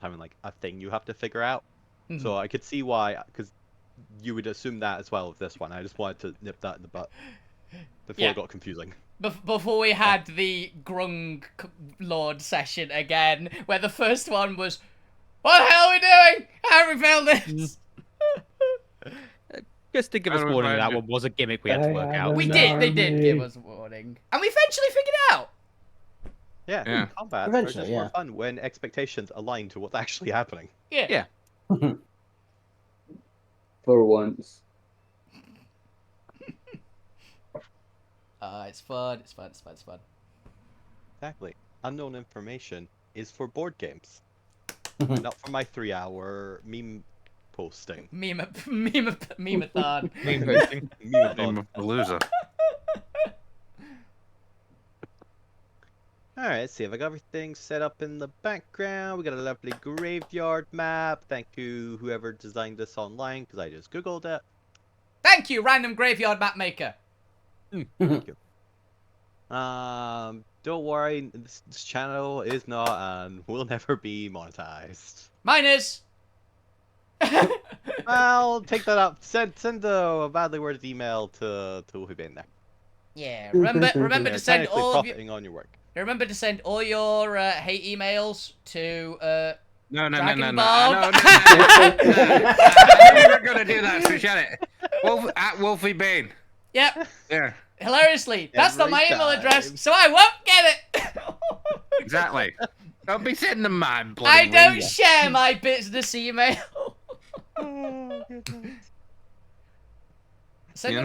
having like a thing you have to figure out. So I could see why, because you would assume that as well with this one. I just wanted to nip that in the butt before it got confusing. Before we had the Grung Lord session again, where the first one was, what the hell are we doing? How have we failed this? Just to give us warning, that one was a gimmick we had to work out. We did. They did give us a warning, and we eventually figured it out. Yeah. Combat are just more fun when expectations align to what's actually happening. Yeah. For once. It's fun. It's fun. Exactly. Unknown information is for board games, not for my 3-hour meme posting. Meme-a-thon. Meme posting. Meme-palooza. Alright, let's see. Have I got everything set up in the background? We got a lovely graveyard map. Thank you, whoever designed this online, because I just googled it. Thank you, random graveyard map maker. Thank you. Don't worry, this channel is not and will never be monetized. Mine is. I'll take that up. Send a badly worded email to who've been there. Yeah, remember to send all of profiting on your work. Remember to send all your hate emails to No. Dragon No, Ball. I never gonna do that, so shut it. At Wolfie Bane. Yep. Yeah. Hilariously, that's not my email time. address, so I won't get it. Exactly. Don't be sending them my bloody I don't email. share my business email. You're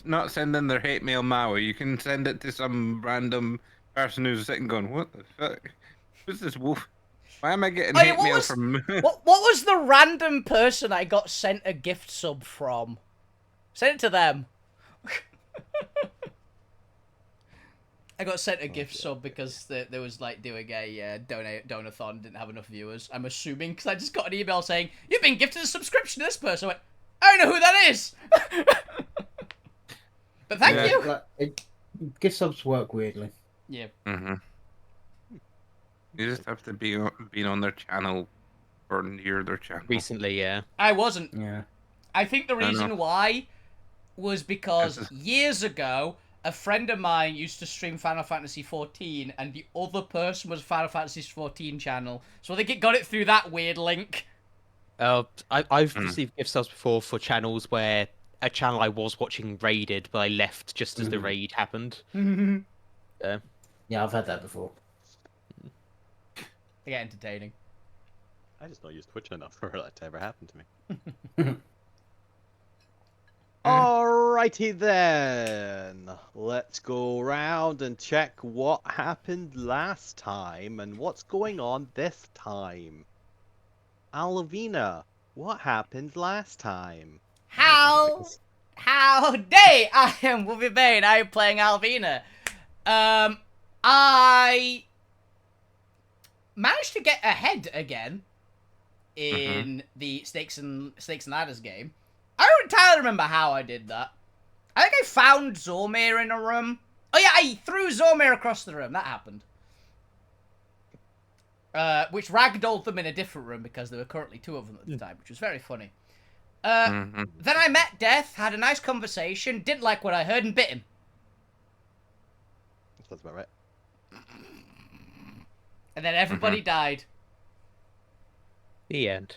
not sending their hate mail Maui. You can send it to some random person who's sitting going, what the fuck? Who's this wolf? Why am I getting hate mail from... what was the random person I got sent a gift sub from? Send it to them. I got sent a gift sub because there was like doing a donathon, didn't have enough viewers. I'm assuming because I just got an email saying you've been gifted a subscription to this person. I went, I don't know who that is. But thank you. Like, gift subs work weirdly. Yeah. Mm-hmm. You just have to be on their channel or near their channel. Recently, yeah. I wasn't. Yeah. I think the reason why was because years ago, a friend of mine used to stream Final Fantasy XIV, and the other person was Final Fantasy XIV channel. So I think it got it through that weird link. I've received gift subs before for channels where a channel I was watching raided, but I left just as the raid happened. Yeah, I've had that before. They get entertaining. I just don't use Twitch enough for that to ever happen to me. Alrighty then. Let's go around and check what happened last time and what's going on this time. Alavina, what happened last time? Howdy! I am Wolfie Bane. I am playing Alvina. I managed to get ahead again in the Snakes and Ladders game. I don't entirely remember how I did that. I think I found Zormir in a room. Oh yeah, I threw Zormir across the room. That happened. Which ragdolled them in a different room because there were currently 2 of them at the time, which was very funny. Then I met Death, had a nice conversation, didn't like what I heard, and bit him. That's about right. And then everybody died. The end.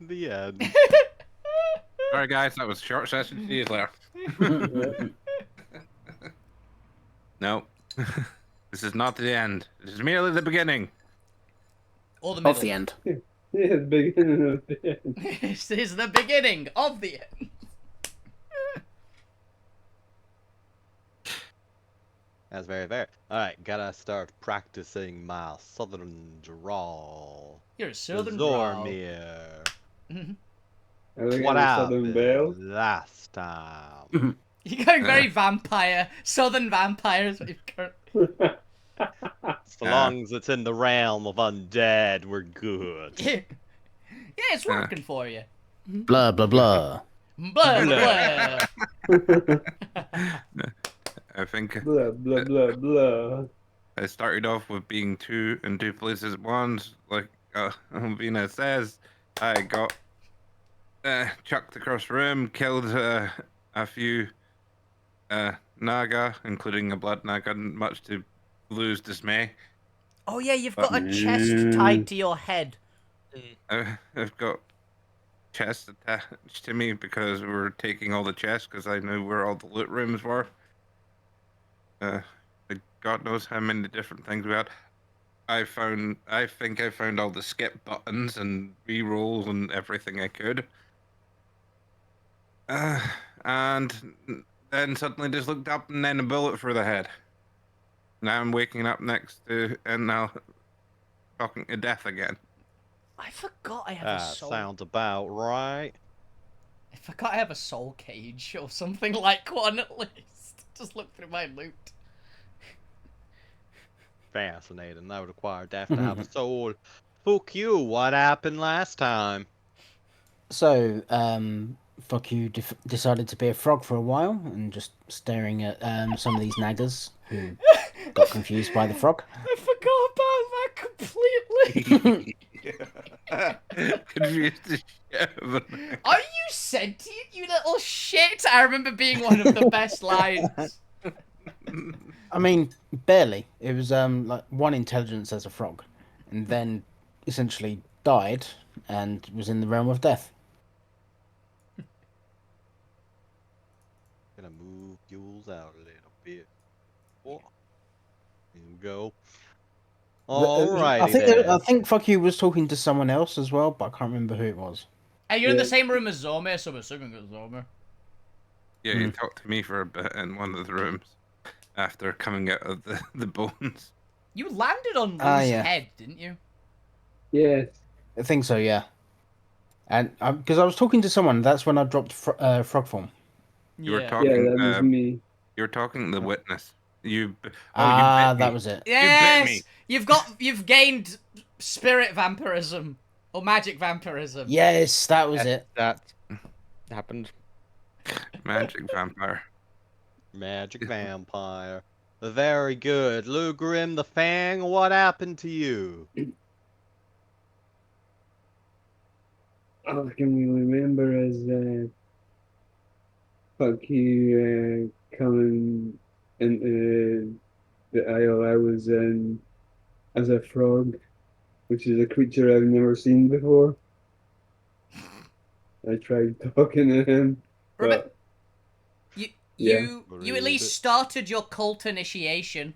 The end. Alright guys, that was a short session. See you later. No. This is not the end. This is merely the beginning. Or the middle. Of the end. Yeah, the beginning of the end. This is the beginning of the end. That's very fair. Alright, gotta start practicing my southern drawl. You're a southern drawl. Zormir. What happened last time? You're going very vampire. Southern vampire is what you've currently... So long as it's in the realm of undead, we're good. Yeah, it's working for you. Blah, blah, blah. Blah, blah. I think Blah, blah, blah, blah. I started off with being two in two places at once, like Vina says. I got chucked across the room, killed a few Naga, including a blood Naga, much to Blue's dismay. Oh yeah, you've But- got a chest tied to your head. I've got chests attached to me because we were taking all the chests because I knew where all the loot rooms were. God knows how many different things we had. I think I found all the skip buttons and re-rolls and everything I could. And then suddenly just looked up and then a bullet through the head. Now I'm waking up next to and now talking to death again. I forgot I have a That soul. sounds about right. I forgot I have a soul cage or something like one at least. Just look through my loot. Fascinating. That would require Death to have a soul. Fuck you. What happened last time? So, fuck you decided to be a frog for a while and just staring at some of these naggers who got confused by the frog. I forgot about that completely. Confused as shit. Are you sentient, you little shit? I remember being one of the best lines. I mean, barely. It was like one intelligence as a frog, and then essentially died and was in the realm of death. Gonna move Jules out a little bit. Oh. Here we go. Alrighty I then. think fuck you was talking to someone else as well, but I can't remember who it was. Hey, you're in the Yeah. same room as Zormir, so I'm assuming it's Zormir. Yeah, he talked to me for a bit in one of the rooms after coming out of the bones. You landed on Lou's Yeah. head, didn't you? Yes. I think so, yeah. And because I was talking to someone, that's when I dropped frog form. You were Yeah, talking. that was me. You were talking to the witness. You. You bit That me. was it. Yes! me. You've gained spirit vampirism. Or magic vampirism. Yes, that was it. That happened. Magic vampire. Magic vampire. Very good. Lou Grim the Fang, what happened to you? All I can remember is fuck you coming into the isle I was in as a frog, which is a creature I've never seen before. I tried talking to him, Remember, but you Yeah. you at least started your cult initiation.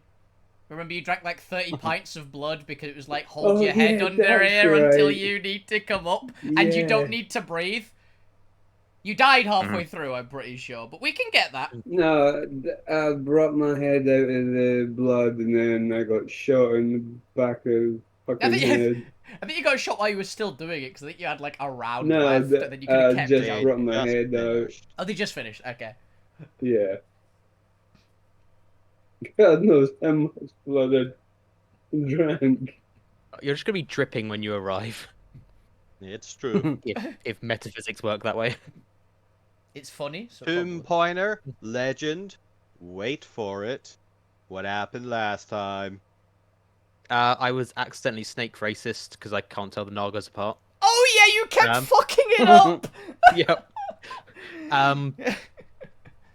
Remember, you drank like 30 pints of blood because it was like, hold Oh, your head yeah, under that's here until right. you need to come up, and you Yeah. don't need to breathe. You died halfway through, I'm pretty sure, but we can get that. no, I brought my head out of the blood and then I got shot in the back of fucking head. I think you got shot while you were still doing it, because I think you had like a round No, left, and then you could have kept just going. brought my Just head out. finished. Oh, they just finished, okay. Yeah. God knows how much blood I drank. You're just gonna be dripping when you arrive. It's true. If metaphysics work that way. It's funny, so Tomb probably. Pointer, legend. Wait for it. What happened last time? I was accidentally snake racist because I can't tell the Nagas apart. Oh yeah, you kept Um, fucking it up! Yep.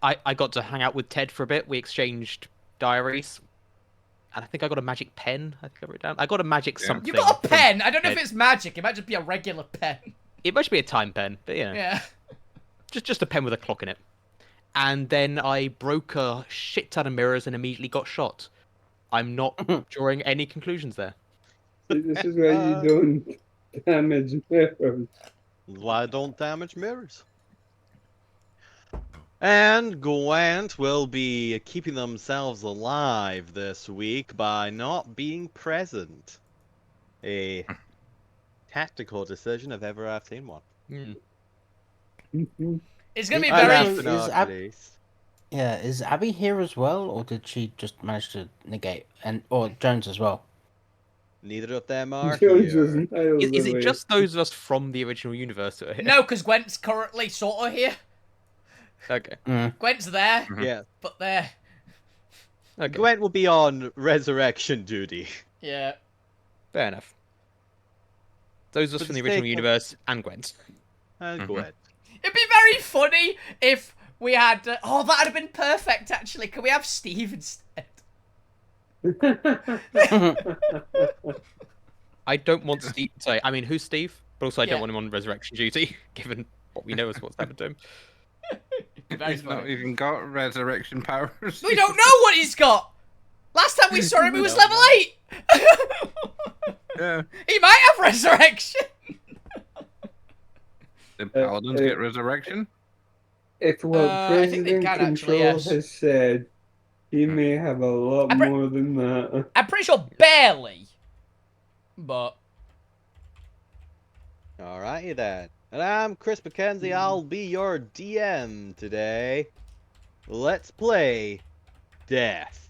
I got to hang out with Ted for a bit. We exchanged diaries. And I think I got a magic pen. I think I wrote it down. I got a magic something. You got a from pen! I don't know if Ted. it's magic, it might just be a regular pen. It might be a time pen, but you know. Yeah. Just a pen with a clock in it. And then I broke a shit ton of mirrors and immediately got shot. I'm not drawing any conclusions there. This is why you don't damage mirrors. Why don't damage mirrors? And Gwent will be keeping themselves alive this week by not being present. A tactical decision if ever I've seen one. It's gonna be I very... know. Last but is not Ab- least. Yeah, is Abby here as well, or did she just manage to negate or Jones as well? Neither of them are Jones was here. miles Is it away. just those of us from the original universe that are here? No, because Gwent's currently sort of here. Okay. Gwent's there, Yeah. but there. Okay, Gwent will be on resurrection duty. Yeah. fair enough. Those of us For from the the original sake of- universe and Gwent. And Mhm. Gwent. It'd be very funny if we had. Oh, that'd have been perfect. Actually, can we have Steve instead? I don't want Steve. Sorry, I mean, who's Steve? But also, I Yeah. don't want him on resurrection duty, given what we know is what's happened to him. Very He's not funny. even got resurrection powers. We don't know what he's got. Last time we saw him, he was Don't level know. 8. Yeah. He might have resurrection. Did paladins get resurrection? If what I think they President can, actually, Control yes. has said, he may have a lot I'm pre- more than that. I'm pretty sure barely. But Alrighty then. And I'm Chris McKenzie. I'll be your DM today. Let's play Death,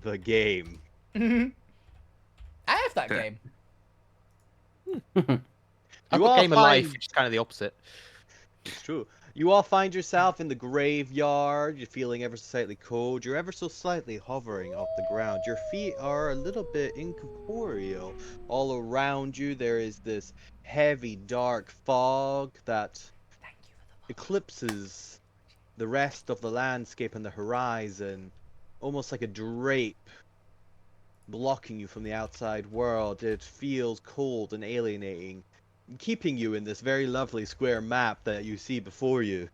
the game. I have that Okay. game. I've You got all Game of Life, find- which is kind of the opposite. It's true. You all find yourself in the graveyard. You're feeling ever so slightly cold. You're ever so slightly hovering off the ground. Your feet are a little bit incorporeal. All around you, there is this heavy, dark fog that Thank you for the eclipses the rest of the landscape and the horizon, almost like a drape blocking you from the outside world. It feels cold and alienating, keeping you in this very lovely square map that you see before you.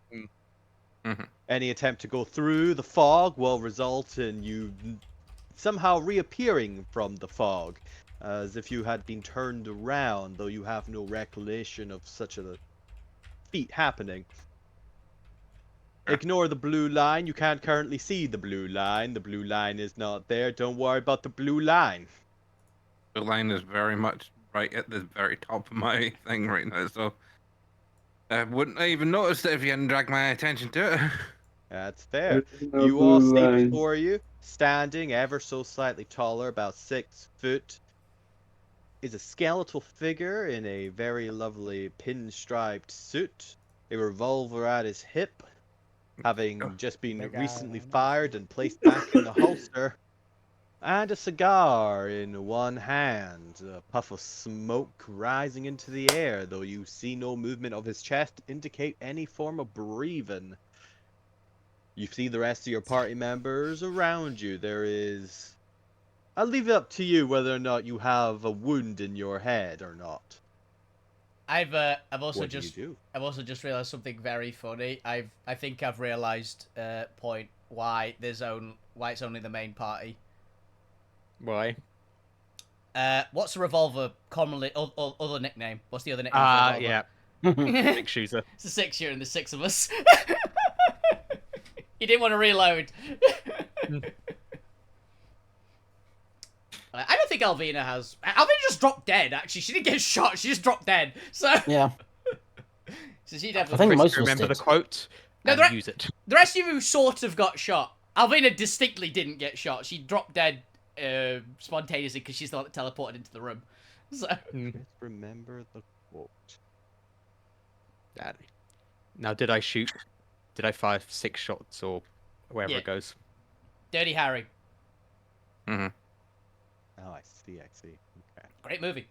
Mhm. Any attempt to go through the fog will result in you somehow reappearing from the fog, as if you had been turned around, though you have no recollection of such a feat happening. Ignore the blue line. You can't currently see the blue line. The blue line is not there. Don't worry about the blue line. The line is very much right at the very top of my thing right now, so I wouldn't have even noticed it if you hadn't dragged my attention to it. That's fair. There's no You all blue see line. before you, standing ever so slightly taller, about 6 foot, is a skeletal figure in a very lovely pinstriped suit, a revolver at his hip, having just been The guy recently on the fired and placed back in the holster, and a cigar in one hand, a puff of smoke rising into the air, though you see no movement of his chest indicate any form of breathing. You see the rest of your party members around you. There is... I'll leave it up to you whether or not you have a wound in your head or not. I've also What just do you do? I've also just realized something very funny. I think I've realized point why it's only the main party. Why? What's the revolver commonly other nickname? What's the other nickname? For Yeah, revolver? big shooter. It's a 6 and the 6 of us. He didn't want to reload. I don't think Alvina has. Alvina just dropped dead. Actually, she didn't get shot. She just dropped dead. So, Yeah. so she I definitely. think Chris, most of us remember did. the quote No, and the re- use it. The rest of you sort of got shot. Alvina distinctly didn't get shot. She dropped dead spontaneously because she's the one that teleported into the room. So, Just remember the quote. Daddy. Now, did I shoot? Did I fire 6 shots or wherever Yeah. it goes? Dirty Harry, Mhm. Oh, I see, I see. Okay. great movie.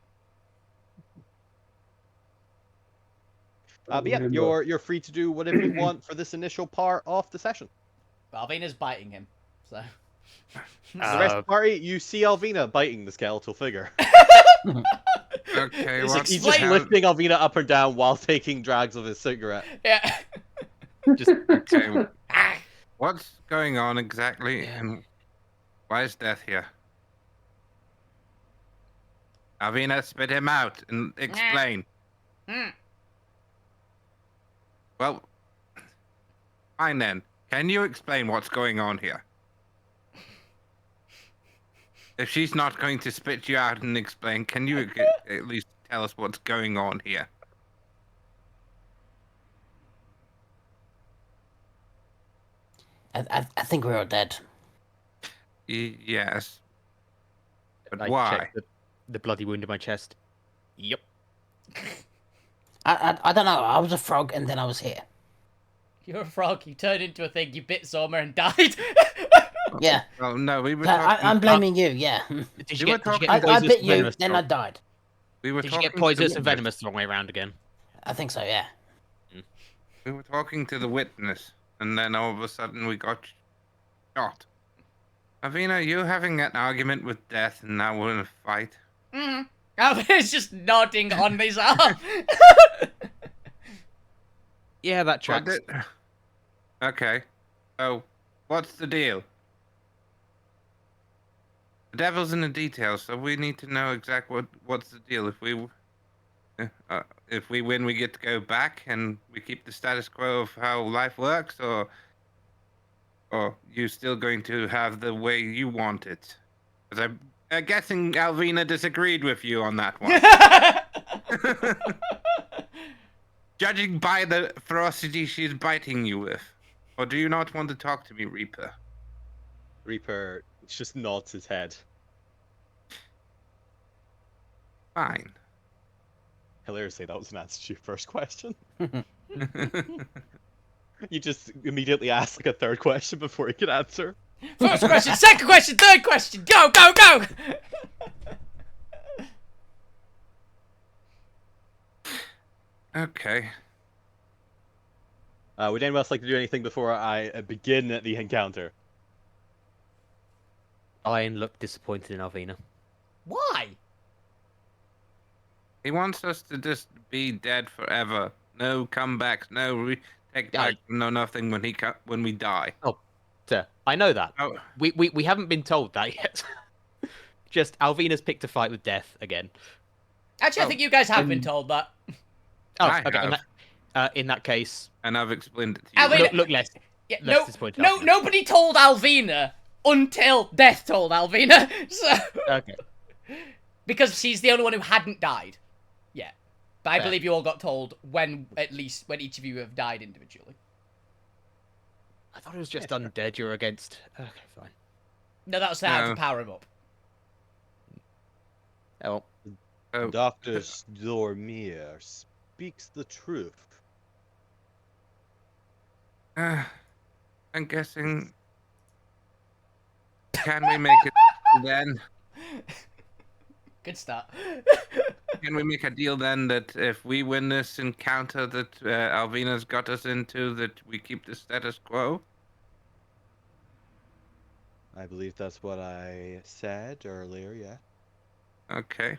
But yeah, you're free to do whatever you want for this initial part of the session. Alvina's biting him. So, The rest of the party, you see Alvina biting the skeletal figure. Okay, He's what's just Explain- lifting Alvina up and down while taking drags of his cigarette. yeah. Just okay, Ah. what's going on exactly, and why is Death here? Avina, spit him out and explain. Mm. Well, fine then. Can you explain what's going on here? If she's not going to spit you out and explain, can you at least tell us what's going on here? I think we're all dead. Yes. But I why? checked the bloody wound in my chest. Yep. I don't know. I was a frog and then I was here. You're a frog. You turned into a thing. You bit Zoma and died. Yeah. Oh no, we were I, talking. I'm blaming you. Yeah. Did You you were get, did you talking- get I poisonous bit and you, venomous? then I died. We were Did you get talking to the poisonous and witness. venomous the wrong way around again? I think so. Yeah. We were talking to the witness, and then all of a sudden we got shot. Avina, you having an argument with death, and now we're in a fight? Mm. Alvina's just nodding on his arm. Yeah, that What tracks. did... Okay. So, what's the deal? The devil's in the details, so we need to know exactly what's the deal. If we win, we get to go back, and we keep the status quo of how life works, or you still going to have the way you want it? Because I'm guessing Alvina disagreed with you on that one. Judging by the ferocity she's biting you with. Or do you not want to talk to me, Reaper? Reaper just nods his head. Fine. Hilariously, that was an answer to your first question. You just immediately asked like a third question before he could answer. First question, second question, third question. Go, go, go. Okay. Would anyone else like to do anything before I begin the encounter? Ian looked disappointed in Alvina. Why? He wants us to just be dead forever. No comebacks, no take Yeah, back, no nothing when we die. Sir, I know that. Oh, We haven't been told that yet. Just Alvina's picked a fight with death again. Actually, I Oh, think you guys have been told that. Oh, I okay. have. In that case, and I've explained it to you. Alvina- look less. Yeah, Let's disappoint no, Alvina. nobody told Alvina until Death told Alvina. So, Okay. because she's the only one who hadn't died. Yeah, but I Fair. believe you all got told when each of you have died individually. I thought it was just undead you're against. Okay, fine. No, that was how to No. power him up. Oh, Oh, Dr. Stormir speaks the truth. I'm guessing. Can we make it then? Good start. Can we make a deal then that if we win this encounter that Alvina's got us into, that we keep the status quo? I believe that's what I said earlier, yeah. Okay.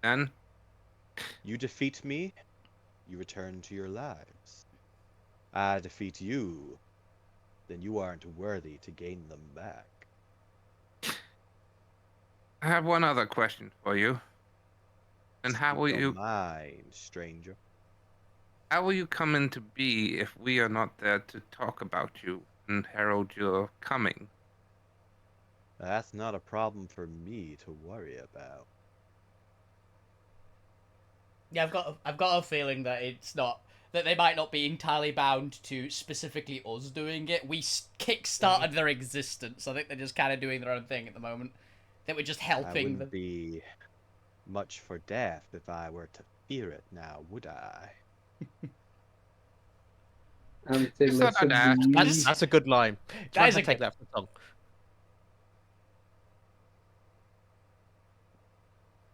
Then, You defeat me, you return to your lives. I defeat you, then you aren't worthy to gain them back. I have one other question for you. And how will Speak your you mind, stranger? how will you come into be if we are not there to talk about you and herald your coming? That's not a problem for me to worry about. Yeah, I've got a feeling that it's not that they might not be entirely bound to specifically us doing it. We kick-started their existence. I think they're just kind of doing their own thing at the moment. That we're just I helping wouldn't them. be much for death if I were to fear it now, would I? I'm saying It's let's not an ask. leave. that's a good line. That is Try a to take good- that for a song.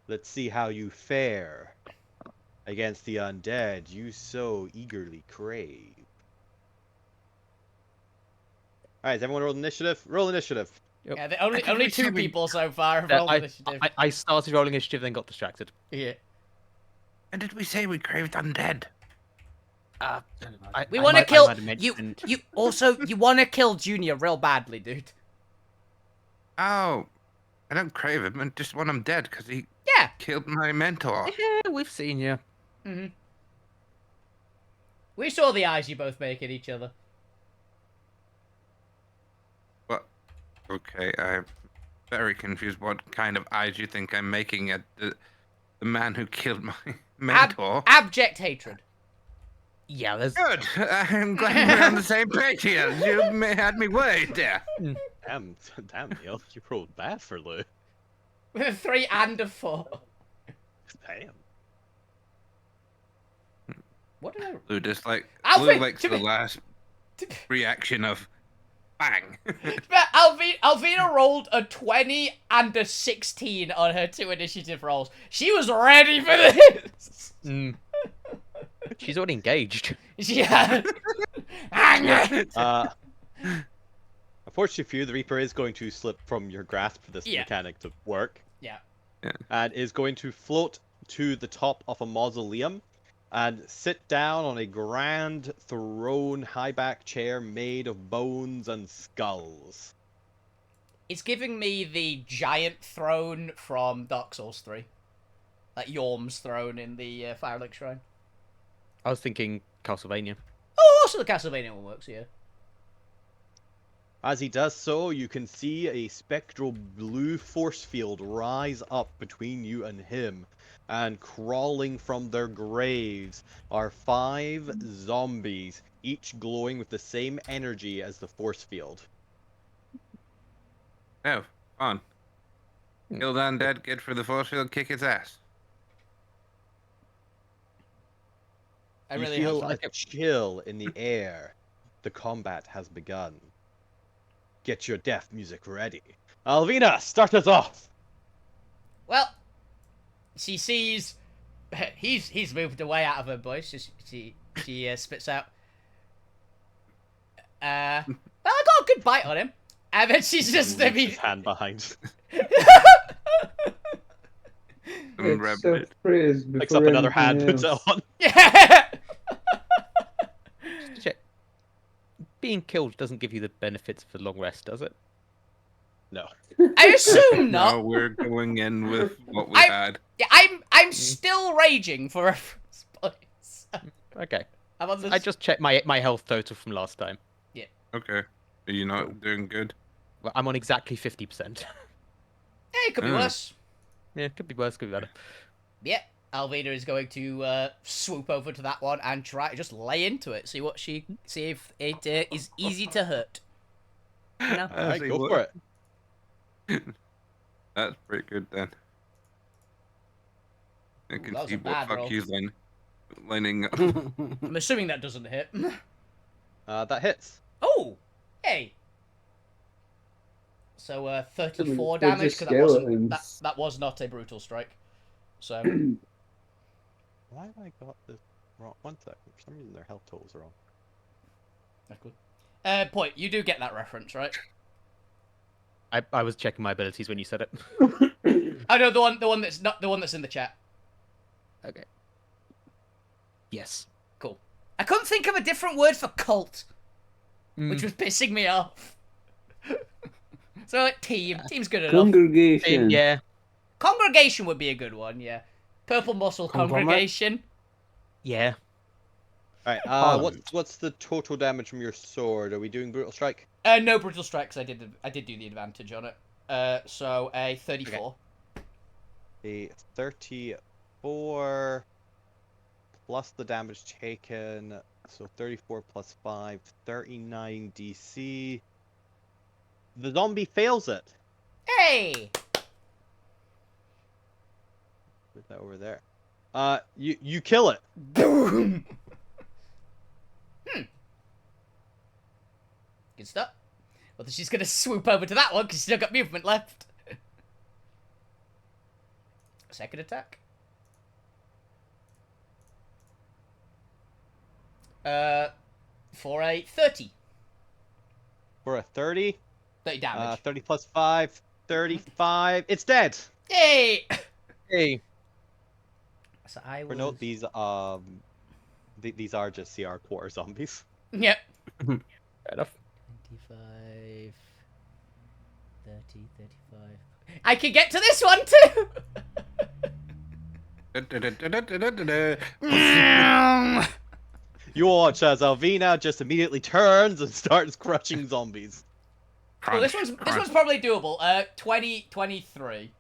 Let's see how you fare against the undead you so eagerly crave. Alright, everyone roll initiative? Roll initiative. Yeah, the only we two said we- people so far have rolled initiative. I started rolling initiative, then got distracted. Yeah. And did we say we craved undead? We want to kill might have you. mentioned- You also you want to kill Junior real badly, dude. Oh, I don't crave him. I just want him dead because he Yeah. killed my mentor. Yeah, we've seen you. Mm-hmm. We saw the eyes you both make at each other. What? Okay, I'm very confused. What kind of eyes you think I'm making at the man who killed my mentor? Abject hatred. Yeah, there's. Good. I'm glad we're on the same page here. You had me worried there. Damn, Neil, you rolled bad for Lou. With a 3 and a 4. Damn. What did I... Lou just like Alfred, Lou likes to the be- last reaction of bang. But Alvina rolled a 20 and a 16 on her 2 initiative rolls. She was ready for this. She's already engaged. Yeah. Unfortunately for you, the Reaper is going to slip from your grasp for this Yeah. mechanic to work. Yeah. And is going to float to the top of a mausoleum and sit down on a grand throne high back chair made of bones and skulls. It's giving me the giant throne from Dark Souls 3. Like Yorm's throne in the Firelink Shrine. I was thinking Castlevania. Oh, also the Castlevania one works, yeah. As he does so, you can see a spectral blue force field rise up between you and him. And crawling from their graves are 5 zombies, each glowing with the same energy as the force field. Oh, fun. Kill the undead, get for the force field, kick its ass. I You really feel hope a chill in the air. The combat has begun. Get your death music ready. Alvina, start us off! Well, she sees he's moved away out of her bush. She spits out. Well, I got a good bite on him, and then she's just Leaves his hand behind. It's self-praise Picks before up another hand, anything puts it else. on. Yeah. Just to check. Being killed doesn't give you the benefits of a long rest, does it? No. I assume No, not. we're going in with what we I'm- had. Yeah, I'm still raging for reference points. Okay. I'm on this. I just checked my health total from last time. Okay. Are you not doing good? Well, I'm on exactly 50%. Hey, it could be Oh. worse. Yeah, could be worse, could be better. Yeah, Alvina is going to swoop over to that one and try to just lay into it. See if it is easy to hurt. You know? Alright, See go what- for it. That's pretty good then. I Ooh, can that was see a what bad fuck roll. he's lining up. I'm assuming that doesn't hit. That hits. Oh, hey. So 34 They're damage just because skeletons. that was not a brutal strike. So Why have I got this wrong? One second. For some reason, their health totals are wrong. that's good. Point. You do get that reference, right? I was checking my abilities when you said it. I know the one that's not the one that's in the chat. Okay. Yes. Cool. I couldn't think of a different word for cult, which Mm. was pissing me off. So like team's good enough. Congregation. Yeah. Congregation would be a good one, yeah. Purple muscle Conglomerate? congregation. Yeah. Alright, Parliament. what's the total damage from your sword? Are we doing brutal strike? No brutal strikes. I did do the advantage on it. So a 34. A 34 plus the damage taken, so 34 plus 5, 39 DC. The zombie fails it. Hey. Put that over there. You kill it. Boom. Good stuff. Well, she's gonna swoop over to that one because she's still got movement left. Second attack. For a 30. For a 30. 30 damage. 30 plus 5, 35. It's dead. Yay! Hey. So I For was... note, these these are just CR quarter zombies. Yep. Fair enough. 25... 30, 35... I can get to this one too! You watch as Alvina just immediately turns and starts crushing zombies. Well, this one's probably doable. 23.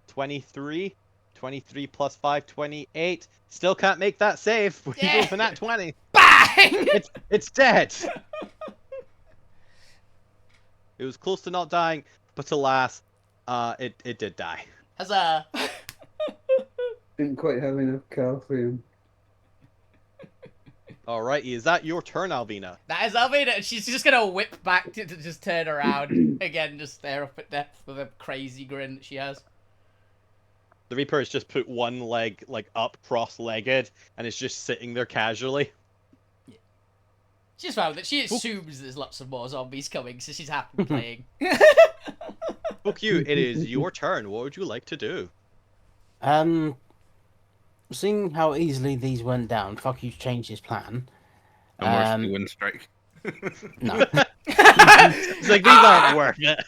23. 23 plus 5, 28. Still can't make that save. We Yeah. moving at 20. Bang! It's dead. It was close to not dying, but alas, it did die. Huzzah! Didn't quite have enough calcium. Alrighty, is that your turn, Alvina? That is Alvina, and she's just gonna whip back to just turn around again, just stare up at Death with a crazy grin that she has. The Reaper has just put one leg like up, cross-legged, and is just sitting there casually. She's fine with it. She assumes there's lots of more zombies coming, so she's happy playing. Fuck you, it is your turn. What would you like to do? Seeing how easily these went down, fuck you's changed his plan. No more Stew Strike. No. It's like, these aren't worth it.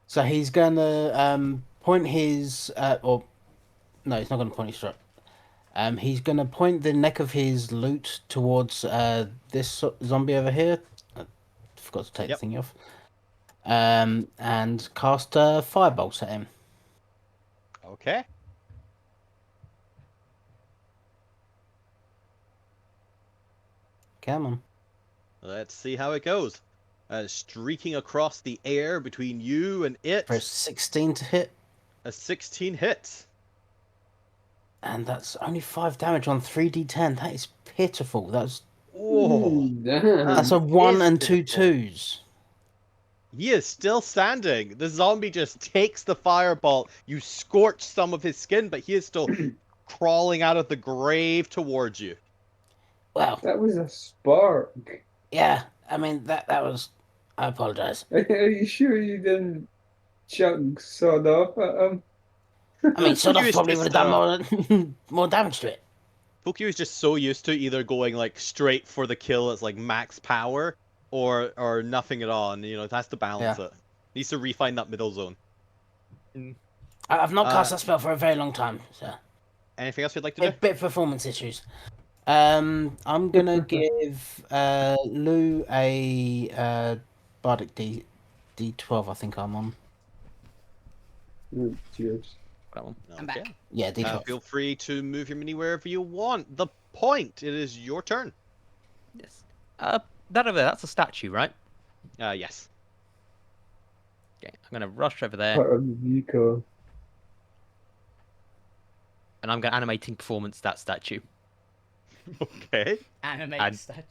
So he's gonna point his or no, he's not gonna point his strike. He's gonna point the neck of his loot towards this zombie over here. I forgot to take the thingy off. And cast firebolts at him. Okay. Come on. Let's see how it goes. Streaking across the air between you and it. For a 16 to hit. A 16 hits. And that's only 5 damage on 3d10. That is pitiful. That's Damn. a 1 and 2 2s. He is still standing. The zombie just takes the firebolt. You scorch some of his skin, but he is still crawling out of the grave towards you. Well, That was a spark. yeah. I mean, that was... I apologise. Are you sure you didn't chunk sod off at him? I mean, sort of Fukyu is probably would have just, done more damage to it. Fukyu is just so used to either going like straight for the kill as like max power or nothing at all, and it has to balance it. Needs to refine that middle zone. I've not cast that spell for a very long time, so... Anything else you'd like to do? A bit of performance issues. I'm gonna give Lou a Bardic D12. I think I'm on. Cheers. That one. I'm back. Yeah, D12. Feel free to move your mini wherever you want. The point. It is your turn. Yes. That over there, that's a statue, right? Yes. Okay, I'm gonna rush over there, Part of the vehicle. and I'm gonna animating performance that statue. Okay. Animate And- statue.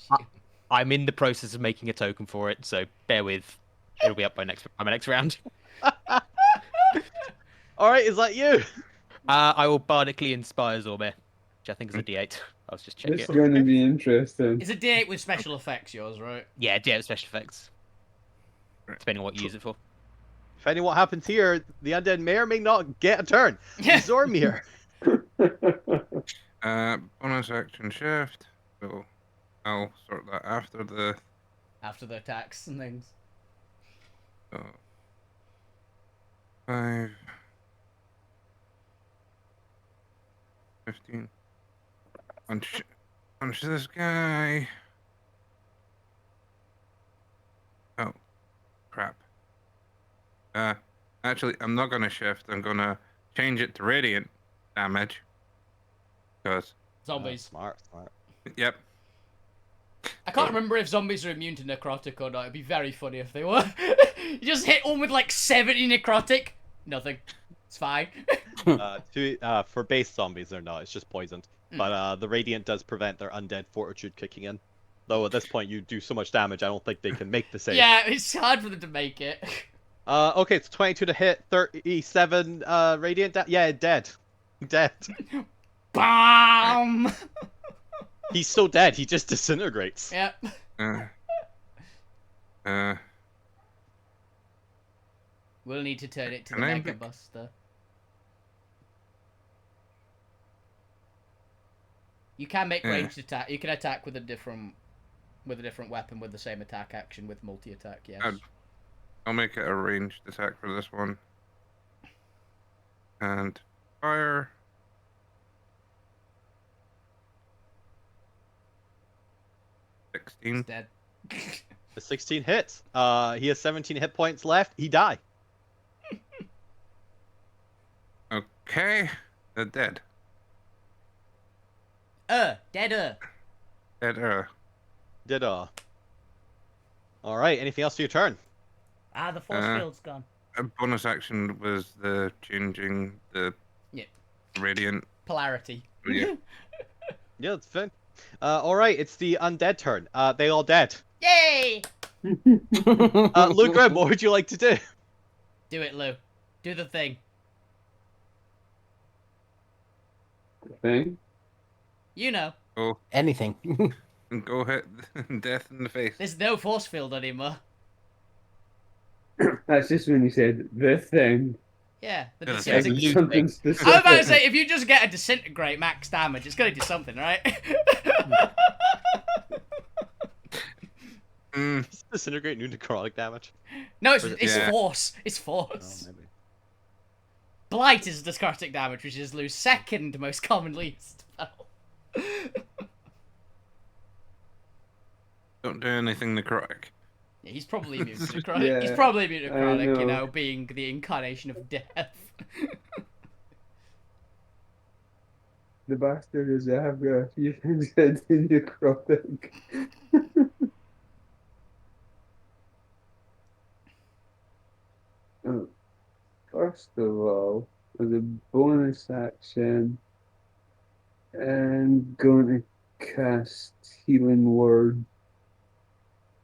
I'm in the process of making a token for it, so bear with. It'll be up by my next round. All right. Is that you? I will bardically inspire Zorbe, which I think is a D8. I was just checking This it. is going to be interesting. It's a D8 with special effects, yours, right? Yeah, D8 special effects. Depending on what you use it for. Depending what happens here, the undead may or may not get a turn. Zormir. Bonus action shift. So I'll sort that after the. After the attacks and things. 5, 15. Punch this guy. Oh, crap. Actually, I'm not gonna shift. I'm gonna change it to radiant damage. Because, Zombies. Smart. yep. I can't remember if zombies are immune to necrotic or not. It'd be very funny if they were. You just hit one with like 70 necrotic. Nothing. It's fine. For base zombies, they're not. It's just poisoned. But the radiant does prevent their undead fortitude kicking in. Though at this point, you do so much damage, I don't think they can make the save. Yeah, it's hard for them to make it. Okay, it's 22 to hit, 37 radiant. Yeah, dead. Dead. BAM! He's so dead, he just disintegrates. Yep. We'll need to turn it to the Can I Mega make- Buster. You can make Yeah. ranged attack. You can attack with a different weapon with the same attack action with multi-attack. Yes. I'll make it a ranged attack for this one. And fire. It's 16. dead. The 16 hits. He has 17 hit points left. He die. Okay. They're dead. Deader. Dead. Did All right. Anything else to your turn? Ah, the force field's gone. A bonus action was the changing the Yeah. radiant polarity. Yeah. Yeah, it's fine. All right, it's the undead turn. They all dead. Yay! Luke Grimm, what would you like to do? Do it, Lou. Do the thing. Thing. You know. Go Anything. and go hit death in the face. There's no force field anymore. That's just when you said the thing. Yeah, the Yeah, Like disintegrate. something I specific. was about to say, if you just get a disintegrate max damage, it's gonna do something, right? Mm, Disintegrate new necrotic damage. No, it's Yeah. force. It's Oh, force. maybe. Blight is necrotic damage, which is Lou's second most commonly used spell. don't do anything necrotic. Yeah, he's probably immune to necrotic. Yeah, He's probably immune to I necrotic, you know. know, being the incarnation of death. The bastard is Avra. You said in necrotic. Oh, first of all, as a bonus action, I'm going to cast Healing Word,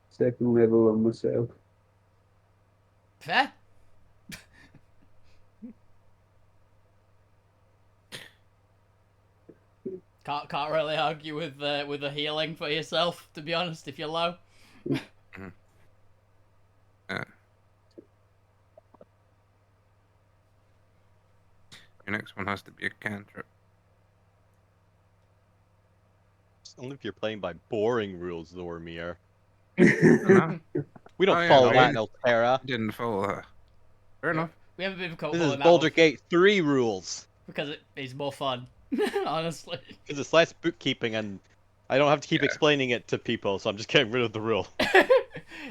second level on myself. Fair? Can't really argue with the healing for yourself, to be honest, if you're low. Your next one has to be a cantrip. Only if you're playing by boring rules, Zormir. No, We don't Oh, yeah, follow no, that we- in Alterra. didn't follow that. Fair enough. We have a bit of a This is on that Baldur's one, Gate 3 rules. because it is more fun, honestly. Because it's less bookkeeping and I don't have to keep explaining it to people, so I'm just getting rid of the rule.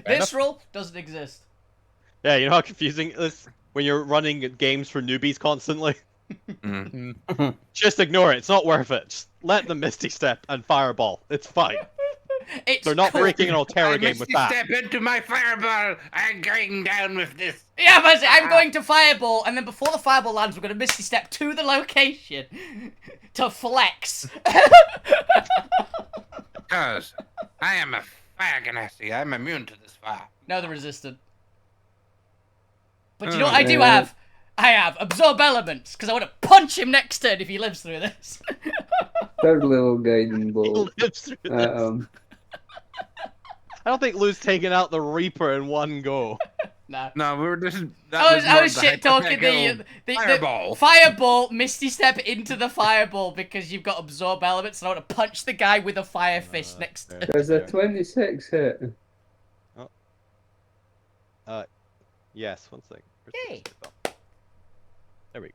This rule doesn't exist. Yeah, you know how confusing it is when you're running games for newbies constantly? Mm. Just ignore it. It's not worth it. Just let them Misty Step and Fireball. It's fine. It's They're not cool. breaking an I Alterra game missed with you that. step into my fireball. I'm going down with this. Yeah, but I'm going to fireball, and then before the fireball lands, we're going to misty step to the location to flex. Because I am a fire ganassi. I'm immune to this fire. No, they're resistant. But you know what I do Uh, have? I have absorb elements, because I want to punch him next turn if he lives through this. Third level guiding He bolt. lives through this. Um, I don't think Lou's taken out the Reaper in one go. No. No, we were just. I was shit talking the fireball. fireball, misty step into the fireball because you've got absorb elements, and I want to punch the guy with a fire fist next fair. turn. there's a 26 hit. Yes, one second. Where's the Yay. spell? There we go.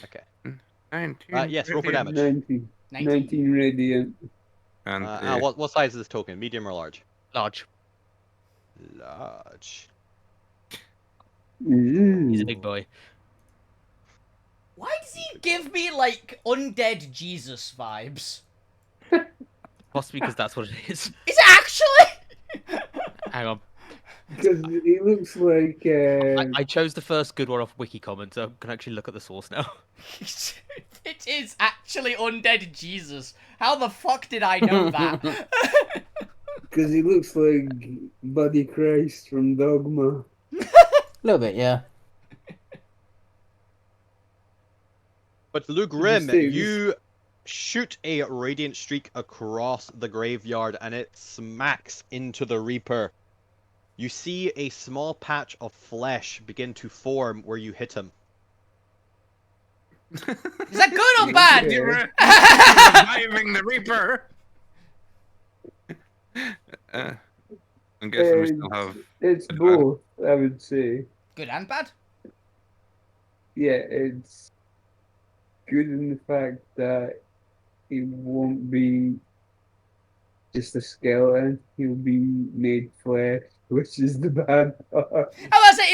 Okay. 19. Yes, roll for radiant. damage. 19. 19. 19 radiant. And What size is this token? Medium or large? Large. Large. He's a big boy. Why does he give me, like, undead Jesus vibes? Possibly because that's what it is. Is it actually? Hang on. Because he looks like. I chose the first good one off Wiki comment, so I can actually look at the source now. It is actually undead Jesus. How the fuck did I know that? Because he looks like Buddy Christ from Dogma. A little bit, yeah. But Luke Grimm, Mistakes. you shoot a radiant streak across the graveyard and it smacks into the Reaper. You see a small patch of flesh begin to form where you hit him. Is that good or bad? you were reviving the Reaper. I'm guessing we still have. It's both, I would say. Good and bad? Yeah, it's good in the fact that he won't be just a skeleton. He'll be made flesh, which is the bad part. I was say,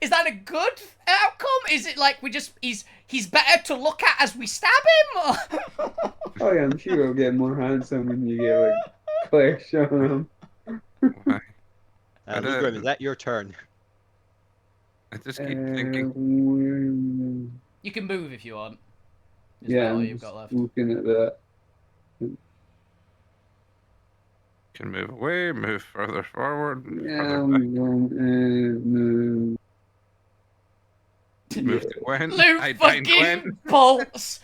is that a good outcome? Is it like he's better to look at as we stab him? Or... Oh yeah, I'm sure he'll get more handsome when you get like flesh on him. Luke Grimm, is that your turn? I just keep thinking. You can move if you want. Is Yeah, that all I'm you've just got left? looking at that. Can move away, move further forward, move Yeah, further back, I'm going to move. move Yeah. to Gwen. Luke I find Gwen. fucking bolts.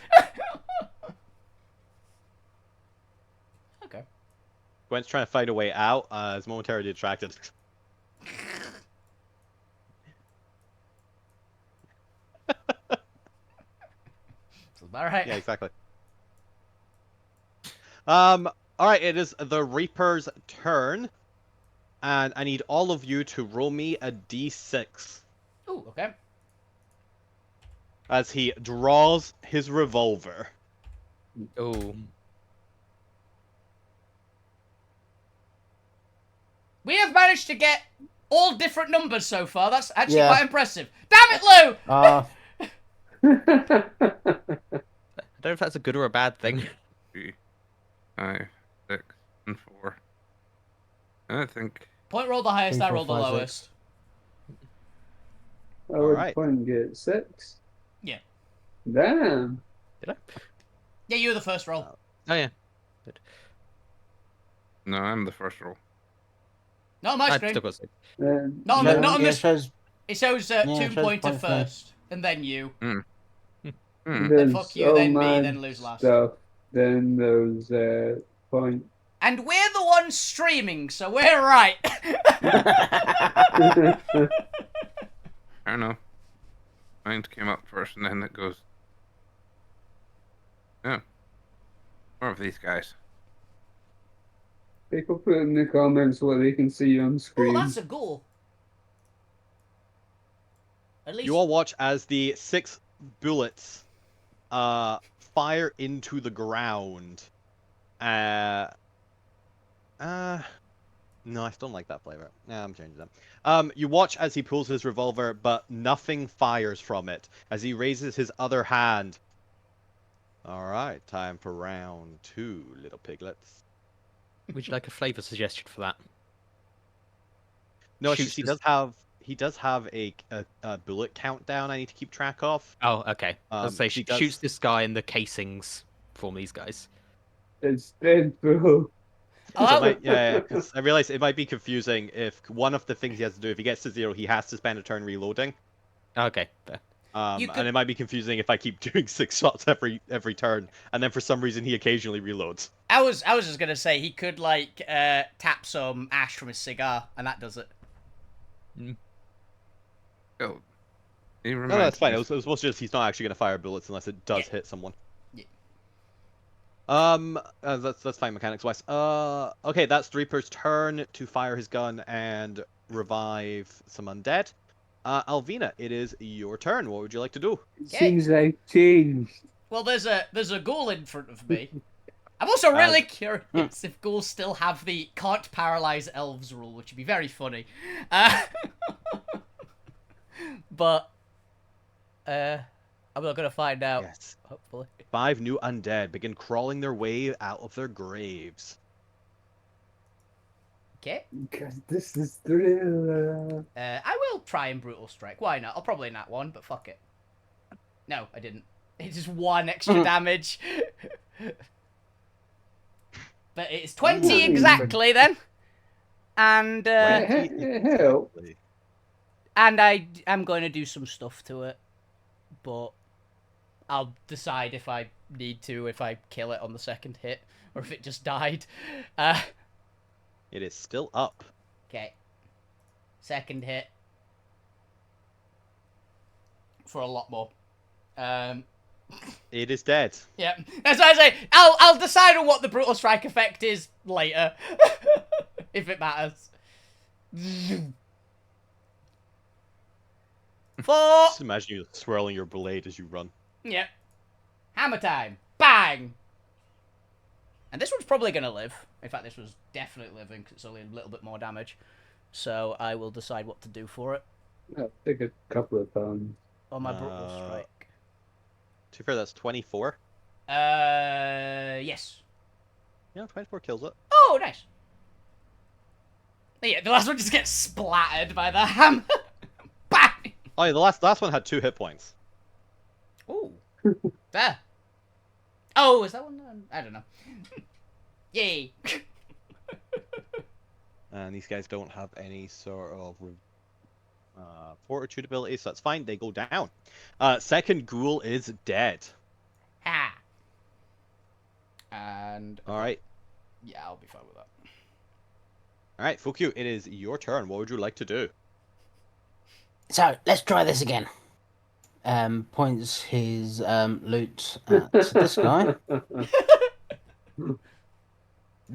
Okay. Gwen's trying to find a way out. Is momentarily distracted. Sounds about right. Yeah, exactly. All right, it is the Reaper's turn, and I need all of you to roll me a d6 Ooh, okay. as he draws his revolver. Oh. We have managed to get all different numbers so far. That's actually Yeah. quite impressive. Damn it, Lou! I don't know if that's a good or a bad thing. 3, 5, 6, and 4. I think. Point rolled the highest, Three, I four, rolled the five, six. lowest. I would Alright. point get 6. Yeah. Damn. Did I? Yeah, you were the first roll. Oh yeah. No, I'm the first roll. Not on my I've screen. still got 6. Not on Yeah, the, not on yeah, this. shows, It shows it Tomb shows Pointer point for me. first, and then you. Hmm. Then fuck you, so then me, much then lose last. stuff. Then there's point. And we're the ones streaming, so we're right. I don't know. Mine came up first, and then it goes. Yeah. More of these guys. People put in the comments what they can see on Oh, screen. that's a goal. At least You all watch as the 6 bullets fire into the ground. No, I still don't like that flavor. Nah, I'm changing them. You watch as he pulls his revolver, but nothing fires from it. As he raises his other hand. Alright, time for round 2, little piglets. Would you like a flavor suggestion for that? No, it's Shoots just he this- does have a bullet countdown I need to keep track of. Oh, okay. Let's say he does- shoots this guy in the casings for these guys. It's Deadpool. So Oh, it might, yeah, because I realize it might be confusing if one of the things he has to do, if he gets to 0, he has to spend a turn reloading. Okay, fair. You could- And it might be confusing if I keep doing 6 shots every turn, and then for some reason he occasionally reloads. I was just gonna say he could like tap some ash from his cigar, and that does it. Oh. No, that's fine. It was mostly just he's not actually going to fire bullets unless it does hit someone. Yeah. That's fine mechanics wise. Okay, that's the Reaper's turn to fire his gun and revive some undead. Alvina, it is your turn. What would you like to do? Seems like changed. Well, there's a ghoul in front of me. I'm also really curious if ghouls still have the can't paralyze elves rule, which would be very funny. But I'm not gonna find out. Yes. Hopefully. 5 new undead begin crawling their way out of their graves. Okay. Because this is thriller. I will try and brutal strike. Why not? I'll probably nat one, but fuck it. No, I didn't. It's just 1 extra damage. But it's 20 Ooh. exactly then. And It helped. and I am going to do some stuff to it, but I'll decide if I need to, if I kill it on the second hit, or if it just died. It is still up. Okay. Second hit. For a lot more. It is dead. Yeah. That's why I say, I'll decide on what the brutal strike effect is later. If it matters. 4. Just imagine you swirling your blade as you run. Yeah. Hammer time. Bang! And this one's probably going to live. In fact, this was definitely living because it's only a little bit more damage. So I will decide what to do for it I'll take a couple of pounds. on my brutal strike. To be fair, that's 24. Yes. Yeah, 24 kills it. Oh, nice. Yeah, the last one just gets splattered by the hammer. Bang! Oh, yeah, the last one had 2 hit points. Ooh. There. Oh, is that one? I don't know. Yay. And these guys don't have any sort of fortitude ability, so that's fine. They go down. Second ghoul is dead. Ha. And All right. yeah, I'll be fine with that. All right, Fukyu, it is your turn. What would you like to do? So let's try this again. Points his loot at this guy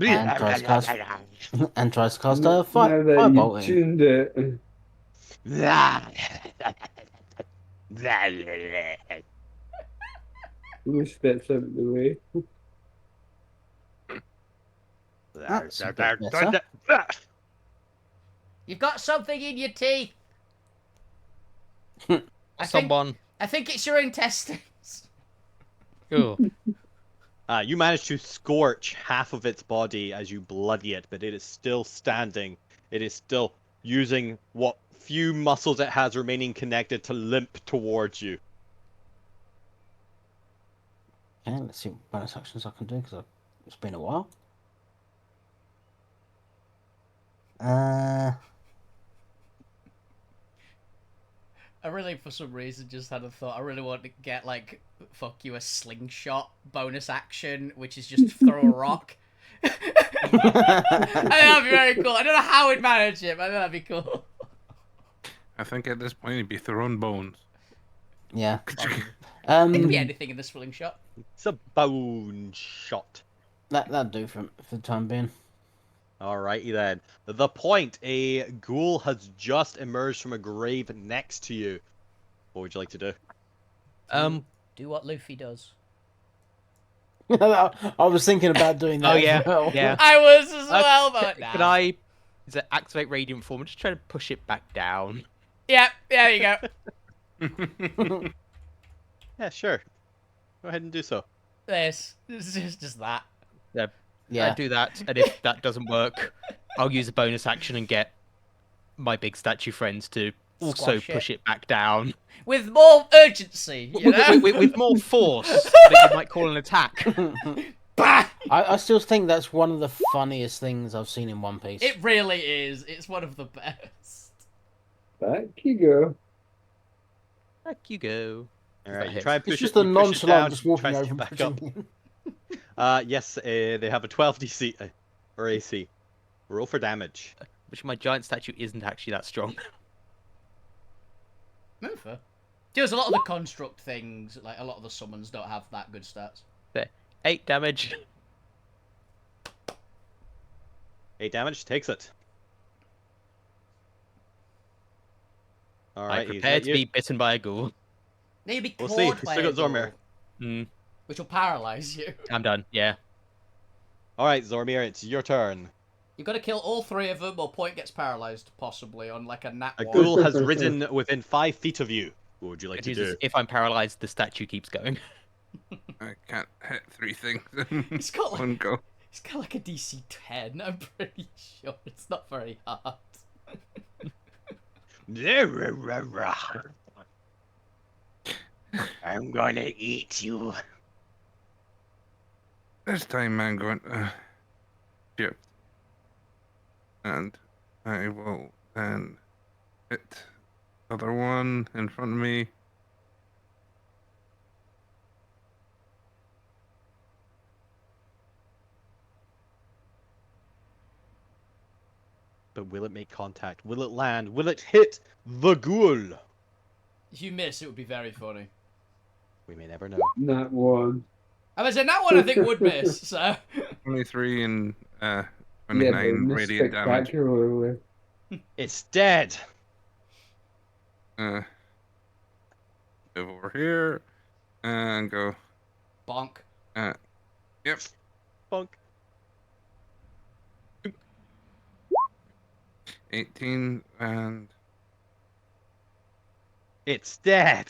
and tries to cast a Now that firebolt you've in. tuned it, who steps out of the way? That's a bit better. You've got something in your teeth. I Someone. think it's your intestines. Cool. You manage to scorch half of its body as you bloody it, but it is still standing. It is still using what few muscles it has remaining connected to limp towards you. Okay, let's see what bonus actions I can do because it's been a while. I really, for some reason, just had a thought. I really want to get, like, fuck you, a slingshot bonus action, which is just throw a rock. I think that'd be very cool. I don't know how we'd manage it, but I think that'd be cool. I think at this point it'd be throwing bones. Yeah. It could be Um, anything in the slingshot. It's a bone shot. that'll do for the time being. Alrighty then. The point, a ghoul has just emerged from a grave next to you. What would you like to do? Do what Luffy does. I was thinking about doing that. Oh, yeah, as well. yeah. I was as well, but Can I? Is it activate radiant form? I'm just trying to push it back down. Yeah, there you go. Yeah, sure. Go ahead and do so. This is just that. I Yeah. do that, and if that doesn't work, I'll use a bonus action and get my big statue friends to also Squash it. push it back down With more urgency, you know? with more force that you might call an attack. Bah! I still think that's one of the funniest things I've seen in One Piece. It really is. It's one of the best. Back you go. Back you go. Alright, that you try and It's push just it, a you push it nonchalant down, just it walking tries to over get and back up. pushing in. Yes, they have a 12 DC or AC. Roll for damage. Which my giant statue isn't actually that strong. Mover. There's a lot of the construct things, like a lot of the summons don't have that good stats. There. 8 damage. 8 damage, takes it. I Alright, prepare to be bitten by a ghoul. Now you'll be We'll clawed see. by Still a got Zormir. ghoul, which will paralyze you. I'm done. Yeah. Alright, Zormir, it's your turn. You've got to kill all three of them, or Point gets paralyzed, possibly, on like a nat A one. ghoul has risen within 5 feet of you. What would you like It to is, do? if I'm paralyzed, the statue keeps going. I can't hit 3 things in It's got like one go. it's got like a DC 10. I'm pretty sure it's not very hard. I'm gonna eat you. This time I'm going to shift. And I will then hit the other one in front of me. But will it make contact? Will it land? Will it hit the ghoul? If you miss, it would be very funny. We may never know. Not one. I was saying that one I think would miss, so 23 and Yeah, 29 but radiant damage. spectacularly. It's dead. Move over here and go. bonk. Yep. Bunk. 18 and It's dead.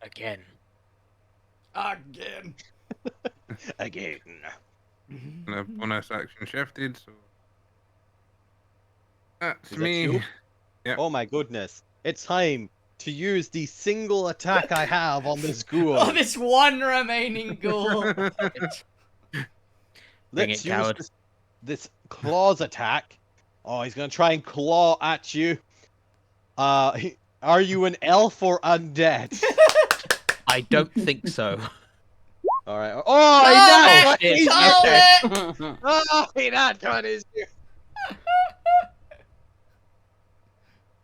Again. Again. Again. a bonus action shifted, so that's Is that me. you? Yep. Oh my goodness. It's time to use the single attack I have on this ghoul. Oh, this one remaining ghoul. Bring Let's it, use coward. this claws attack. Oh, he's gonna try and claw at you. Are you an elf or undead? I don't think so. All right. Oh, Call he it! not Call it! Oh, he not got his.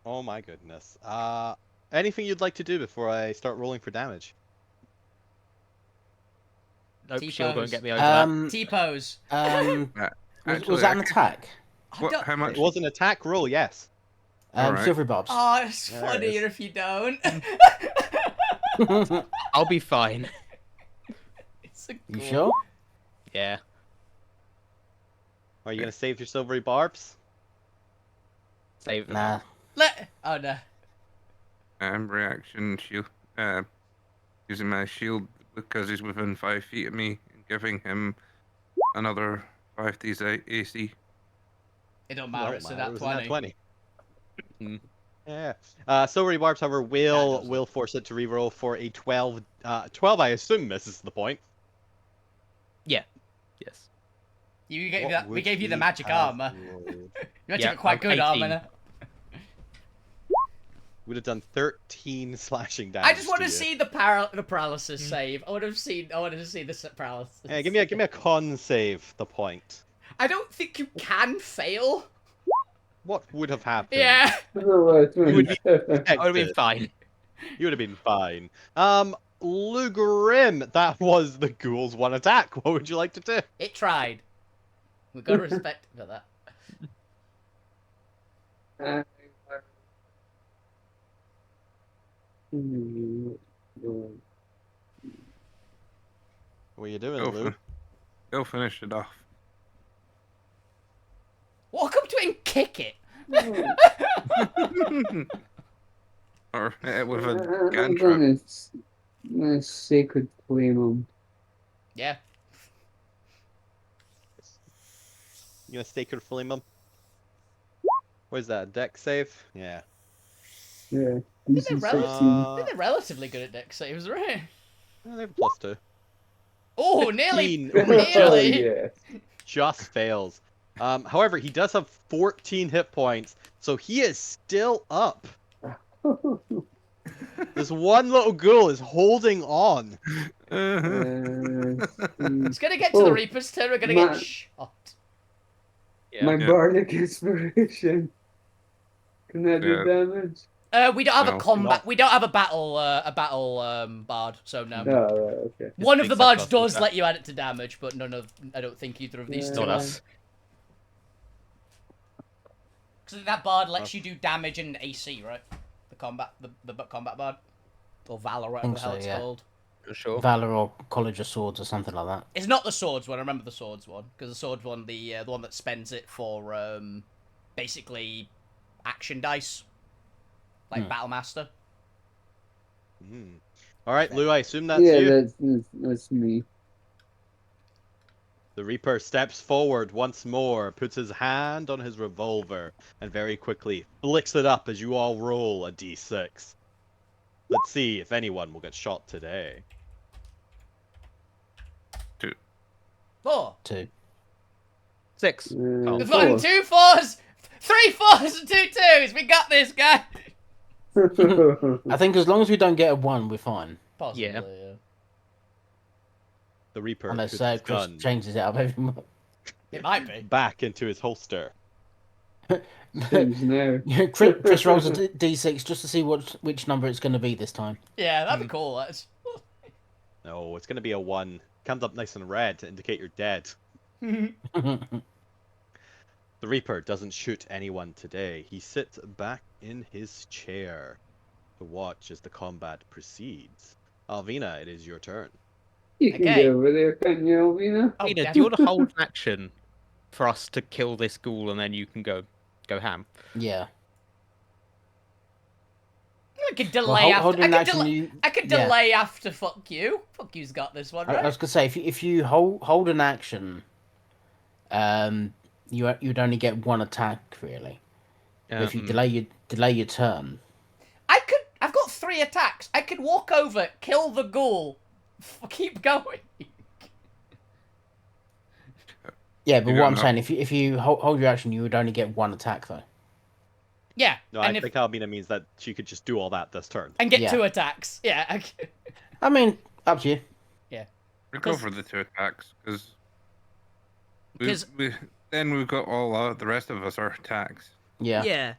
Oh my goodness. Anything you'd like to do before I start rolling for damage? Nope, she'll go and T-pose. get me over that. T-pose. Actually, was that an I can- attack? I What, don't- how much? It was an attack roll, yes. Alright. Silvery bobs. Oh, it's There it funnier is. if you don't. I'll be fine. It's a You ghoul. sure? Yeah. Are you gonna save your silvery barbs? Save. Nah. Oh no. Reaction shield. Using my shield because he's within 5 feet of me, and giving him another 5d AC. It don't matter. Oh, It's man, a it nat was a nat 20. 20. Hmm. Yeah. Silvery barbs, however, doesn't. will force it to reroll for a 12. 12, I assume, misses the point. Yes. You gave What that. We would gave you the he magic have armor. rolled? You actually Yeah, got quite good 18. armor. Would have done 13 slashing damage. I just want to you. see the paralysis save. I want to see the paralysis. Yeah, give me a con save. The point. I don't think you can fail. What would have happened? Yeah. would be I would have been Expected. fine. You would have been fine. Lugrim, that was the ghoul's one attack. What would you like to do? It tried. We gotta respect it for that. What are you doing, Go, Lou? go finish it off. Walk up to it and kick it. Or with a I'm cantrip. gonna sacred flame him. Yeah. You gonna stake your flame him? What is that? Deck save? Yeah. Yeah. They're, DC rel- 16. they're relatively good at deck saves, right? They have a +2. Oh, nearly. 15, Nearly. Yeah. just fails. However, he does have 14 hit points, so he is still up. This one little ghoul is holding on. It's gonna get to the Oh, Reaper's turn. We're gonna my- get shot. My Yeah. bardic inspiration. Can that do Yeah. damage? We don't have a No, combat. not- We don't have a battle bard, so no. No, right, okay. One of the Except bards us, does yeah. let you add it to damage, but none of. I don't think either of these Yeah. two. Not us. Because that bard lets you do damage and AC, right? The combat bard, or Valor, whatever Think the hell so, it's yeah. called. Sure. Valor or College of Swords or something like that. It's not the swords one. I remember the swords one because the swords one, the one that spends it for basically action dice, like Battlemaster. All right, Lou, I assume that's Yeah, you. that's me. The Reaper steps forward once more, puts his hand on his revolver, and very quickly flicks it up as you all roll a d6. Let's see if anyone will get shot today. 4. 2. 6. Oh. We've got 2 4s, 3 4s, and 2 2s. We got this, guy. I think as long as we don't get a 1, we're fine. Possibly, Yeah. yeah. The Reaper Unless puts his Chris gun changes it up every month. It might be. back into his holster. Things now. Chris rolls a d6 just to see which number it's going to be this time. Yeah, that'd be cool. That's. No, it's going to be a 1. Comes up nice and red to indicate you're dead. The Reaper doesn't shoot anyone today. He sits back in his chair to watch as the combat proceeds. Alvina, it is your turn. You can Okay. get over there, can't you, Alvina? Oh, Peter, damn. do you want to hold an action for us to kill this ghoul and then you can go ham? Yeah. I could delay Well, after. I could, action, I could yeah. delay after. Fuck you. Fuck you's got this one, I right? was going to say, if you hold an action, you'd only get 1 attack, really. But if you delay your turn, I've got three attacks. I could walk over, kill the ghoul, keep going. Yeah, but You what don't I'm know. saying, if you hold your action, you would only get one attack though. Yeah, No, and I think Albina means that she could just do all that this turn. and get Yeah. 2 attacks. Yeah. I mean, up to you. We go 'Cause- for the 2 attacks because 'Cause- then we've got all the rest of us are attacks. Yeah. Yeah.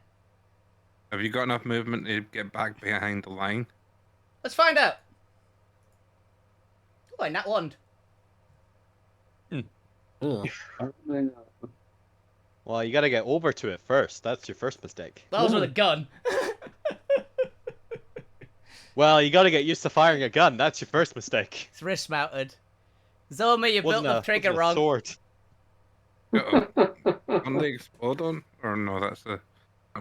Have you got enough movement to get back behind the line? Let's find out. Oh, I nat one. Ugh. Well, you gotta get over to it first. That's your first mistake. That was with a gun. Well, you gotta get used to firing a gun. That's your first mistake. It's wrist mounted. Zoma, you built the trigger wrong. Sword. On the explode on? Or no, that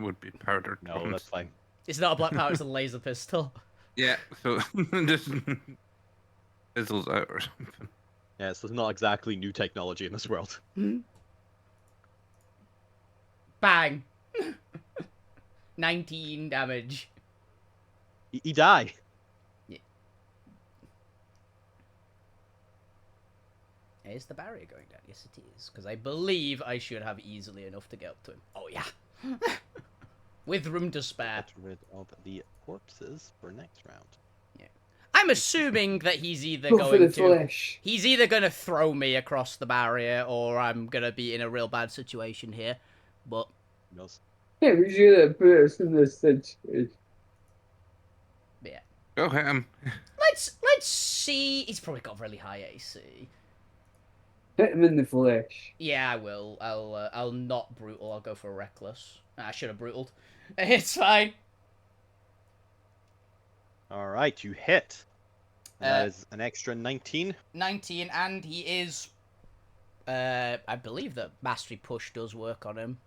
would be powdered. No, bombs. that's fine. It's not a black powder, it's a laser pistol. Yeah, so just fizzles out or something. Yeah, so it's not exactly new technology in this world. Bang. 19 damage. He die. Is the barrier going down? Yes, it is. Because I believe I should have easily enough to get up to him. Oh, yeah. With room to spare. Get rid of the corpses for next round. I'm assuming that he's either Go for going the to... flesh. He's either going to throw me across the barrier, or I'm going to be in a real bad situation here. But... Who knows? Yeah, we should have put us in this situation. yeah. Go hit him. Let's see... He's probably got really high AC. Hit him in the flesh. Yeah, I will. I'll not brutal. I'll go for reckless. I should have brutaled. It's fine. All right, you hit. And that Uh, is an extra 19. 19, and he is... I believe that Mastery Push does work on him.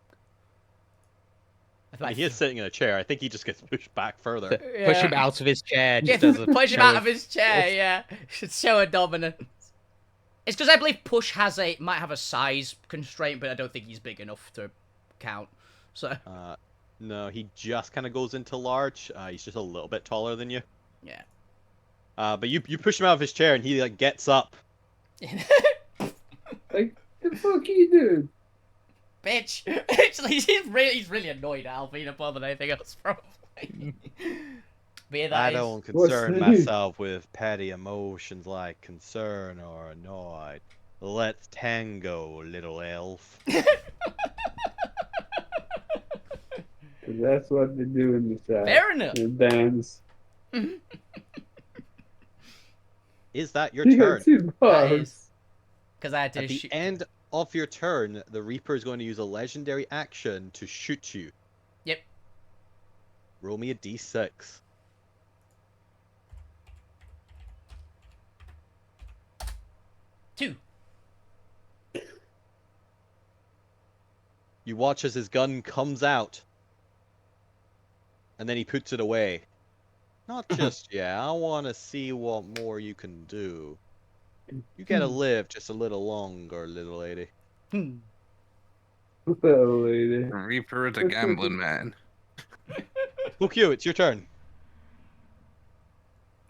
I mean, he is sitting in a chair. I think he just gets pushed back further. Push him out of his chair. Yeah, Just as a push him show out of his chair, yeah. Should show a dominance. It's because I believe Push might have a size constraint, but I don't think he's big enough to count. So, No, he just kind of goes into large. He's just a little bit taller than you. yeah. But you push him out of his chair and he like gets up. Like, the fuck are you doing? Bitch! he's really annoyed at Alvina more than anything else, probably. But yeah, that I is- don't What's concern new? myself with petty emotions like concern or annoyed. Let's tango, little elf. 'Cause that's what they do in the South. Fair enough. They dance. Is that your You turn? got 2 That bars. is. Because I had to At the shoot. end of your turn, the Reaper is going to use a legendary action to shoot you. Yep. Roll me a d6. Two. You watch as his gun comes out. And then he puts it away. Not just yet. I want to see what more you can do. You gotta live just a little longer, little lady. Well, lady. Reaper is a gambling man. Look you, it's your turn.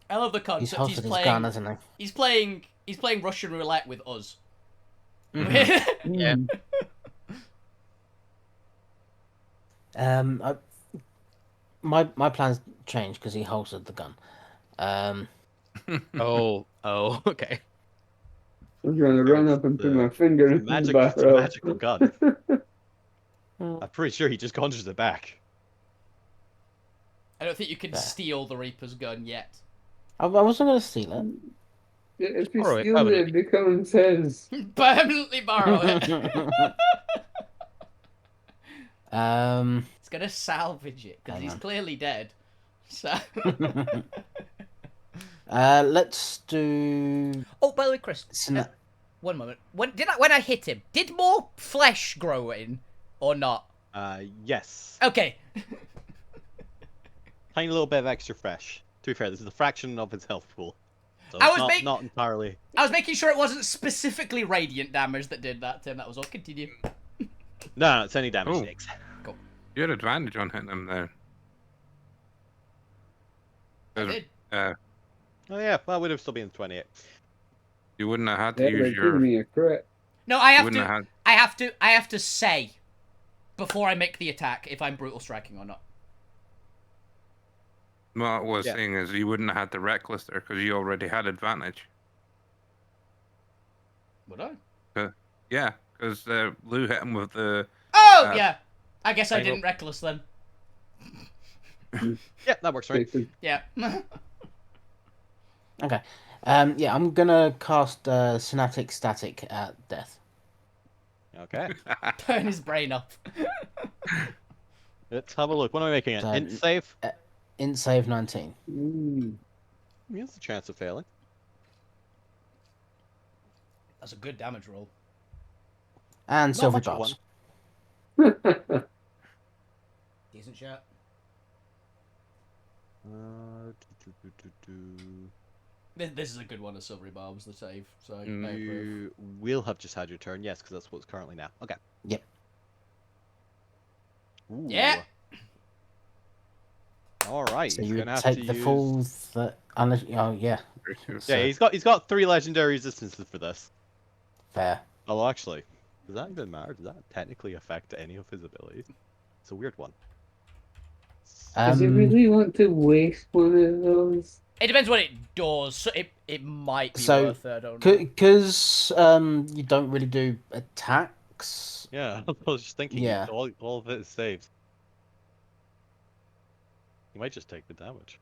I love the He's concept. hosted his gun, hasn't he? He's playing Russian roulette with us. Yeah. My plans changed because he holstered the gun. Oh, okay. I'm trying to run up and put my finger in the It's a barrel. magical gun. I'm pretty sure he just conjures it back. I don't think you can There. steal the Reaper's gun yet. I wasn't going to steal it. If he Borrow it, steals it, permanently. it becomes his. Permanently borrow it. It's gonna salvage it because Hang he's on. clearly dead. So. Let's do. Oh, by the way, Chris. Sna- One moment. When I hit him, did more flesh grow in, or not? Yes. Okay. Tiny little bit of extra fresh. To be fair, this is a fraction of his health pool. So I it's was not, make- not entirely. I was making sure it wasn't specifically radiant damage that did that, Tim. That was all. Continue. No, it's any damage Oh. takes. You had advantage on hitting him there. I did. Uh, Oh yeah, well, we'd have still been 28. you wouldn't have had to Yeah, use they give your. me a crit. No, I You have wouldn't to. have had. I have to say before I make the attack if I'm brutal striking or not. What I was Yeah. saying is you wouldn't have had the reckless there because you already had advantage. Would I? Yeah, because Lou hit him with the. Oh Uh, yeah. I guess I Hang on. didn't reckless then. Yeah, that works, right? Yeah. Okay. Yeah, I'm gonna cast Synaptic Static at Death. Okay. Turn his brain off. Let's have a look. What am I making? An So- int save? Int save 19. Here's a chance of failing. That's a good damage roll. And Not Silvery much of Barbs. Decent shot. This is a good one, a silvery barbs, the save. So I approve. You will have just had your turn, yes, because that's what's currently now. Okay. Yep. Ooh. Yeah. All right. So he's you gonna would have take to the use... full... unless... Oh, yeah. So, Yeah, he's got 3 legendary resistances for this. fair. Oh, actually, does that even matter? Does that technically affect any of his abilities? It's a weird one. Does he really want to waste one of those? It depends what it does. So it might be So, worth it, I don't know. Because you don't really do attacks... Yeah, I was just thinking. Yeah. All of it is saves. You might just take the damage.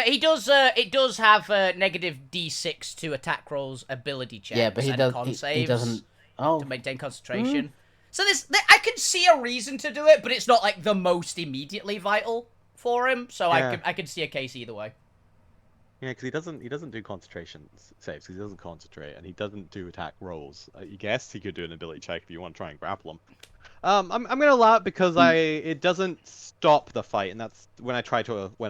He does. It does have negative D6 to attack rolls, ability checks, Yeah, but he and does. con He saves doesn't. Oh, to maintain concentration. So I can see a reason to do it, but it's not like the most immediately vital for him. So Yeah. I can see a case either way. Yeah, because he doesn't do concentration saves. 'Cause he doesn't concentrate, and he doesn't do attack rolls. I guess he could do an ability check if you want to try and grapple him. I'm gonna allow it because it doesn't stop the fight, and that's when I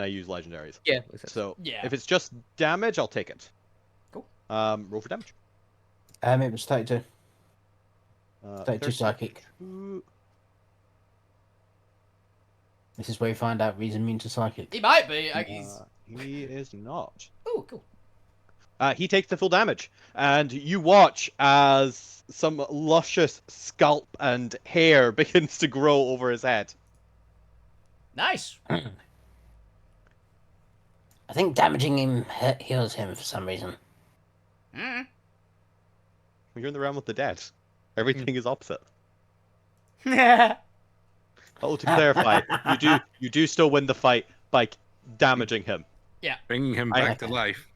use legendaries. Yeah. So Yeah. if it's just damage, I'll take it. Cool. Roll for damage. it was 32. 32 psychic. 32. This is where you find out he's immune to psychic. He might be. He is not. Oh, cool. He takes the full damage, and you watch as some luscious scalp and hair begins to grow over his head. Nice. I think damaging him heals him for some reason. Mm. You're in the realm of the dead. Everything is opposite. Yeah. Oh, to clarify, you do still win the fight by damaging him. Bringing him back to life.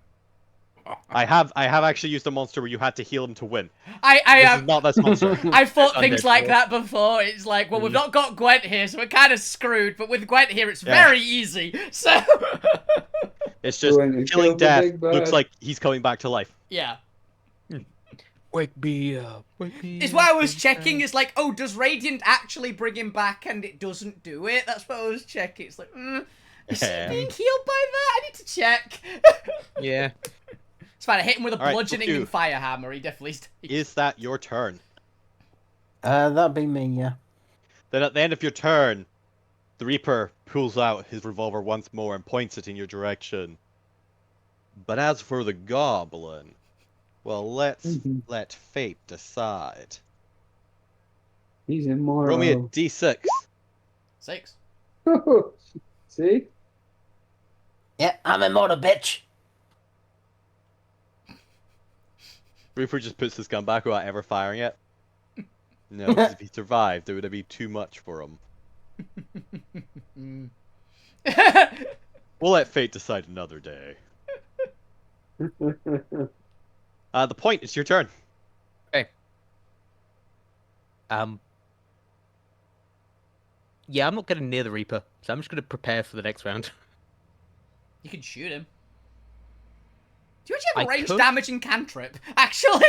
I have actually used a monster where you had to heal him to win. I This have. is not this monster. I've fought Done things this like before. that before. It's like, well, we've not got Gwent here, so we're kind of screwed. But with Gwent here, it's Yeah. very easy. So, It's just Go in and killing kill the death big looks bad. like he's coming back to life. yeah. Wake me up. Wake me It's up. why I was checking. It's like, oh, does Radiant actually bring him back? And it doesn't do it. That's what I was checking. It's like, is he Yeah. being healed by that? I need to check. Yeah. It's fine. I hit him with a All right, bludgeoning you. and fire hammer. He definitely. Is that your turn? That'd be me, yeah. Then at the end of your turn, the Reaper pulls out his revolver once more and points it in your direction. But as for the Goblin, well, let's let fate decide. He's immoral. Roll me a d6. 6. See? Yeah, I'm immortal, bitch. Reaper just puts his gun back without ever firing it. No, 'cause if he survived, it would have been too much for him. We'll let fate decide another day. The point, it's your turn. Yeah, I'm not getting near the Reaper, so I'm just going to prepare for the next round. You can shoot him. Do you actually have a I ranged could. damaging cantrip? Actually.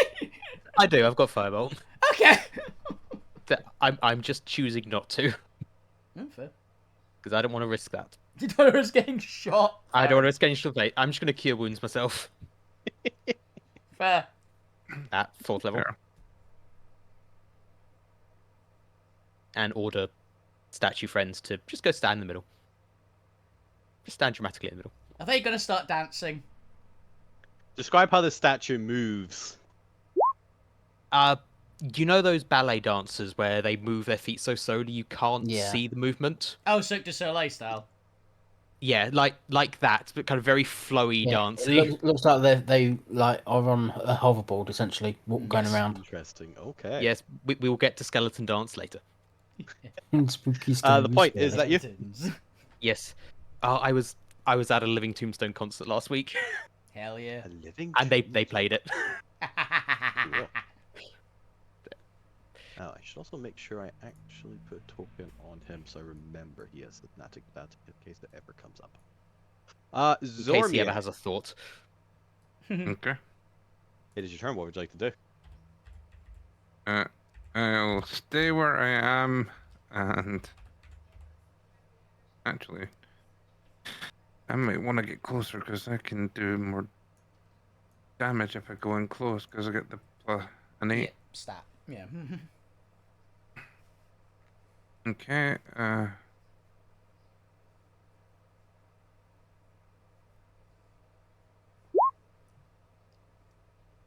I do. I've got Firebolt. Okay. I'm just choosing not to Fair. because I don't want to risk that. You don't risk getting shot. I don't want to risk getting shot. I'm just going to cure wounds myself Fair. at 4th level Fair. and order statue friends to just go stand in the middle. Just stand dramatically in the middle. Are they gonna start dancing? Describe how the statue moves. You know those ballet dancers where they move their feet so slowly you can't Yeah. see the movement? Oh, Cirque du Soleil style. Yeah, like that, but kind of very flowy Yeah, dancing. it looks like they like are on a hoverboard essentially, going Yes. around. Interesting. Okay. Yes, we will get to skeleton dance later. Spooky The point is scary. that you. Skeletons. Yes, I was at a Living Tombstone concert last week, Hell yeah. A living. and they played it. Cool. Now, I should also make sure I actually put a token on him so I remember he has Hypnotic that in case it ever comes up. In case he ever Zormir, has a thought. Okay. it is your turn. What would you like to do? I'll stay where I am, and actually, I might want to get closer because I can do more damage if I go in close because I get the an 8. Yeah, stat. Yeah. Okay.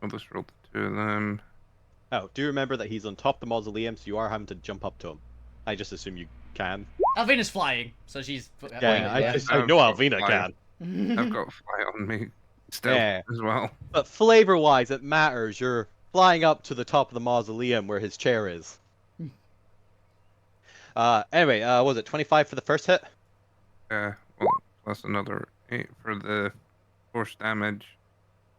I'll just roll the 2 of them. Oh, do remember that he's on top of the mausoleum, so you are having to jump up to him. I just assume you can. Alvina's flying, so she's. Yeah, I know I've got Alvina fly. can. I've got fly on me still Yeah. as well. But flavor-wise, it matters. You're flying up to the top of the mausoleum where his chair is. Anyway, was it 25 for the first hit? Well, plus another 8 for the force damage,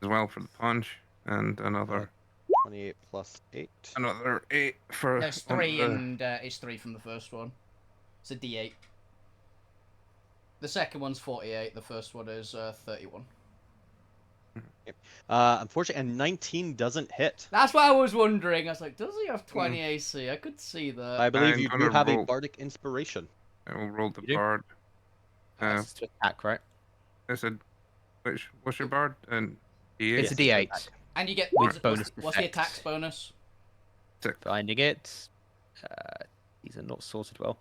as well for the punch, and another 28 plus 8. another 8 for. There's 3 and it's 3 from the first one. It's a D8. The second one's 48. The first one is 31. Unfortunately, a 19 doesn't hit. That's what I was wondering. I was like, does he have 20 AC? I could see that. I believe I'm you do gonna have a roll. bardic inspiration. I will roll the You do? bard. That's to attack, right? I said, what's your bard? And D8. It's a Yes, D8. And you get With bonus what's the effects. attacks bonus? Finding it. These are not sorted well.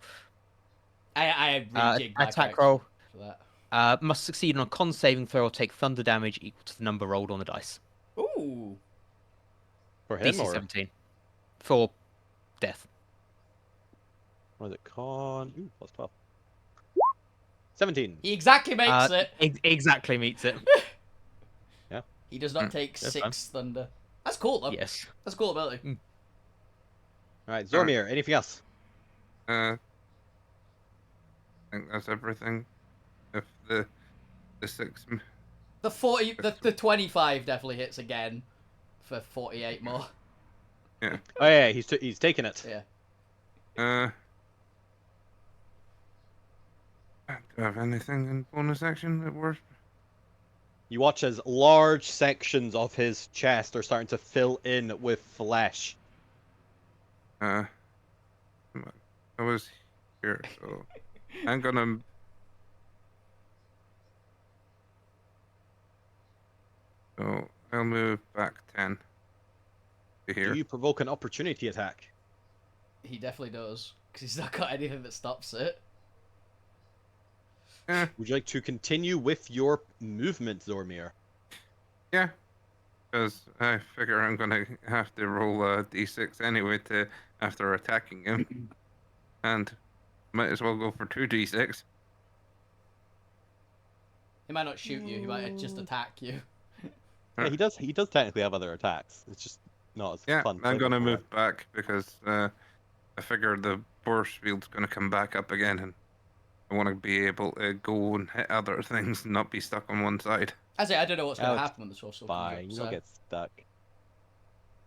I rejigged my Attack character roll. for that. Must succeed on a con saving throw or take thunder damage equal to the number rolled on the dice. Ooh. For him, DC or 17. For death. was it con? Ooh, plus 12. 17. He exactly makes it. Exactly meets it. He does not take that's 6 fine. thunder. That's cool though. Yes. That's cool ability. Alright, Zormir, anything else? I think that's everything. If the 6. The 40, the 25 definitely hits again for 48 more. Oh yeah, he's taking it. Yeah. Do I have anything in bonus action that works? You watch as large sections of his chest are starting to fill in with flesh. I was here, so I'm gonna. So I'll move back 10 to here. Do you provoke an opportunity attack? He definitely does. Because he's not got anything that stops it. Would you like to continue with your movement, Zormir? Yeah, because I figure I'm gonna have to roll a d6 anyway to after attacking him, and might as well go for 2d6. He might not shoot you. He might just attack you. Yeah, he does. He does technically have other attacks. It's just not as Yeah, fun. I'm gonna flavorful, move back because I figure the force field's gonna come back up again, and I want to be able to go and hit other things and not be stuck on one side. I say I don't know what's going Oh, to it's happen when the source comes Fine, up. you So. don't get stuck.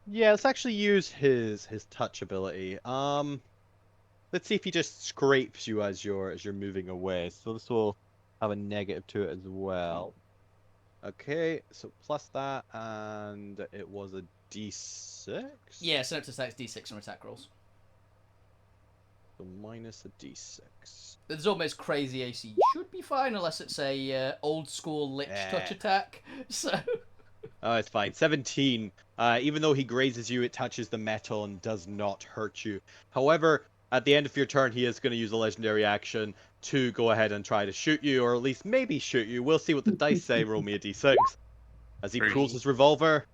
Yeah, let's actually use his touch ability. Let's see if he just scrapes you as you're moving away. So this will have a negative to it as well. Okay, so plus that, and it was a D6. Yeah, synapse attacks D6 from attack rolls. So minus a D6. The Zormir's crazy AC should be fine unless it's a old school Lich touch attack. So. Oh, it's fine. 17. Even though he grazes you, it touches the metal and does not hurt you. However, at the end of your turn, he is going to use a legendary action to go ahead and try to shoot you, or at least maybe shoot you. We'll see what the dice say. Roll me a d6. As he pulls his revolver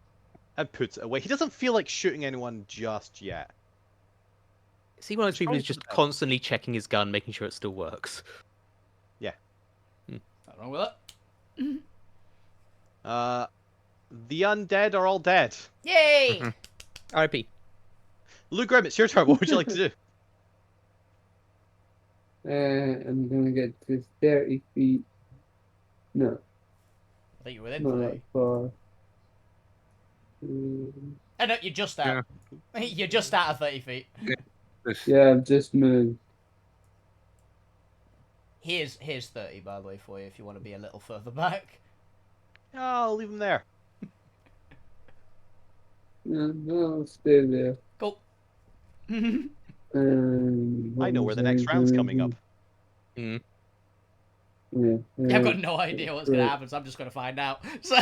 and puts it away. He doesn't feel like shooting anyone just yet. Is he one of those people who's Probably just for the best. constantly checking his gun, making sure it still works? Nothing wrong with it. The undead are all dead. Yay! R.I.P. Luke Grimm, it's your turn. What would you like to do? I'm gonna get to 30 feet. No, I think you're within not 30. that far. Oh no, you're just out. You're just out of 30 feet. Yeah, I've just moved. Here's 30, by the way, for you if you want to be a little further back. Oh, I'll leave him there. No, I'll stay there. Cool. I know where the next round's coming up. Mm. Yeah, I've got no idea what's going to right. happen, so I'm just going to find out. So,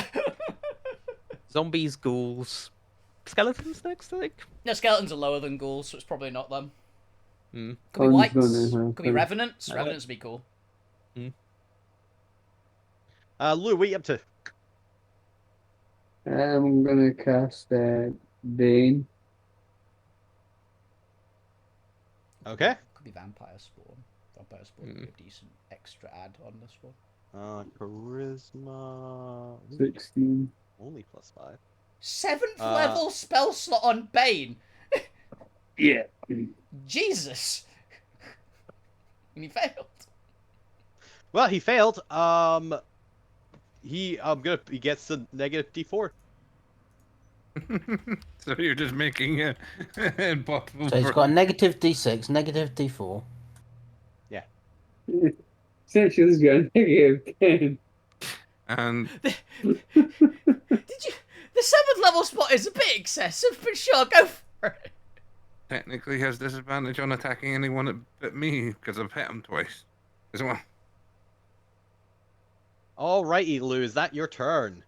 Zombies, ghouls, skeletons next, I think. no, skeletons are lower than ghouls, so it's probably not them. Mm. Could be One's whites. gonna Could be happen. revenants. Oh. Revenants would be cool. Lou, what are you up to? I'm gonna cast Bane. Okay. Could be vampire spawn. Vampire spawn would be a decent extra add on this one. Charisma. 16. Only +5. 7th level spell slot on Bane. Yeah. Jesus. And he failed. Well, he failed. He gets a negative D4. So you're just making it impossible. So he's got a negative D6, negative D4. Essentially, he's got a negative 10. And Did you? The 7th level spot is a bit excessive, but sure, go for it. technically has disadvantage on attacking anyone but me because I've hit him twice as well. Alrighty, Lou, is that your turn?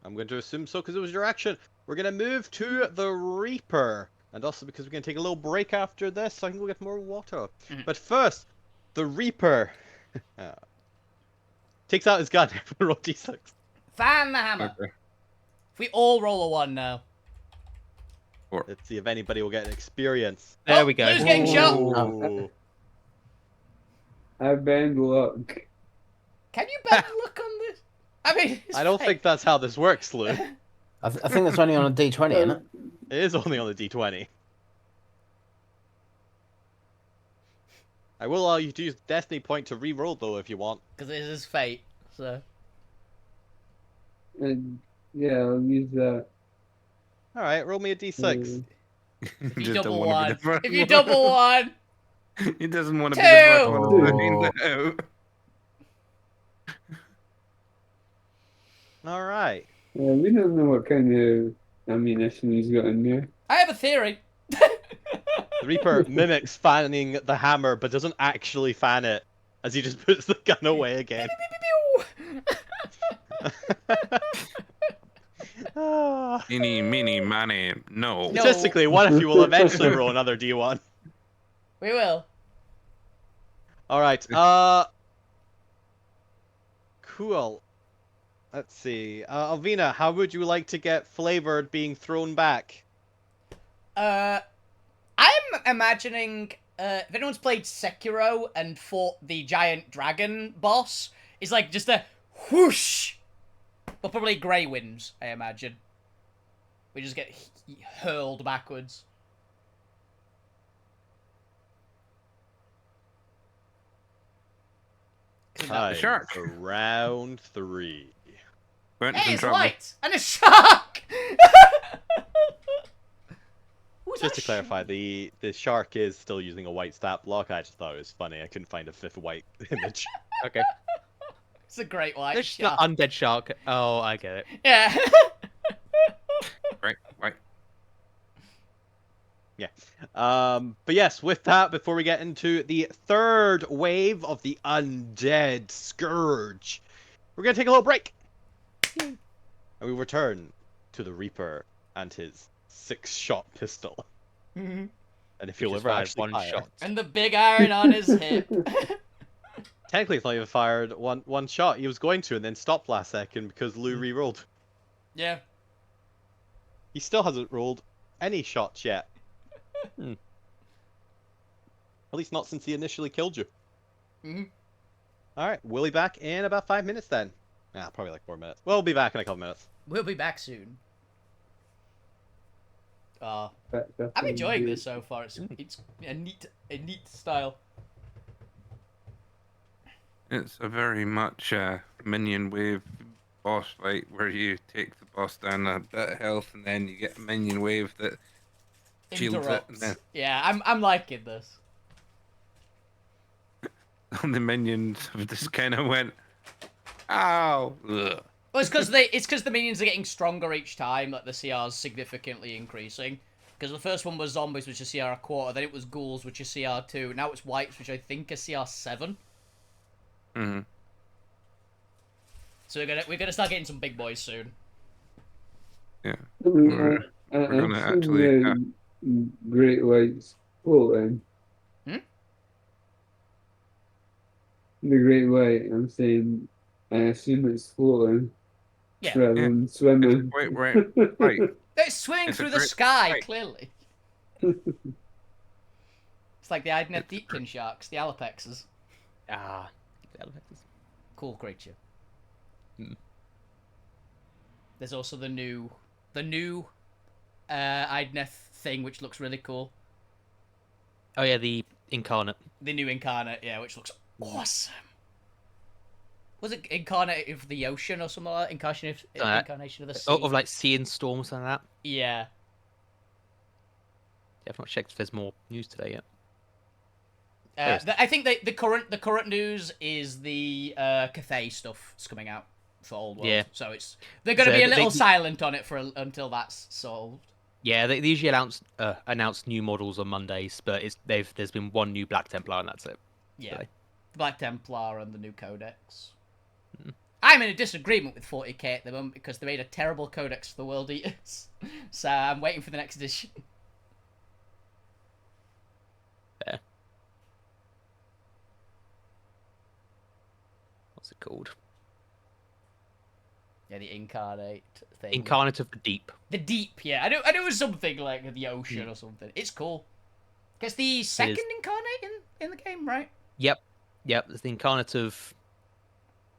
I'm going to assume so because it was your action. We're going to move to the Reaper. And also because we're going to take a little break after this so I can go get more water. But first, the Reaper takes out his gun. Roll d6. Fan the hammer. Okay. If we all roll a 1 now. Let's see if anybody will get an experience. There we go. Lou's getting shot. Ooh. I bend luck. Can you bet look on this? I mean, it's I don't fake. think that's how this works, Lou. I think that's only on a D20, isn't it? It is only on the d20. I will allow you to use Destiny Point to re-roll, though, if you want. Because it is fate, so. And yeah, I'll use that. Alright, roll me a d6. If you Just don't double wanna be 1. the first If you one. double 1. He doesn't want to Two. be the first one to Oh. find out. Alright. We don't know what kind of ammunition he's got in there. I have a theory. The Reaper mimics fanning the hammer, but doesn't actually fan it, as he just puts the gun away again. Ah. Eeny, meeny, miny, no. No. Statistically, one of you will eventually roll another d1. We will. Alright, cool. Let's see. Alvina, how would you like to get flavored being thrown back? I'm imagining, if anyone's played Sekiro and fought the giant dragon boss, it's like just a whoosh! But probably grey winds, I imagine. We just get hurled backwards. Time shark. for round 3. Quentin's Hey, in it's trouble. light! And a shark! Who's Just that to clarify, the shark is still using a white stat block. I just thought it was funny. I couldn't find a 5th white image. Okay. It's a great white This shark. undead shark. Oh, I get it. Yeah. Right, right. Yeah. But yes, with that, before we get into the third wave of the undead scourge, we're gonna take a little break. And we return to the Reaper and his 6-shot pistol. And if which you'll has ever fired actually one fire. shot. And the big iron on his hip. Technically, it's not even fired one shot. He was going to and then stopped last second because Lou re-rolled. Yeah. He still hasn't rolled any shots yet. Hmm. At least not since he initially killed you. Mhm. Alright, we'll be back in about 5 minutes then. Ah, probably like 4 minutes. We'll be back in a couple minutes. We'll be back soon. I'm That's enjoying this so far. It's a neat style. It's a very much minion wave boss fight where you take the boss down a bit of health and then you get a minion wave that shields it, and Interrupts. Yeah, I'm liking this. then the minions have just kind of went, ow. Ugh. Well, it's because the minions are getting stronger each time. Like the CR's significantly increasing. Because the first one was zombies, which is CR a quarter. Then it was ghouls, which is CR2. Now it's wights, which I think is CR7. Mm-hmm. So we're gonna start getting some big boys soon. Yeah. We're gonna actually, Great Whites floating. Hmm? The Great White, I'm saying, I assume it's floating Yeah. rather Yeah. than swimming. Wait, right. It's swimming It's a through the great sky, fight. clearly. It's like the Idnet Deepkin sharks, the alapexes. Ah. Cool creature. Hmm. There's also the new Idneth thing, which looks really cool. Oh yeah, the incarnate. The new incarnate, yeah, which looks awesome. Was it incarnate of the ocean or something like that? Incarnation of the sea? Of like sea and storms and that. Yeah. Yeah, I've not checked if there's more news today yet. I think the current news is the Cathay stuff is coming out for Old World. Yeah. So they're going to So be a little silent on it until that's solved. Yeah, they usually announce new models on Mondays, but there's been one new Black Templar and that's it. Yeah. So. The Black Templar and the new Codex. Mm. I'm in a disagreement with 40k at the moment because they made a terrible Codex for the World Eaters. So I'm waiting for the next edition. Fair. What's it called? Yeah, the Incarnate thing. Incarnate of the Deep. The Deep, yeah. I knew it was something like the ocean or something. It's cool. It's the second Incarnate in the game, right? Yep. It's the Incarnate of...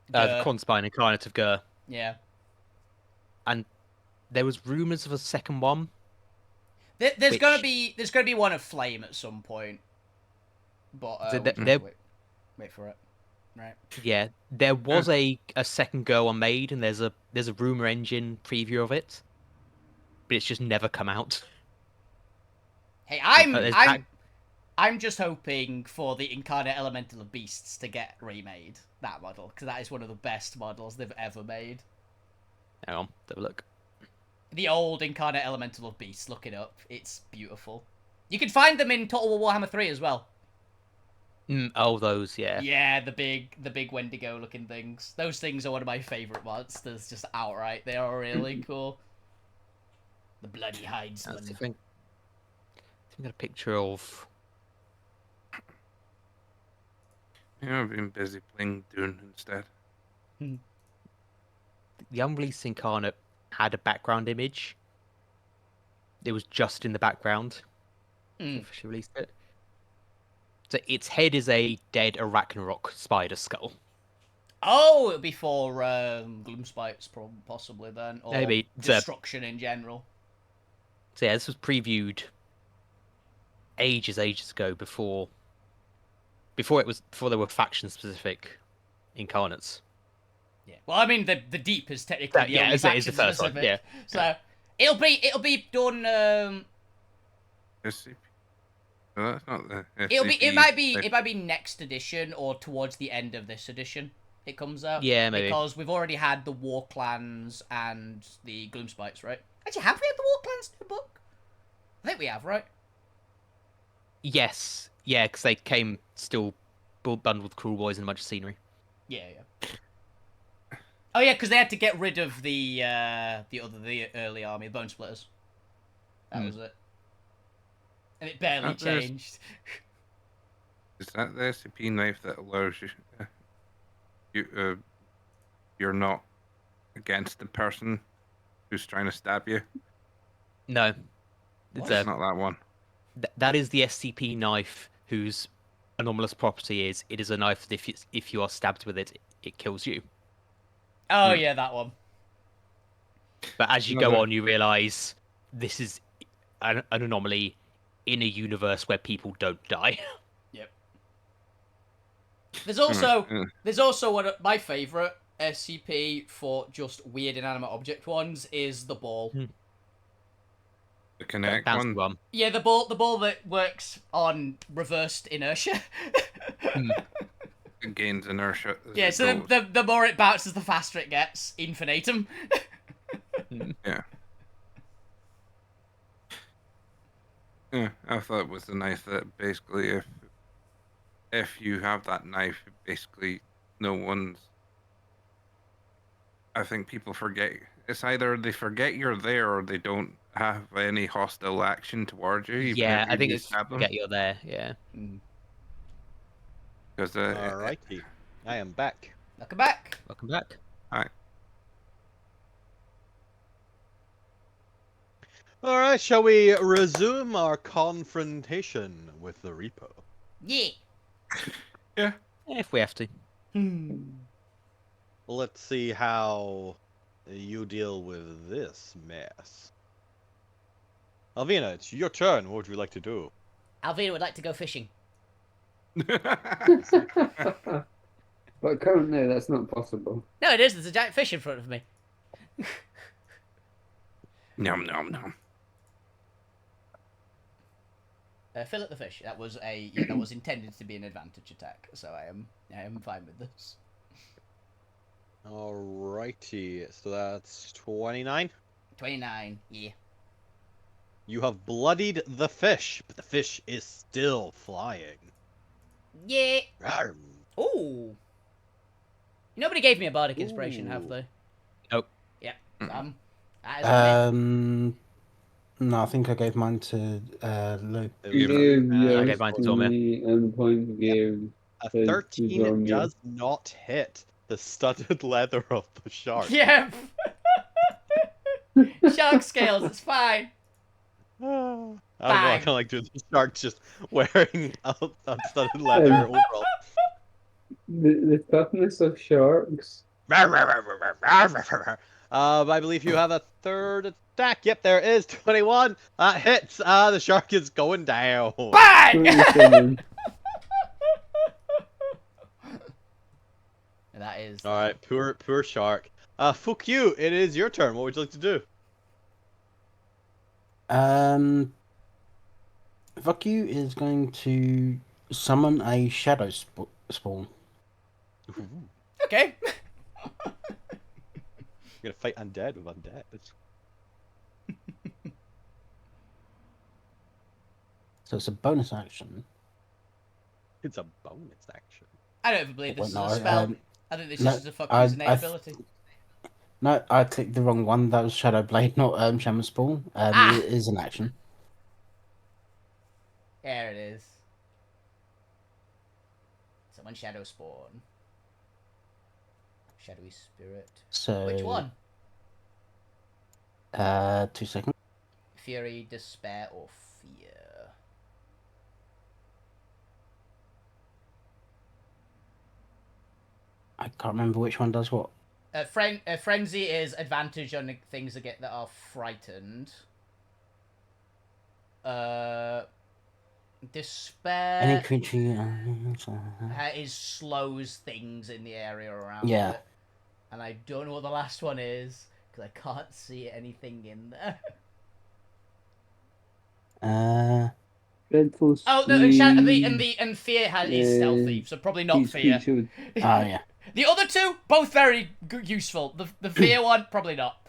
the Gur. Kronspine Incarnate of Gur. Yeah. And there was rumours of a second one. There's gonna be one of Flame at some point. But wait for it. Right. Yeah, there was a second Go one made, and there's a rumor engine preview of it, but it's just never come out. Hey, There's I'm just hoping for the Incarnate Elemental of Beasts to get remade, that model, because that is one of the best models they've ever made. Hang on, have a look. The old Incarnate Elemental of Beasts, look it up. It's beautiful. You can find them in Total War Warhammer 3 as well. Oh, those, yeah. Yeah, the big Wendigo looking things. Those things are one of my favourite monsters, just outright. They are really cool. The Bloody Hidesman. I think I got a picture of... Yeah, I've been busy playing Dune instead. The unreleased Incarnate had a background image. It was just in the background. If she released it. So its head is a dead Arachnarok spider skull. Oh, it'll be for Gloomspites, possibly then, or Maybe. destruction in general. So yeah, this was previewed ages ago before there were faction specific incarnates. Yeah. Well, I mean, the Deep is technically the only it's the first one. specific. Yeah. So it'll be done. SCP. No, that's not the It might be next edition or towards the end of this edition. It comes out. Yeah, maybe. Because we've already had the War Clans and the Gloomspites, right? Actually, have we had the War Clans new book? I think we have, right? Yes. Yeah, because they came still bundled with Cruel Boys and a bunch of scenery. Yeah. Oh yeah, because they had to get rid of the early army, the Bone Splitters. That was it. And it barely There's- changed. Is that the SCP knife that allows you're not against the person who's trying to stab you? No, What? it's Not that one. that is the SCP knife whose anomalous property is it is a knife that if you are stabbed with it, it kills you. Oh, Hmm. yeah, that one. But as you No, go the- on, you realize this is an anomaly in a universe where people don't die. Yep. There's also Hmm. there's also one of my favorite SCP for just weird inanimate object ones is the ball. The Connect Bouncy one. one. Yeah, the ball that works on reversed inertia. It gains inertia. As Yeah, it so goes. the more it bounces, the faster it gets. Infinitum. Yeah. Yeah, I thought it was the knife that basically, if you have that knife, basically no one's. I think people forget. It's either they forget you're there or they don't have any hostile action towards you, even Yeah, if I you think do it's stab them. forget you're there. Yeah. Because Alrighty, I am back. Welcome back. Welcome back. Alright, shall we resume our confrontation with the Repo? Yeah. If we have to. Let's see how you deal with this mess. Alvina, it's your turn. What would you like to do? Alvina would like to go fishing. But currently, that's not possible. No, it is. There's a giant fish in front of me. Nom nom nom. Fillet the fish. That was that was intended to be an advantage attack. So I am fine with this. Alrighty, so that's 29. 29. Yeah. You have bloodied the fish, but the fish is still flying. Yeah. Rawr. Ooh. Nobody gave me a bardic inspiration, have Ooh. they? Nope. Yeah. That is a No, I think I gave mine to Lou. Give I yours gave mine to to Zormir. me and point give A to 13 Zormir. does not hit the studded leather of the shark. Yeah. Shark scales. It's fine. I don't know, I Bang. kind of like doing the shark just wearing studded leather overall. The toughness of sharks. I believe you have a third attack. Yep, there is 21. That hits. The shark is going down. Bang. 27. That is. All right, poor shark. Fuck you. It is your turn. What would you like to do? Fuck you is going to summon a shadow spawn. Okay. You're gonna fight undead with undead. So it's a bonus action. It's a bonus action. I don't even believe this is No, a spell. um, I think this no, is a fuck I- use innate I- ability. No, I clicked the wrong one. That was Shadow Blade, not Shaman Spawn. Ah! It is an action. There it is. Someone shadow spawn. Shadowy spirit. So Which one? 2 seconds. Fury, despair, or fear? I can't remember which one does what. Frenzy is advantage on the things that are frightened. Despair Any creature. is slows things in the area around Yeah. it. And I don't know what the last one is, because I can't see anything in there. Dreadful Oh, no, and fear is stealthy, so probably not each fear. creature with Oh yeah. The other two, both very useful. The fear one, probably not.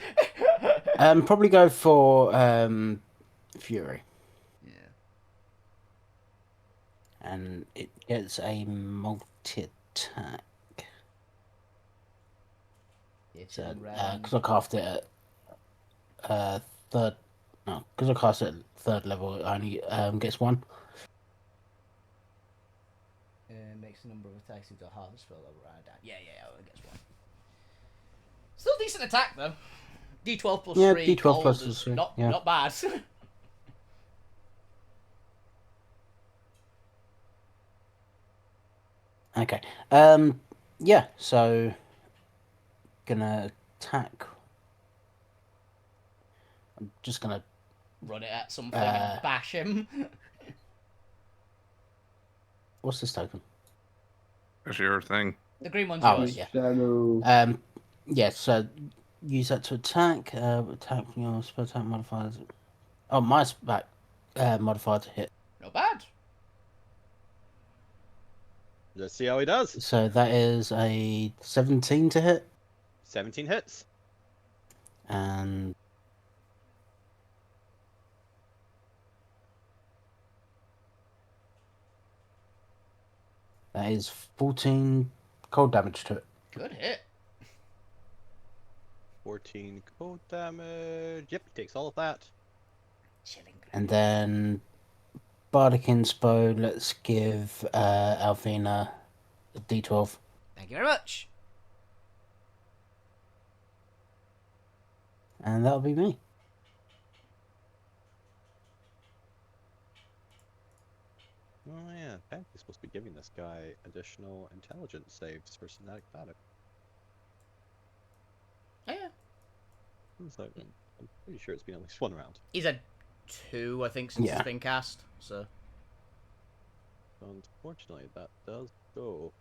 Probably go for Fury, Yeah. and it gets a multi attack. It's So, round. because I cast it at third No, because I cast it at 3rd level, it only gets 1. Makes the number of attacks into a harder spell override. Yeah, it gets 1. Still decent attack though. D12 plus Yeah, 3 D12 cold plus is 3, not yeah. not bad. Okay. Yeah, so gonna attack. I'm just gonna Run it at something and bash him. what's this token? That's your thing. The green one's Oh, yours. yeah. Shadow. Yeah, so use that to attack. Attack your spell attack modifiers. Oh, my spell modifier to hit. Not bad. Let's see how he does. So that is a 17 to hit, 17 hits. and that is 14 cold damage to it. Good hit. 14 cold damage. Yep, he takes all of that. Chilling. And then Bardic Inspo, let's give Alvina a D12. Thank you very much. And that'll be me. Oh yeah, apparently supposed to be giving this guy additional intelligence saves for Synthetic Static. Oh, yeah. So I'm pretty sure it's been at least 1 round. He's had 2, I think, since Yeah. it's been cast. So. Unfortunately, that does go.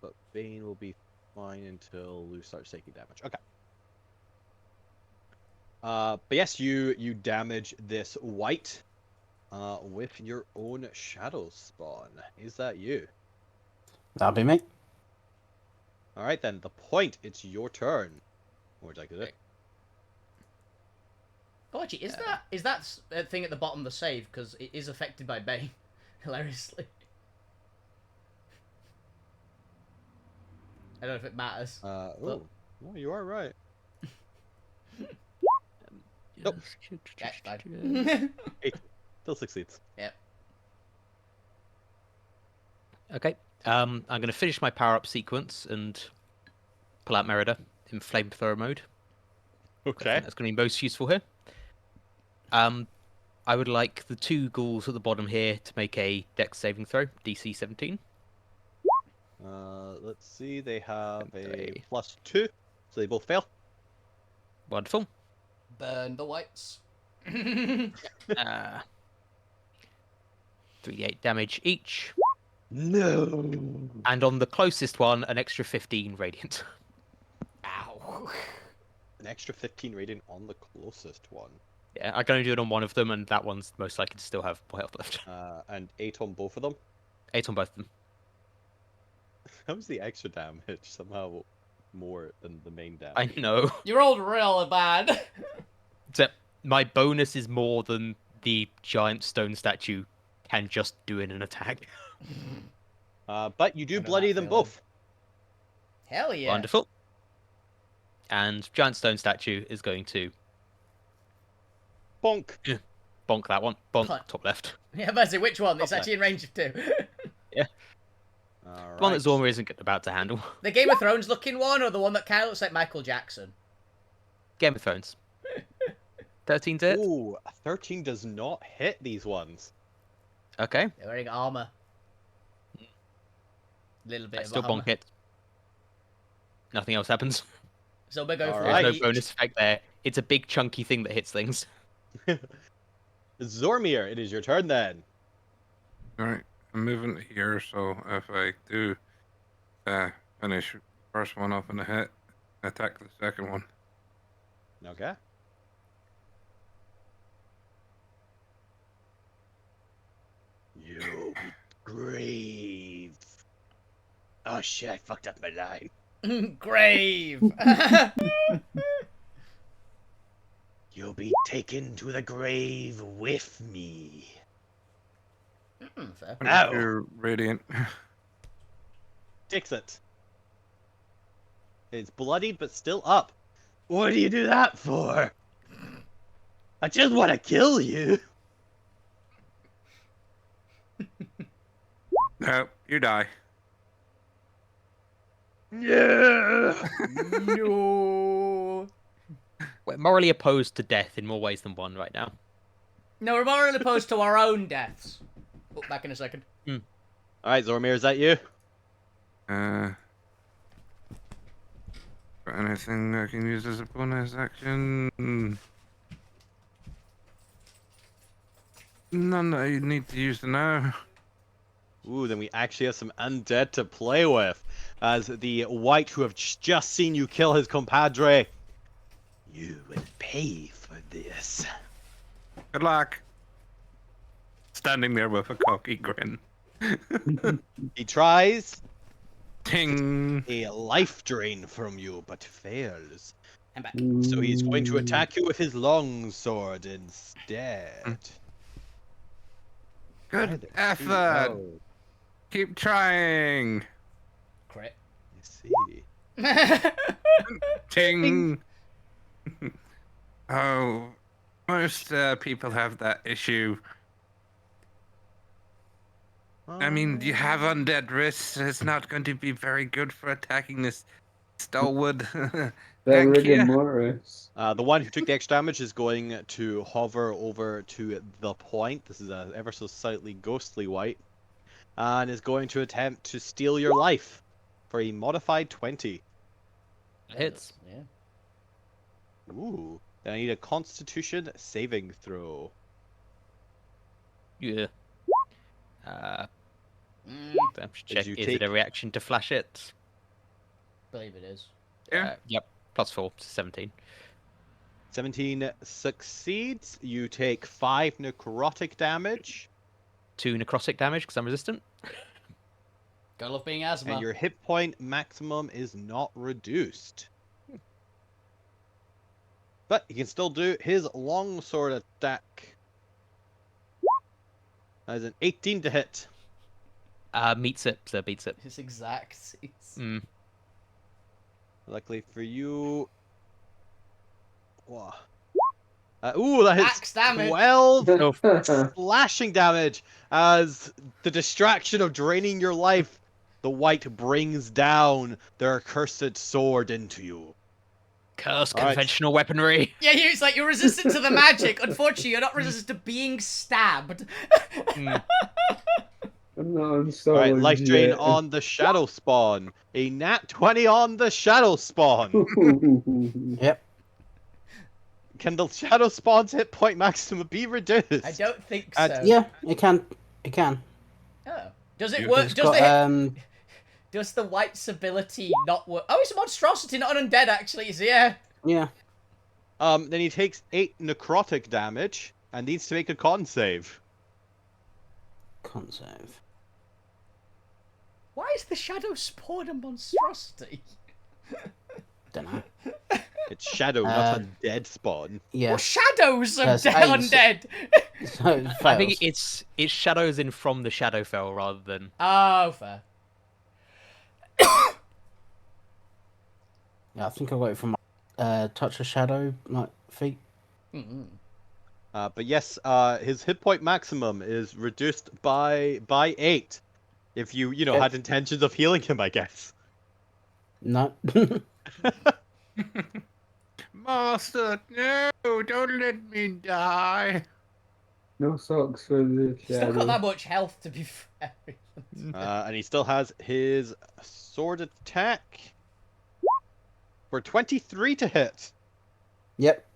But Bane will be fine until Lou starts taking damage. Okay. But yes, you damage this white with your own shadow spawn. Is that you? That'll be me. All right then. The point. It's your turn. What would you like to do? Oh, actually, is that thing at the bottom the save? Because it is affected by Bane, hilariously. I don't know if it matters. Oh, no, you are right. Nope. Yeah, fine. 8 still succeeds. Yep. Okay. I'm going to finish my power-up sequence and pull out Merida in flamethrower mode. I Okay. think that's going to be most useful here. I would like the 2 ghouls at the bottom here to make a dex saving throw, DC 17. Let's see. They have a Okay. +2, so they both fail. Wonderful. Burn the whites. 3d8 damage each. No. And on the closest one, an extra 15 radiant. Ow. An extra 15 radiant on the closest one. Yeah, I can only do it on one of them, and that one's most likely to still have more health left. And 8 on both of them. 8 on both of them. How's the extra damage somehow more than the main damage? I know. You rolled real bad. Except my bonus is more than the giant stone statue can just do in an attack. But you do I know bloody that them feeling. both. Hell yeah. Wonderful. And giant stone statue is going to Bonk. bonk that one. Bonk, Punt. top left. Yeah, but I say which one? It's Okay. actually in range of 2. All The one that right. Zorma isn't about to handle. The Game of Thrones looking one, or the one that kind of looks like Michael Jackson? Game of Thrones. 13 to hit. Ooh, a 13 does not hit these ones. Okay. They're wearing armor. Little bit I of still armor. bonk it. Nothing else happens. So we're going for Alright. There's no each. bonus effect there. It's a big chunky thing that hits things. Zormir, it is your turn then. Alright, I'm moving here, so if I do finish first one off in the hit, attack the second one. Okay. You grave. Oh shit, I fucked up my line. Grave. You'll be taken to the grave with me. Fair. Ow. You're radiant. Takes it. It's bloodied but still up. What do you do that for? I just want to kill you. No, you die. Yeah. No. We're morally opposed to death in more ways than one right now. No, we're more opposed to our own deaths. Oh, back in a second. All right, Zormir, is that you? Got anything I can use as a bonus action? None that you need to use now. Ooh, then we actually have some undead to play with. As the white who have just seen you kill his compadre. You will pay for this. Good luck. Standing there with a cocky grin. He tries Ting. a life drain from you, but fails. I'm back. So he's going to attack you with his long sword instead. Good effort. Oh, Keep trying. Crit. I see. Ting. Oh, most people have that issue. I mean, you have undead wrists. It's not going to be very good for attacking this stalwart. That Thank rigor you. mortis. The one who took the extra damage is going to hover over to the point. This is a ever so slightly ghostly white. And is going to attempt to steal your life for a modified 20. It hits. Yeah. Ooh. Then I need a constitution saving throw. Yeah. Mm, Check. you Is take- it a reaction to flash it? believe it is. Yeah. Yep. +4, 17. 17 succeeds. You take 5 necrotic damage. 2 necrotic damage because I'm resistant. Gotta love being asthma. And your hit point maximum is not reduced. But he can still do his longsword attack. That is an 18 to hit. Meets it, so beats it. His exact. It's... Mm. Luckily for you. Whoa. Ooh, that hits Max damage. 12 slashing damage as the distraction of draining your life. The white brings down their accursed sword into you. Curse All right. conventional weaponry. Yeah, it's like you're resistant to the magic. Unfortunately, you're not resistant to being stabbed. Mm. I'm not on Alright, life solid drain yet. on the shadow spawn. A nat 20 on the shadow spawn. Yep. Can the shadow spawn's hit point maximum be reduced? I don't think Uh, so. Yeah, it can. It can. Oh. Does it You- work? It's Does got, the hit, does the white's ability not work? Oh, it's a monstrosity, not an undead, actually. So yeah. yeah. Then he takes 8 necrotic damage and needs to make a con save. Can't save. Why is the shadow spawn a monstrosity? Don't know. It's shadow, not Um, undead spawn. Yeah. Well, shadows of That's dead eight. undead. So it fails. I think it's shadows in from the Shadowfell rather than. Oh, fair. Yeah, I think I got it from my touch of shadow like feet. Mm-hmm. But yes, his hit point maximum is reduced by 8. If you Okay. had intentions of healing him, I guess. No. Master, no, don't let me die. No socks for the He's not got shadow. that much health, to be fair. And he still has his sword attack for 23 to hit. Yep.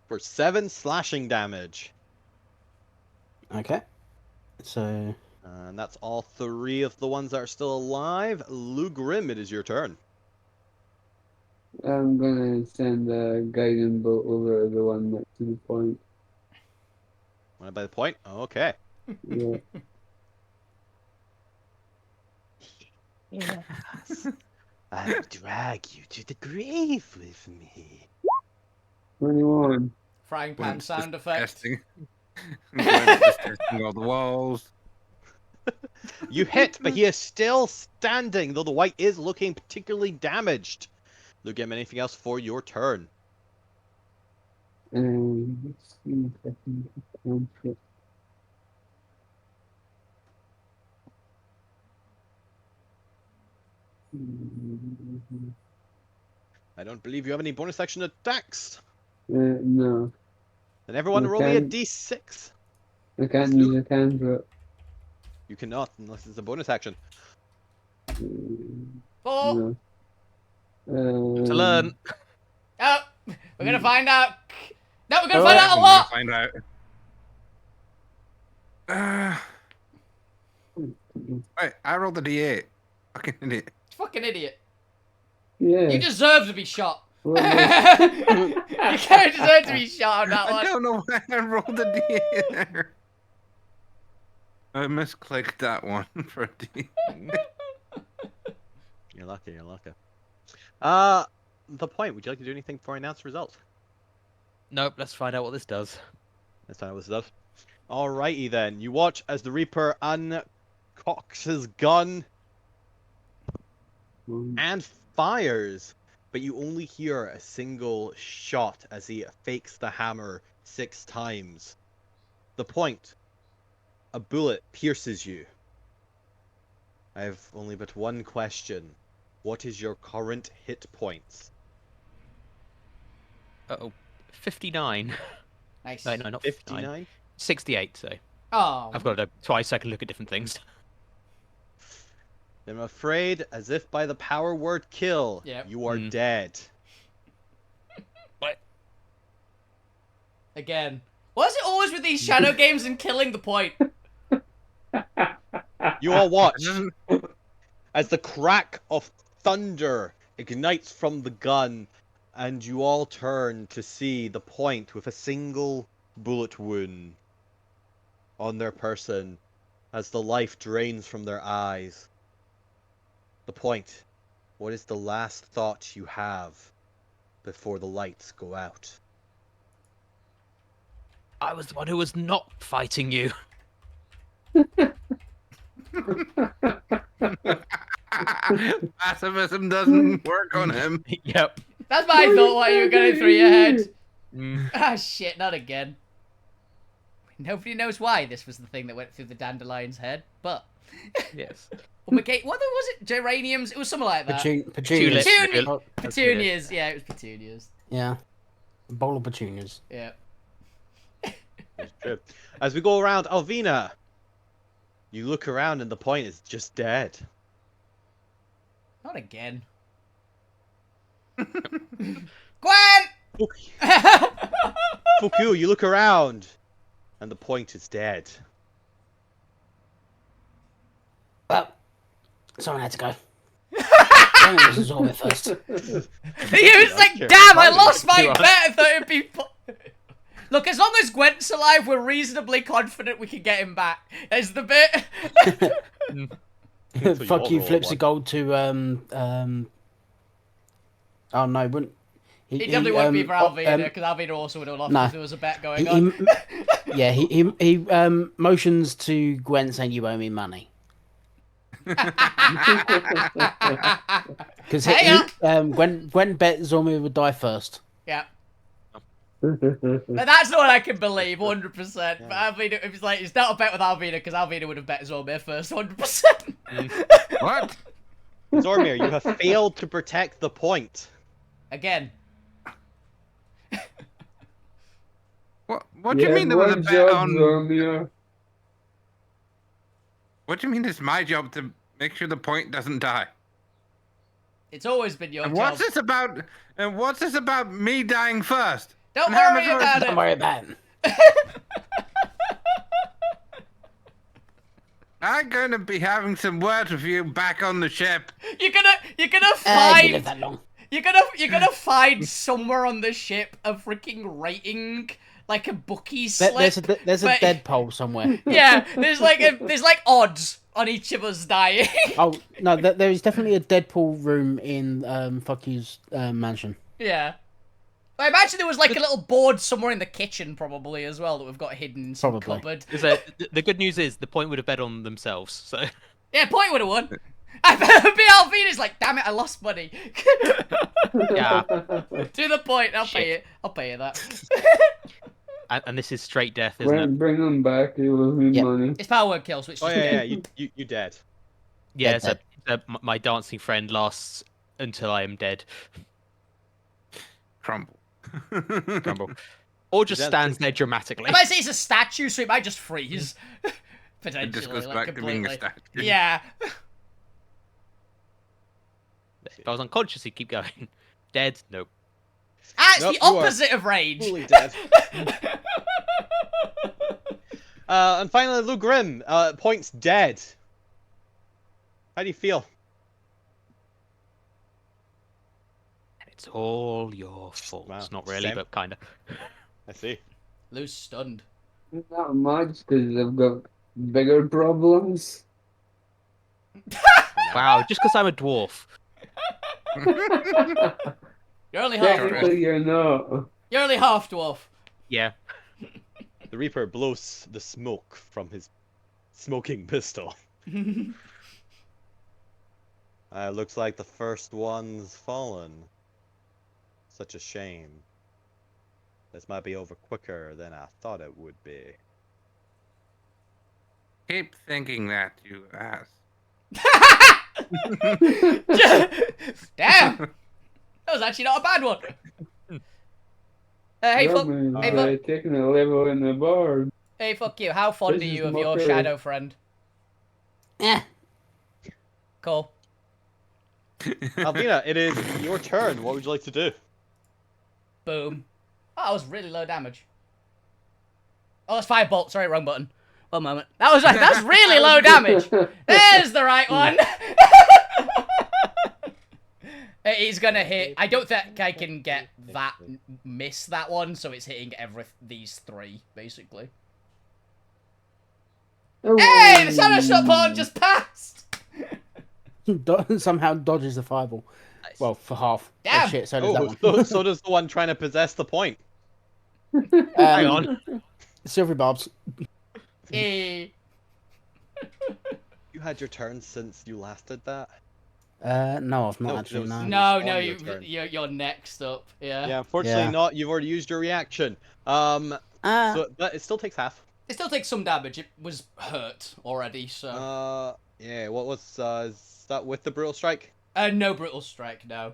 For 7 slashing damage. Okay. So And that's all 3 of the ones that are still alive. Lou Grim, it is your turn. I'm gonna send a guiding bolt over to the one next to the point. Wanna buy the point? Okay. Yeah. Yes. I'll drag you to the grave with me. 21. Frying pan sound effect. Testing. Just testing all the walls. You hit, but he is still standing, though the white is looking particularly damaged. Look at anything else for your turn. Let's see if I can count it. I don't believe you have any bonus action attacks. No, Then everyone roll me a d6. I can't use a cantrip. You cannot unless it's a bonus action. 4. No. To learn. Oh, we're gonna find out. No, we're gonna Oh, find I'm out a gonna lot. find out. Wait, I rolled a d8. Fucking idiot. Fucking idiot. Yeah. You deserve to be shot. Well, You kind of deserve to be shot on that I one. don't know why I rolled a d8 there. I misclicked that one for a d. You're lucky, you're lucky. The point, would you like to do anything before I announce the results? Nope, let's find out what this does. That's not what this does. Alrighty then. You watch as the Reaper uncocks his gun and fires, but you only hear a single shot as he fakes the hammer 6 times. The point, a bullet pierces you. I have only but one question. What is your current hit points? Uh-oh. 59. Nice. No, not 59. 59? 68, so. Oh. I've got to twice I can look at different things. I'm afraid, as if by the power word kill, Yep. you are dead. What? Again. Why is it always with these shadow games and killing the point? You all watch Doesn't- as the crack of thunder ignites from the gun, and you all turn to see the point with a single bullet wound on their person as the life drains from their eyes. The point, what is the last thought you have before the lights go out? I was the one who was not fighting you. Pacifism doesn't work on him. Yep. That's what I thought while you were going through your head. Mm. Ah, shit, not again. Nobody knows why this was the thing that went through the dandelion's head, but... Yes. What was it? Geraniums? It was something like that. Petunias. Petunias. Oh, Petunias. Yeah, it was petunias. yeah. A bowl of petunias. Yeah. It's true. As we go around, Alvina, you look around and the point is just dead. Not again. Gwen! Fuck you, you look around and the point is dead. Well, someone had to go. This is all first. He was like, true. damn, I Probably. lost my You are. bet. I thought it'd be... Look, as long as Gwent's alive, we're reasonably confident we can get him back. Is the bit. So Fuck you, all roll flips a one. gold to oh no, wouldn't He definitely wouldn't be for Alvina, um, because Alvina also would have lost no. if there was a bet going on. yeah, he motions to Gwen saying you owe me money. Because Hey, Gwen bet Zormir would die first. Yeah. But that's the one I can believe, 100%. But Alvina, if it's like, it's not a bet with Alvina, because Alvina would have bet Zormir first, 100%. What? Zormir, you have failed to protect the point. Again. What do you mean there was a one bet job, on? Romeo. What do you mean it's my job to make sure the point doesn't die? It's always been your And job. what's this about? And what's this about me dying first? Don't And how worry much about Don't it. worry about it. I'm gonna be having some words with you back on the ship. You're gonna You find live that long. you're gonna find somewhere on the ship a freaking rating, like a bookie slip. There's a but- dead pole somewhere. Yeah, there's like odds on each of us dying. Oh no, there is definitely a Deadpool room in Fuck You's mansion. Yeah. I imagine there was like a little board somewhere in the kitchen probably as well that we've got hidden in some Probably. cupboard. So the good news is the point would have bet on themselves. So Yeah, point would have won. I better be Alvina's like, damn it, I lost money. Yeah. To the point, I'll pay Shit. it. I'll pay you that. And this is straight death, isn't it? Bring them back. You owe me Yep. money. It's power word kill, so it's Oh just yeah, dead. you dead. Yeah, Dead, my dancing friend lasts until I am dead. Crumble. Grumble. Or just That's stands just- there dramatically. I might say it's a statue, so it might just freeze. It Potentially, just goes like, back to being a completely. statue. Yeah. If I was unconscious, he'd keep going. Dead? Nope. Ah, it's Nope, the you are opposite of rage. Fully dead. And finally, Lou Grimm, points dead. How do you feel? And it's all your fault. Wow, Not really, same. but kinda. I see. Lou's stunned. Not much, because I've got bigger problems. Wow, just because I'm a dwarf. You're only half dwarf. Technically, you're not. You're only half dwarf. Yeah. The Reaper blows the smoke from his smoking pistol. Looks like the first one's fallen. Such a shame. This might be over quicker than I thought it would be. Keep thinking that, you ass. Damn! That was actually not a bad one. Hey, fuck, Roman's, hey, fuck, taking a level in the bar. hey, fuck you. How fond This are is you of your mockery. shadow friend? Eh. Cool. Alvina, it is your turn. What would you like to do? Boom. Oh, that was really low damage. Oh, that's firebolt. Sorry, wrong button. One moment. That's really low damage. There's the right one. He's gonna hit. I don't think I can get that miss that one, so it's hitting these three basically. Hey, the shadow shot pawn just passed. Somehow dodges the fireball. Well, for half. Damn. Oh shit, so does that Oh, one. so does the one trying to possess the point. Hang on. Silvery barbs. Eh. You had your turn since you last did that? No, I've not No, actually. it was- No. No, on no, your turn. you're next up. Yeah. Yeah, unfortunately Yeah. not. You've already used your reaction. Ah. But it still takes half. It still takes some damage. It was hurt already, so. Yeah, what was, is that with the brutal strike? No brutal strike, no.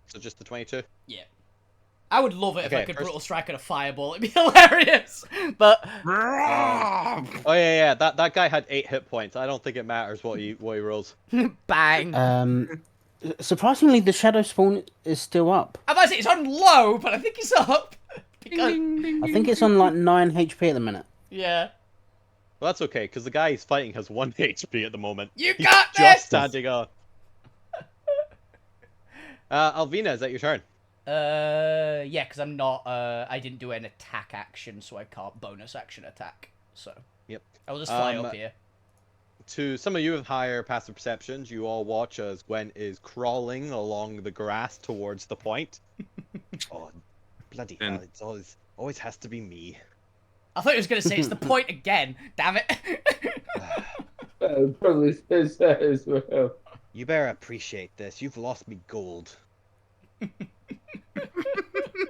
So just the 22? I would love it if I Okay, could first- brutal strike at a fireball. It'd be hilarious. But Oh yeah, that guy had 8 hit points. I don't think it matters what he rolls. bang. Surprisingly, the shadow spawn is still up. I might say it's on low, but I think it's up. Because, I think it's on like 9 HP at the minute. yeah. Well, that's okay, because the guy he's fighting has 1 HP at the moment. You He's got just this! standing up. Alvina, is that your turn? Yeah, because I'm not, I didn't do an attack action, so I can't bonus action attack. So. Yep. I'll just fly Um, up here. To some of you with higher passive perceptions, you all watch as Gwen is crawling along the grass towards the point. Oh, bloody hell, And- it's always has to be me. I thought he was going to say it's the point again. Damn it. Probably says that as well. You better appreciate this. You've lost me gold.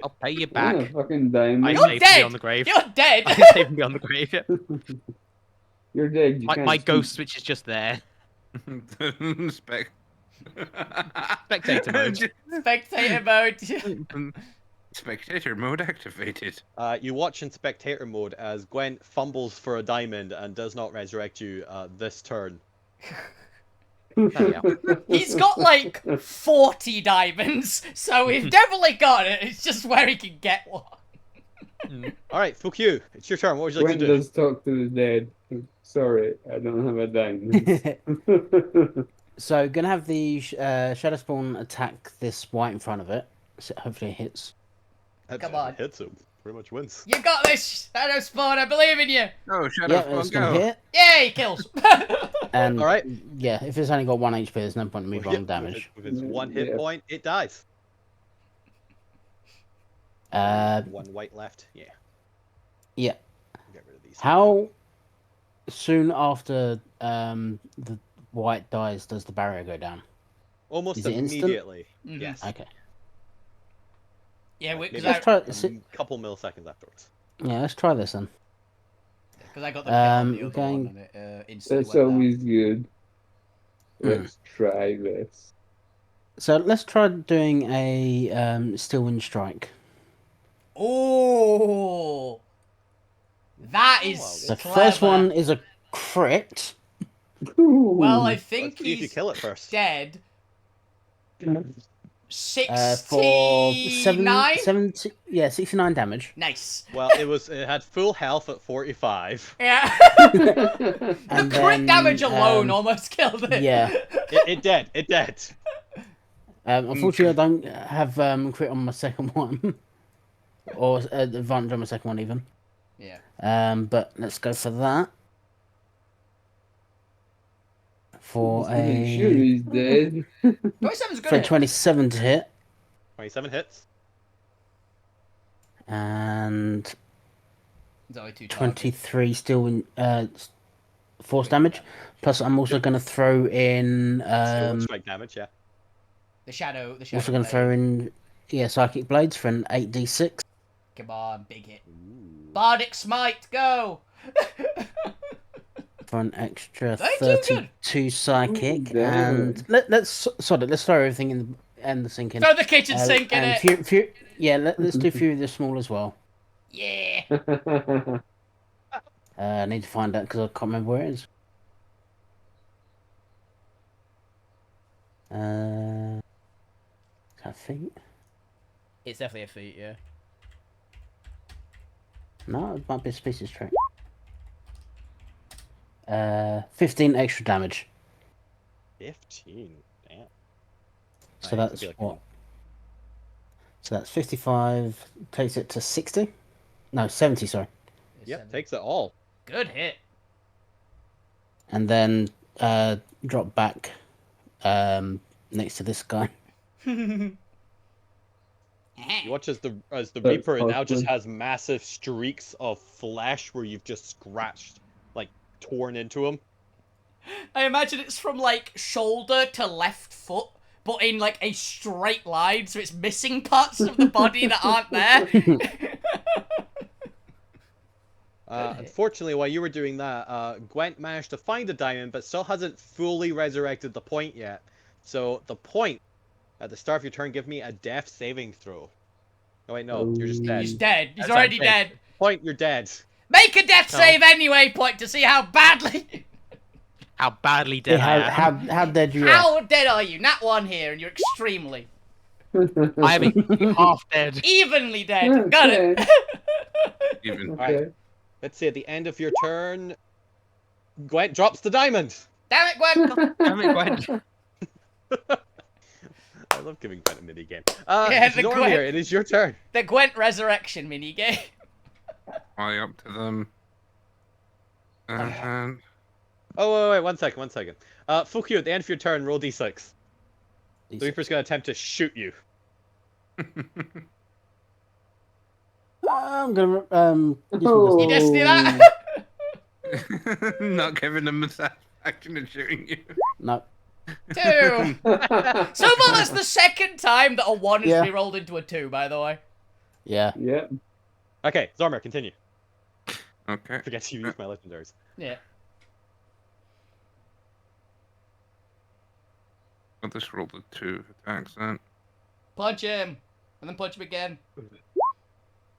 I'll pay you I'm a back. fucking diamond. I You're saved dead! beyond the grave. You're dead! I saved beyond the grave. Yeah. You're dead. You can't My speak. ghost switch is just there. Spec. Spectator mode. Spectator mode. Spectator mode activated. You watch in spectator mode as Gwen fumbles for a diamond and does not resurrect you this turn. Yeah. He's got like 40 diamonds, so he's definitely got it. It's just where he can get one. Alright, fuck you. It's your turn. What would you like Gwen to do? does talk to the dead. Sorry, I don't have a diamond. So, gonna have the shadow spawn attack this white in front of it. So hopefully it hits. Come on. Hits him. Pretty much wins. You got this, Shadow Spawn. I believe in you. Oh, Shadow Yeah, Spawn, it's gonna go. hit. Yay, kills. And Alright. yeah, if it's only got 1 HP, there's no point in me rolling damage. With its 1 hit Yeah. point, it dies. 1 white left. Yeah. Yeah. Get rid of these. How soon after the white dies, does the barrier go down? Almost Is it instant? immediately. Mhm. Yes. Okay. Yeah, Like, because maybe Let's try. a couple milliseconds afterwards. Yeah, let's try this then. I got the kill on the other going- one and it instantly That's went down. always good. Let's try this. So let's try doing a steel wind strike. Oh, that is The clever. first one is a crit. Well, I Ooh. think see if you he's kill it first. dead. For 69? 69 damage. Nice. Well, it had full health at 45. Yeah. The And crit then, damage alone almost killed it. yeah. It dead. Unfortunately, I don't have crit on my second one, or advantage on my second one even. Yeah. But let's go for that. For Just to make a sure he's dead. 27's good. for a hit. 27 to hit 27 hits. and It's only 2 targets. 23 steel force damage. Plus, I'm also going to throw in. Still one strike damage, yeah. The shadow. Also going to throw in. Yeah, psychic blades for an 8d6. Come on, big hit. Ooh. Bardic smite, go. For an extra 32 good. 32 psychic, Ooh, damn. and let's throw everything in the sink in. Throw the kitchen sink in and it. let's do Fury the Small as well. Yeah. I need to find out because I can't remember where it is. Is that feet? It's definitely a feat, yeah. No, it might be a species trait. 15 extra damage. 15. Damn. So Alright, that's could be like what? So that's 55, takes it to 60? No, 70, sorry. Yep, takes it all. Good hit. And then drop back next to this guy. You watch as the That's Reaper now just awesome. has massive streaks of flesh where you've just scratched, like, torn into him. I imagine it's from like shoulder to left foot, but in like a straight line, so it's missing parts of the body that aren't there. Unfortunately, while you were doing that, Gwent managed to find a diamond, but still hasn't fully resurrected the point yet. So the point, at the start of your turn, give me a death saving throw. Oh wait, no, you're just dead. He's dead. He's That's already what I'm saying. dead. Point, you're dead. Make a death No. save anyway, point to see how badly. How badly dead I am. How dead you are. How dead are you? Nat 1 here, and you're extremely. I am half dead. Evenly dead. Got it. Even. Okay. Let's see, at the end of your turn, Gwent drops the diamond. Damn it, Gwen. Damn it, Gwen. I love giving Gwent a mini game. Yeah, the Zormir, Gwent. it is your turn. The Gwent resurrection minigame. Fly up to them. And Oh, wait, 1 second, 1 second. Fukyu, at the end of your turn, roll d6. The Reaper's going to attempt to shoot you. I'm gonna use Oh. You just do that? not giving them a satisfaction of shooting you. No. 2. So far, that's the second time that a 1 has Yeah. re-rolled into a 2, by the way. Yeah. Yep. Okay, Zormir, continue. Okay. Forget to use my legendaries. Yeah. I'll just roll the 2 attacks then. Punch him. And then punch him again.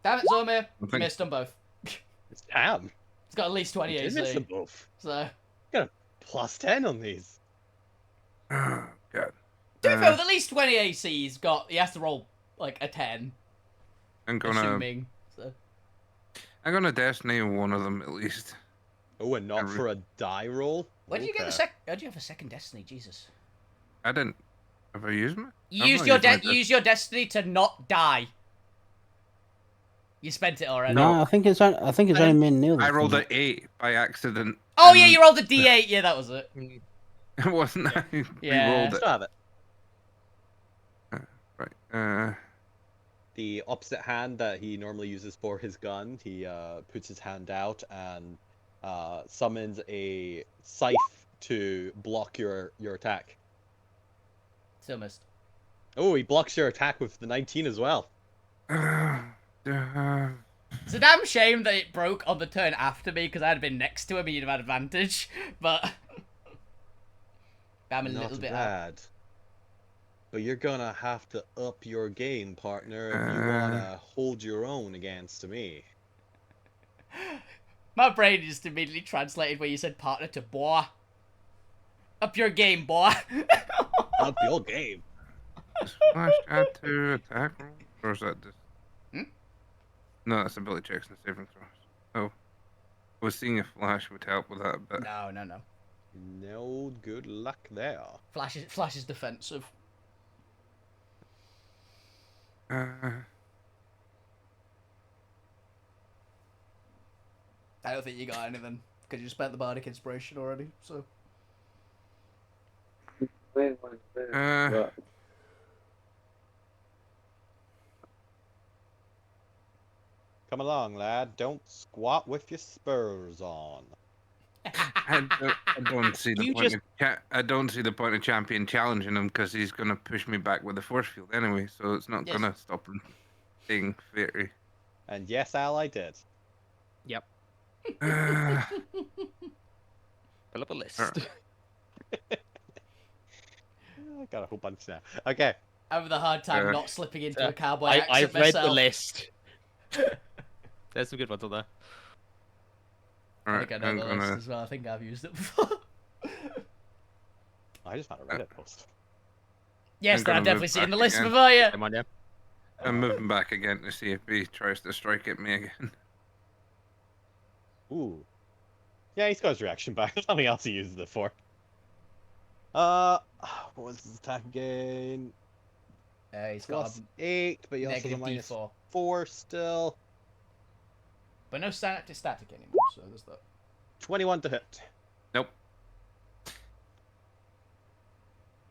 Damn it, Zormir. I think- Missed them both. Damn. He's got at least 20 You did miss AC. them both. So, Plus 10 on these. Oh, God. to be fair, with at least 20 AC, he has to roll, like, a 10. I'm gonna Assuming. So. destiny one of them at least. Oh, and not for a die roll? Where did you get the Okay. How do you have a second destiny? Jesus. I didn't. Have I used my? You I've used not your used my use your destiny to not die. You spent it already. No, I think it's only me and Neil. I that rolled can an 8 by accident. Oh yeah, and you rolled a D8. Yeah, that was it. It wasn't. I Yeah. re-rolled it. Still have it. Right. The opposite hand that he normally uses for his gun, he puts his hand out and summons a scythe to block your attack. Still missed. Oh, he blocks your attack with the 19 as well. It's a damn shame that it broke on the turn after me, because I'd been next to him, he'd have had advantage. But I'm a Not little bit out. bad. But you're gonna have to up your game, partner, if you wanna hold your own against me. My brain just immediately translated where you said partner to boy. Up your game, boy. Up your game. Flash add to attack roll? Or is that just... No, that's ability checks and saving throws. Oh. I was seeing if Flash would help with that, but... No. No good luck there. Flash is defensive. Uh, I don't think you got anything, because you spent the bardic inspiration already, so... Come along, lad. Don't squat with your spurs on. I don't see the You point. just- I don't see the point of champion challenging him because he's gonna push me back with the force field anyway. So it's not Yes. gonna stop him being fairy. And yes, Al, I did. Yep. Uh, Pull up a list. Alright. I got a whole bunch now. Okay. I have the hard time Uh, not slipping into a cowboy accent I've read myself. the list. There's some good ones on there. I think I know I'm the gonna. list as well. I think I've used it before. I just found a Reddit post. Yes, I'm then gonna I've definitely move seen the back list again. before, yeah. Come on, yeah. I'm moving back again to see if he tries to strike at me again. Ooh. Yeah, he's got his reaction back. There's nothing else he uses it for. What was his attack again? He's got Plus 8, but he a also has a negative minus D4. 4 still. But no static anymore, so there's that. 21 to hit. Nope.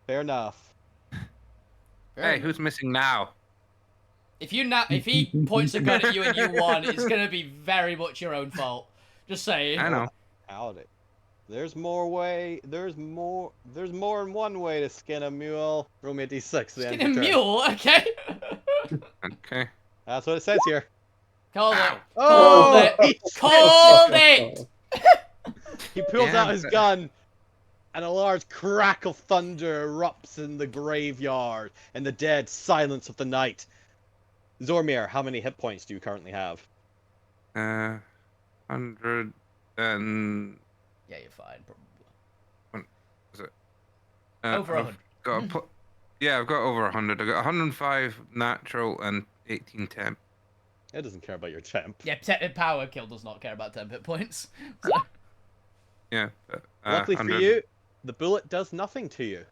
Fair enough. Hey, who's missing now? If he points a gun at you and you won, it's gonna be very much your own fault. Just saying. I know. Howdy. There's more than one way to skin a mule. Roll me a d6. Skin a mule, okay. Okay. That's what it says here. Called Ow. it. Oh! Called it. He pulls Yeah, out his but- gun, and a large crack of thunder erupts in the graveyard, in the dead silence of the night. Zormir, how many hit points do you currently have? 100 and Yeah, you're fine, probably. Over I've 100. got yeah, I've got over 100. I got 105 natural and 18 temp. It doesn't care about your temp. Yeah, power kill does not care about temp hit points. So, Yeah. But, Luckily for 100 you, the bullet does nothing to you.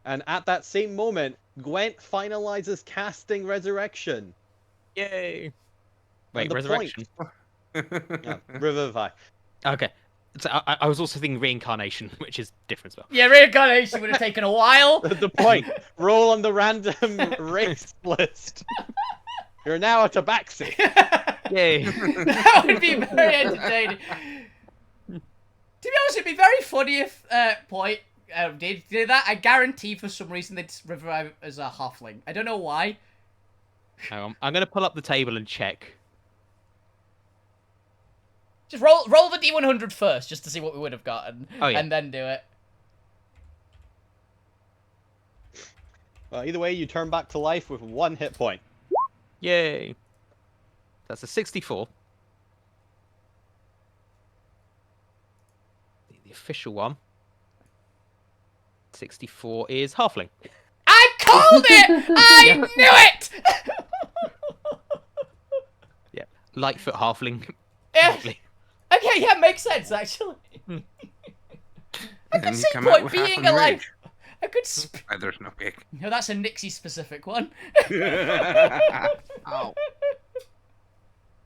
And at that same moment, Gwent finalizes casting Resurrection. Yay! Wait, the resurrection. Yeah, Revivify. Okay. So I was also thinking reincarnation, which is different as well. yeah, reincarnation would have taken a while. The point. Roll on the random race list. You're now a tabaxi. Yay! That would be very entertaining. To be honest, it'd be very funny if Point did that. I guarantee for some reason they'd revive as a halfling. I don't know why. Hang on. I'm going to pull up the table and check. Just roll the D100 first, just to see what we would have gotten, Oh, yeah. and then do it. Well, either way, you turn back to life with 1 hit point. Yay! That's a 64. The official one. 64 is halfling. I called it! I Yeah. knew it! Yeah, Lightfoot halfling. Yeah. Lovely. Okay, yeah, makes sense, actually. I And could you see come out Point with being halfling alive. rage. I could... There's no kick. No, that's a Nixie-specific one. Ow.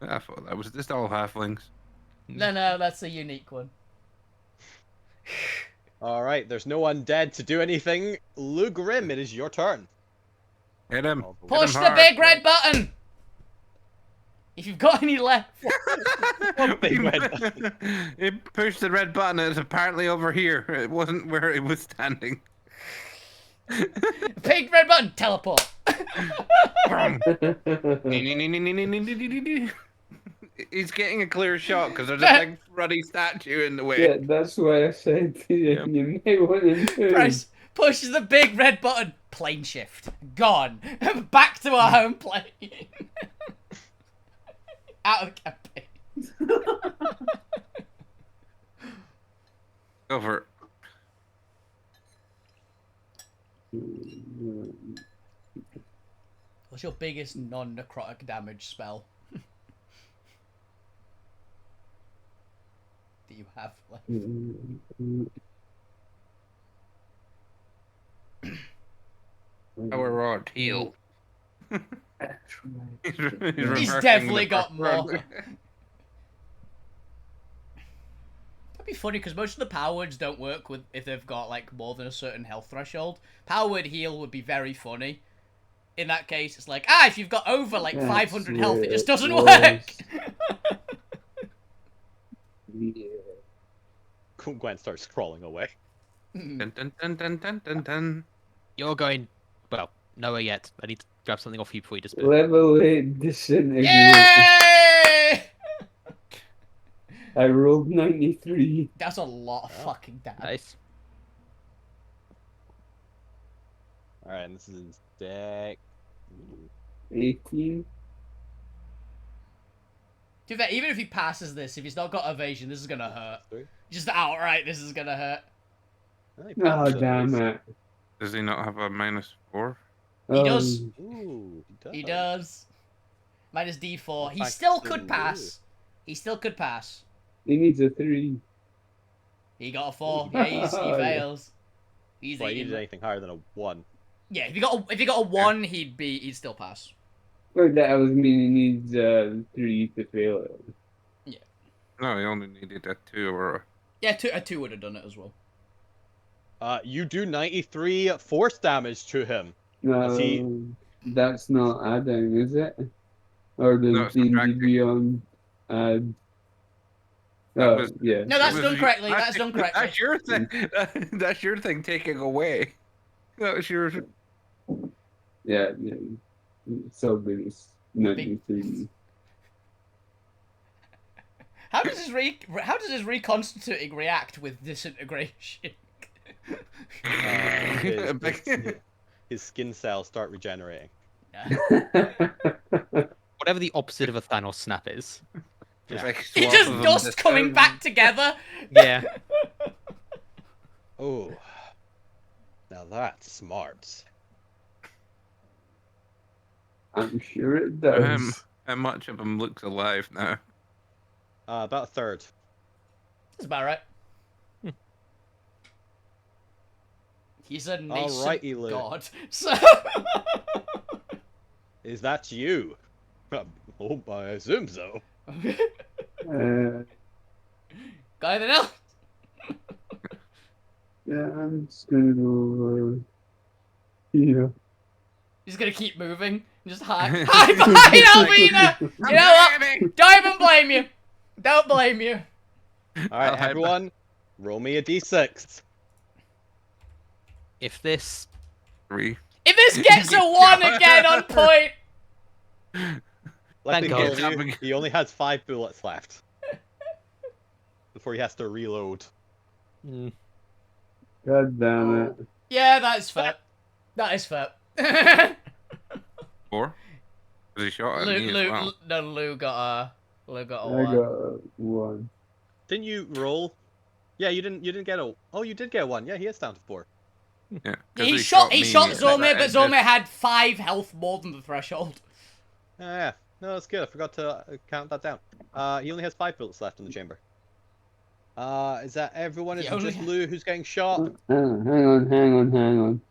I thought that was just all halflings. No, that's a unique one. Alright, there's no undead to do anything. Lugrim, it is your turn. Hit him. Push him the hard. big red button! If you've got any left. One big red It pushed the red button and it's apparently over here. It wasn't where it was standing. Big red button, teleport. He's getting a clear shot because there's a big ruddy statue in the way. Yeah, that's why I said to you, Yep. you may want to move. Press, pushes the big red button. Plane shift. Gone. Back to our home plane. Out of campaign. Go for it. What's your biggest non-necrotic damage spell? That you have left? Power rod heal. That's right. He's He's reversing definitely the got power more. rod. That'd be funny because most of the power words don't work with if they've got like more than a certain health threshold. Power word heal would be very funny. In that case, it's like, if you've got over like That's 500 health, it where just it doesn't was. work. Yeah. Gwen starts crawling away. Dun, dun, dun, dun, dun, dun, dun. You're going. Well, nowhere yet. I need to grab something off you before you disappear. Level 8 disintegrate. Yay! I rolled 93. That's a lot of fucking damage. Nice. Alright, and this is deck. 18. To be fair, even if he passes this, if he's not got evasion, this is gonna hurt. Three. Just outright, this is gonna hurt. Oh, damn it. Does he not have a -4? He does. Ooh, he does. He does. Minus D4. He Thanks still to could you. pass. He still could pass. He needs a 3. He got a 4. Yeah, he fails. He's Well, he eating. needed anything higher than a 1. Yeah, if he got a 1, he'd still pass. Well, that was mean he needs 3 to fail it. No, he only needed a 2 or a... Yeah, a 2 would have done it as well. You do 93 force damage to him. No, he- that's not adding, is it? Or No, does it's D&D subtracting. Beyond add? That Oh, was- yeah. No, that's That done was- correctly. That's done correctly. That's your thing. That's your thing taking away. That was your... Yeah, yeah. So it's 93. How does his reconstituting react with disintegration? His skin cells start regenerating. Whatever the opposite of a Thanos snap is. Just like He swap just of them dust coming back together. Yeah. Oh. Now that's smart. I'm sure it does. How much of him looks alive now? About a third. That's about right. He's a nascent Alrighty, Luke. god. So Is that you? Oh, I assume so. Uh, got anything else? yeah, I'm just gonna go over here. He's gonna keep moving. Just hide behind Alvina! You know what? Don't even blame you. Don't blame you. Alright, hide everyone, roll me a d6. If this 3. If this gets a 1 again on point. Luckily God. for you, he only has 5 bullets left. Before he has to reload. mm, God damn it. Yeah, that's fair. That is fair. 4? Was he shot at me as well? Lou got a I 1. got 1. Didn't you roll? Yeah, you didn't get a. Oh, you did get 1. Yeah, he is down to 4. Yeah, 'cause Yeah, he shot me Zormir, but and- Zormir had 5 health more than the threshold. Yeah, no, that's good. I forgot to count that down. He only has 5 bullets left in the chamber. Is that everyone? Is He it only just Lou who's getting shot? Hang on.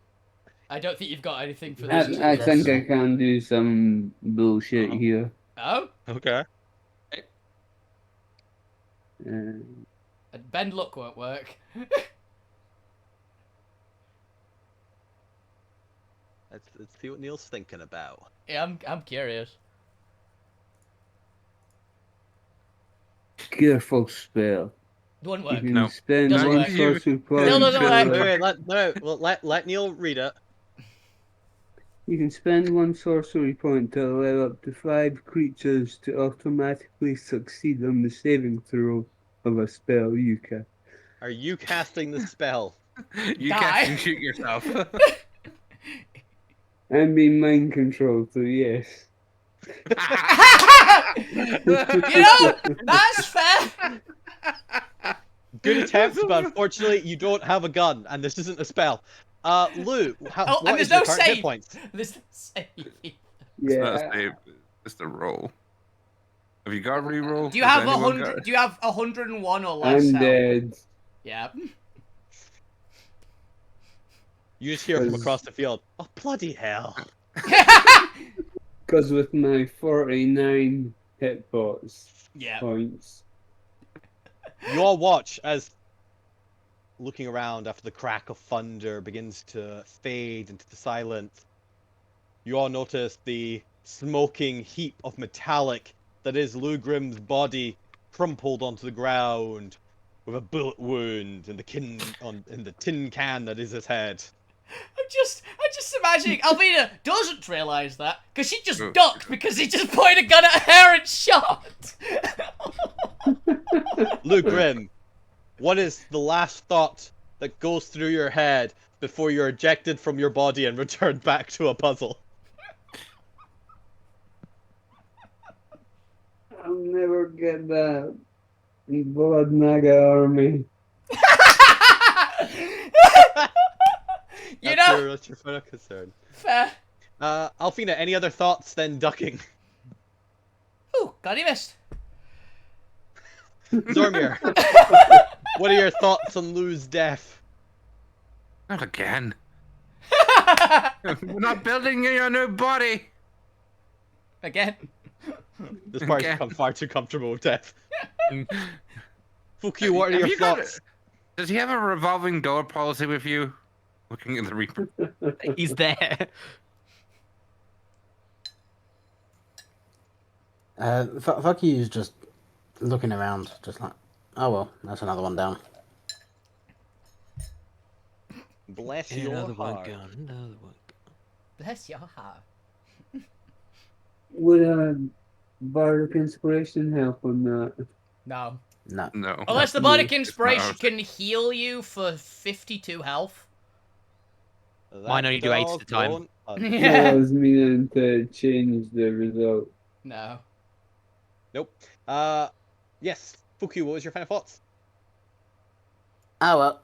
I don't think you've got anything for I, this. I think I can do some bullshit here. Oh? Okay. Uh, Bend luck won't work. Let's see what Neil's thinking about. Yeah, I'm curious. careful spell. It wouldn't You work. can No. spend Doesn't one work. sorcery point Still doesn't work. Wait, wait, let Neil read it. You can spend one sorcery point to allow up to 5 creatures to automatically succeed on the saving throw of a spell you cast. Are you casting the spell? You Die. cast and shoot yourself. I'm being mind controlled, so yes. You know, that's fair. Good attempt, but unfortunately you don't have a gun, and this isn't a spell. Lou, Oh, and what there's is your no current hit save. points? There's no save. It's Yeah. not a save. It's the roll. Have you got reroll? Do you Has have anyone 100? got- Do you have 101 or less I'm health? dead. Yeah. You just hear from Cause- across the field. Oh, bloody hell. Because with my 49 hit Yeah. points, You all watch as, looking around after the crack of thunder begins to fade into the silence, you all notice the smoking heap of metallic that is Lou Grimm's body crumpled onto the ground with a bullet wound in the tin can that is his head. I'm just imagining Alvina doesn't realise that because she just Oh. ducked because he just pointed a gun at her and shot. Lou Grimm, what is the last thought that goes through your head before you're ejected from your body and returned back to a puzzle? I'll never get that Blood Naga army. You know, That's your final concern. fair. Alfina, any other thoughts than ducking? Ooh, God, he missed. Zormir, what are your thoughts on Lou's death? Not again. We're not building your new body. Again. This part's Okay. become far too comfortable with death. Fuck you, what are Have your you got thoughts? Does he have a revolving door policy with you? Looking at the Reaper. He's there. Fuck you is just looking around, just like, oh well, that's another one down. Bless your heart. Another one. Bless your heart. Would a Bardic Inspiration help on that? No. No. No. Unless the No, Bardic it's Inspiration not. can heal you for 52 health. Mine only do 8 at a time. Doggone- I Yeah. was meaning to change the result. No. Nope. Yes. Fuku, what was your final thoughts? Oh well.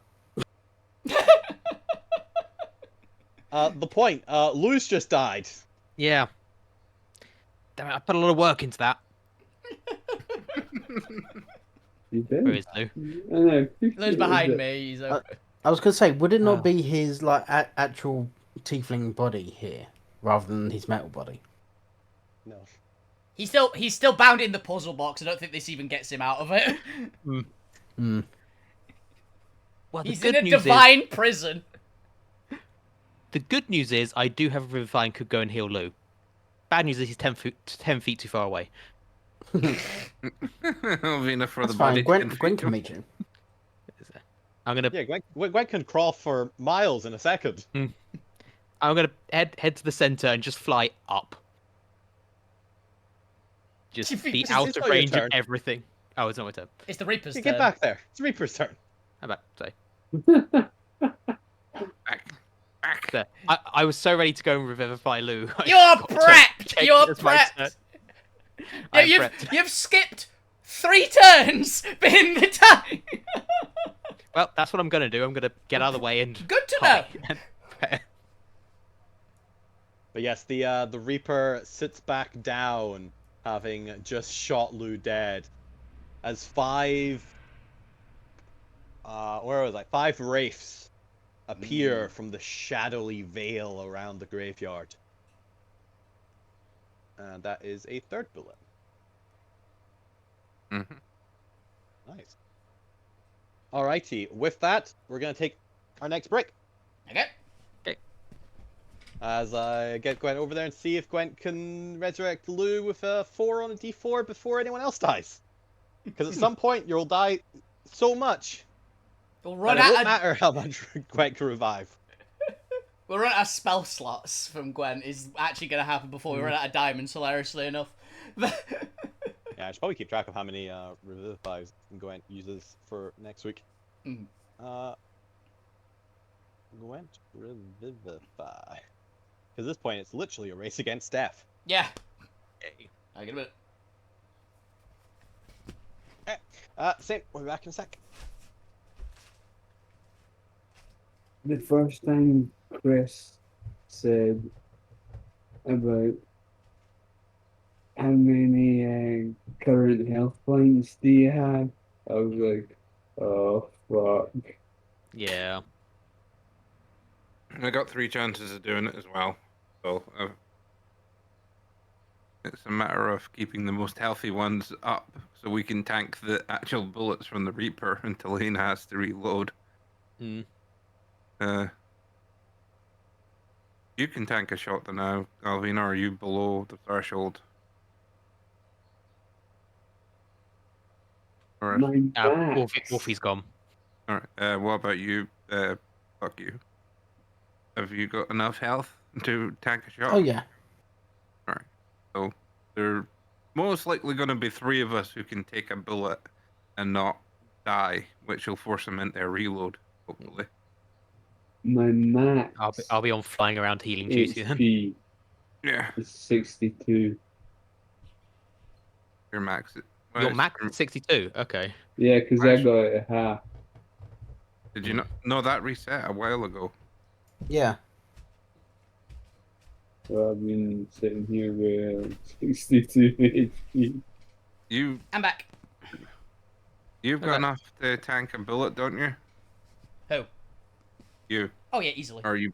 The point. Lou's just died. Yeah. Damn it, I put a lot of work into that. You did? Where is Lou? I know. Lou's behind me. He's over. I was gonna say, would it not Oh. be his like actual tiefling body here, rather than his metal body? No. He's still bound in the puzzle box. I don't think this even gets him out of it. Hmm. Well, the He's in good a news divine prison. the good news is I do have a Revivine could go and heal Lou. Bad news is he's 10 feet too far away. It'll be enough for That's the fine. body. Gwen can meet you. I'm gonna Yeah, Gwen can crawl for miles in a second. head to the center and just fly up. Just You think be this out is of not your range of turn? everything. Oh, it's not my turn. It's the Reaper's Yeah, turn. get back there. It's Reaper's turn. How about say? Back. Back. There. I was so ready to go and revivify Lou. I You're forgot to prepped. check You're it as my turn. prepped. Yeah, I'm you've prepped. you've skipped 3 turns in the time. Well, that's what I'm gonna do. I'm gonna get out of the way and. Good to know. know. But yes, the Reaper sits back down, having just shot Lou dead, as 5 wraiths appear from the shadowy veil around the graveyard. And that is a 3rd bullet. Mhm. Nice. Alrighty, with that, we're gonna take our next break. Okay. As I get Gwen over there and see if Gwen can resurrect Lou with a 4 on a d4 before anyone else dies. Because at some point you'll die so much We'll that run it won't out of matter how much Gwen can revive. spell slots from Gwen is actually going to happen before we run out of diamonds, hilariously enough. Yeah, I should probably keep track of how many revivifies Gwen uses for next week. Mm. Gwen revivify. Because at this point, it's literally a race against death. Yeah. I get a bit. Same. We'll be back in a sec. The first time Chris said about how many current health points do you have, I was like, oh fuck. Yeah. I got 3 chances of doing it as well. So it's a matter of keeping the most healthy ones up so we can tank the actual bullets from the Reaper until Lane has to reload. Mm. You can tank a shot now, Alvina, or are you below the threshold? Or, My max. Wolfie's gone. alright, what about you? Fuck you. Have you got enough health to tank a shot? Oh yeah. Alright. So there are most likely going to be 3 of us who can take a bullet and not die, which will force them into a reload, hopefully. My max I'll be on flying around healing duty then. HP Yeah, is 62. your max. Your it's- max is 62. Okay. Yeah, because I Nice. got it at half. Did you not? No, that reset a while ago. Yeah. So I've been sitting here with 62 HP. I'm back. You've got Okay. enough to tank a bullet, don't you? Who? You. Oh, yeah, easily. Or you.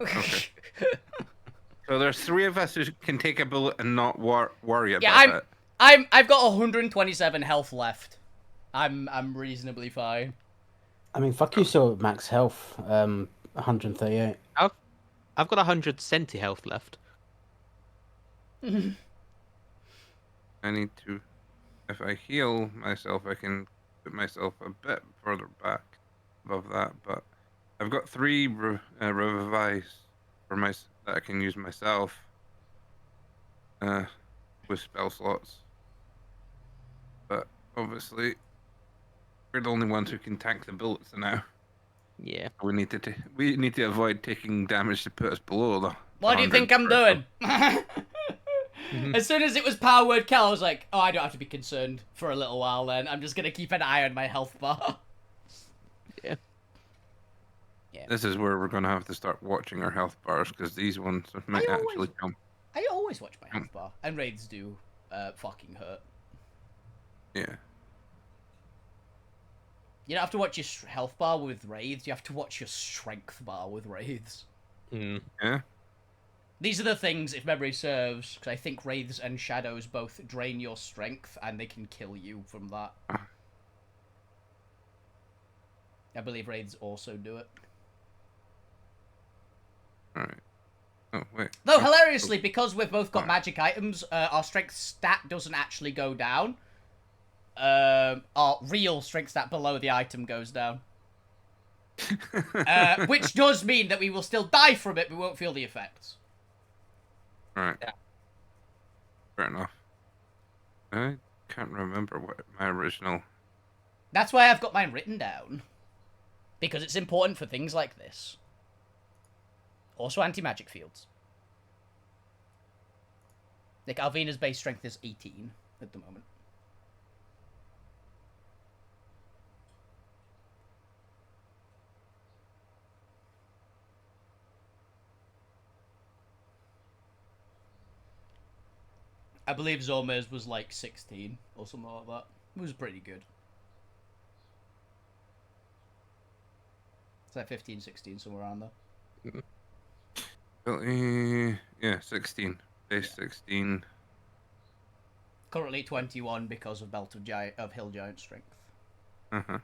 Okay. So there's 3 of us who can take a bullet and not worry about it. I've got 127 health left. I'm reasonably fine. I mean, fuck you, so max health. 138. I've got 100 centi health left. I need to. If I heal myself, I can put myself a bit further back above that. But I've got 3 revives for that I can use myself. With spell slots. But obviously, we're the only ones who can tank the bullets now. Yeah. We need to avoid taking damage to put us below the. What do you think I'm 100 doing? As soon as it was power word kill, I was like, oh, I don't have to be concerned for a little while then. I'm just going to keep an eye on my health bar. Yeah. This is where we're going to have to start watching our health bars, because these ones might actually come. I always watch my health bar. And raids do fucking hurt. Yeah. You don't have to watch your health bar with raids. You have to watch your strength bar with raids. Mm. Yeah. These are the things, if memory serves, because I think wraiths and shadows both drain your strength, and they can kill you from that. I believe raids also do it. Alright. Oh, wait. Though, hilariously, because we've both got magic items, our strength stat doesn't actually go down. Our real strength stat below the item goes down. Which does mean that we will still die from it, but we won't feel the effects. Right. Yeah. Fair enough. I can't remember what my original. That's why I've got mine written down. Because it's important for things like this. Also anti-magic fields. Like, Alvina's base strength is 18 at the moment. I believe Zorma's was like 16 or something like that. It was pretty good. It's like 15, 16, somewhere around there. Yeah, 16. Base 16. Currently 21 because of Belt of Hill Giant strength. Uh-huh.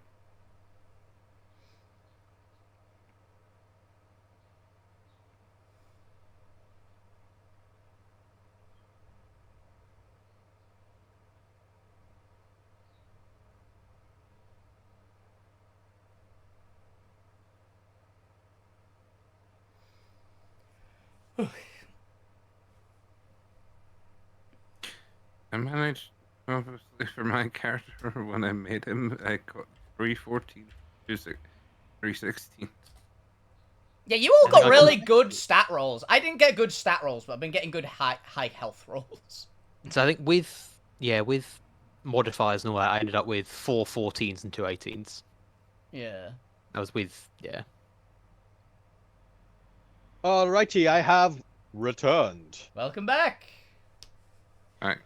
I managed, obviously, for my character when I made him, I got 314, 316. Yeah, you all I think got I really got- good stat rolls. I didn't get good stat rolls, but I've been getting good high health rolls. So I think with modifiers and all that, I ended up with 4 14s and 2 18s. Yeah. I was with Alrighty, I have returned. Welcome back. Alright.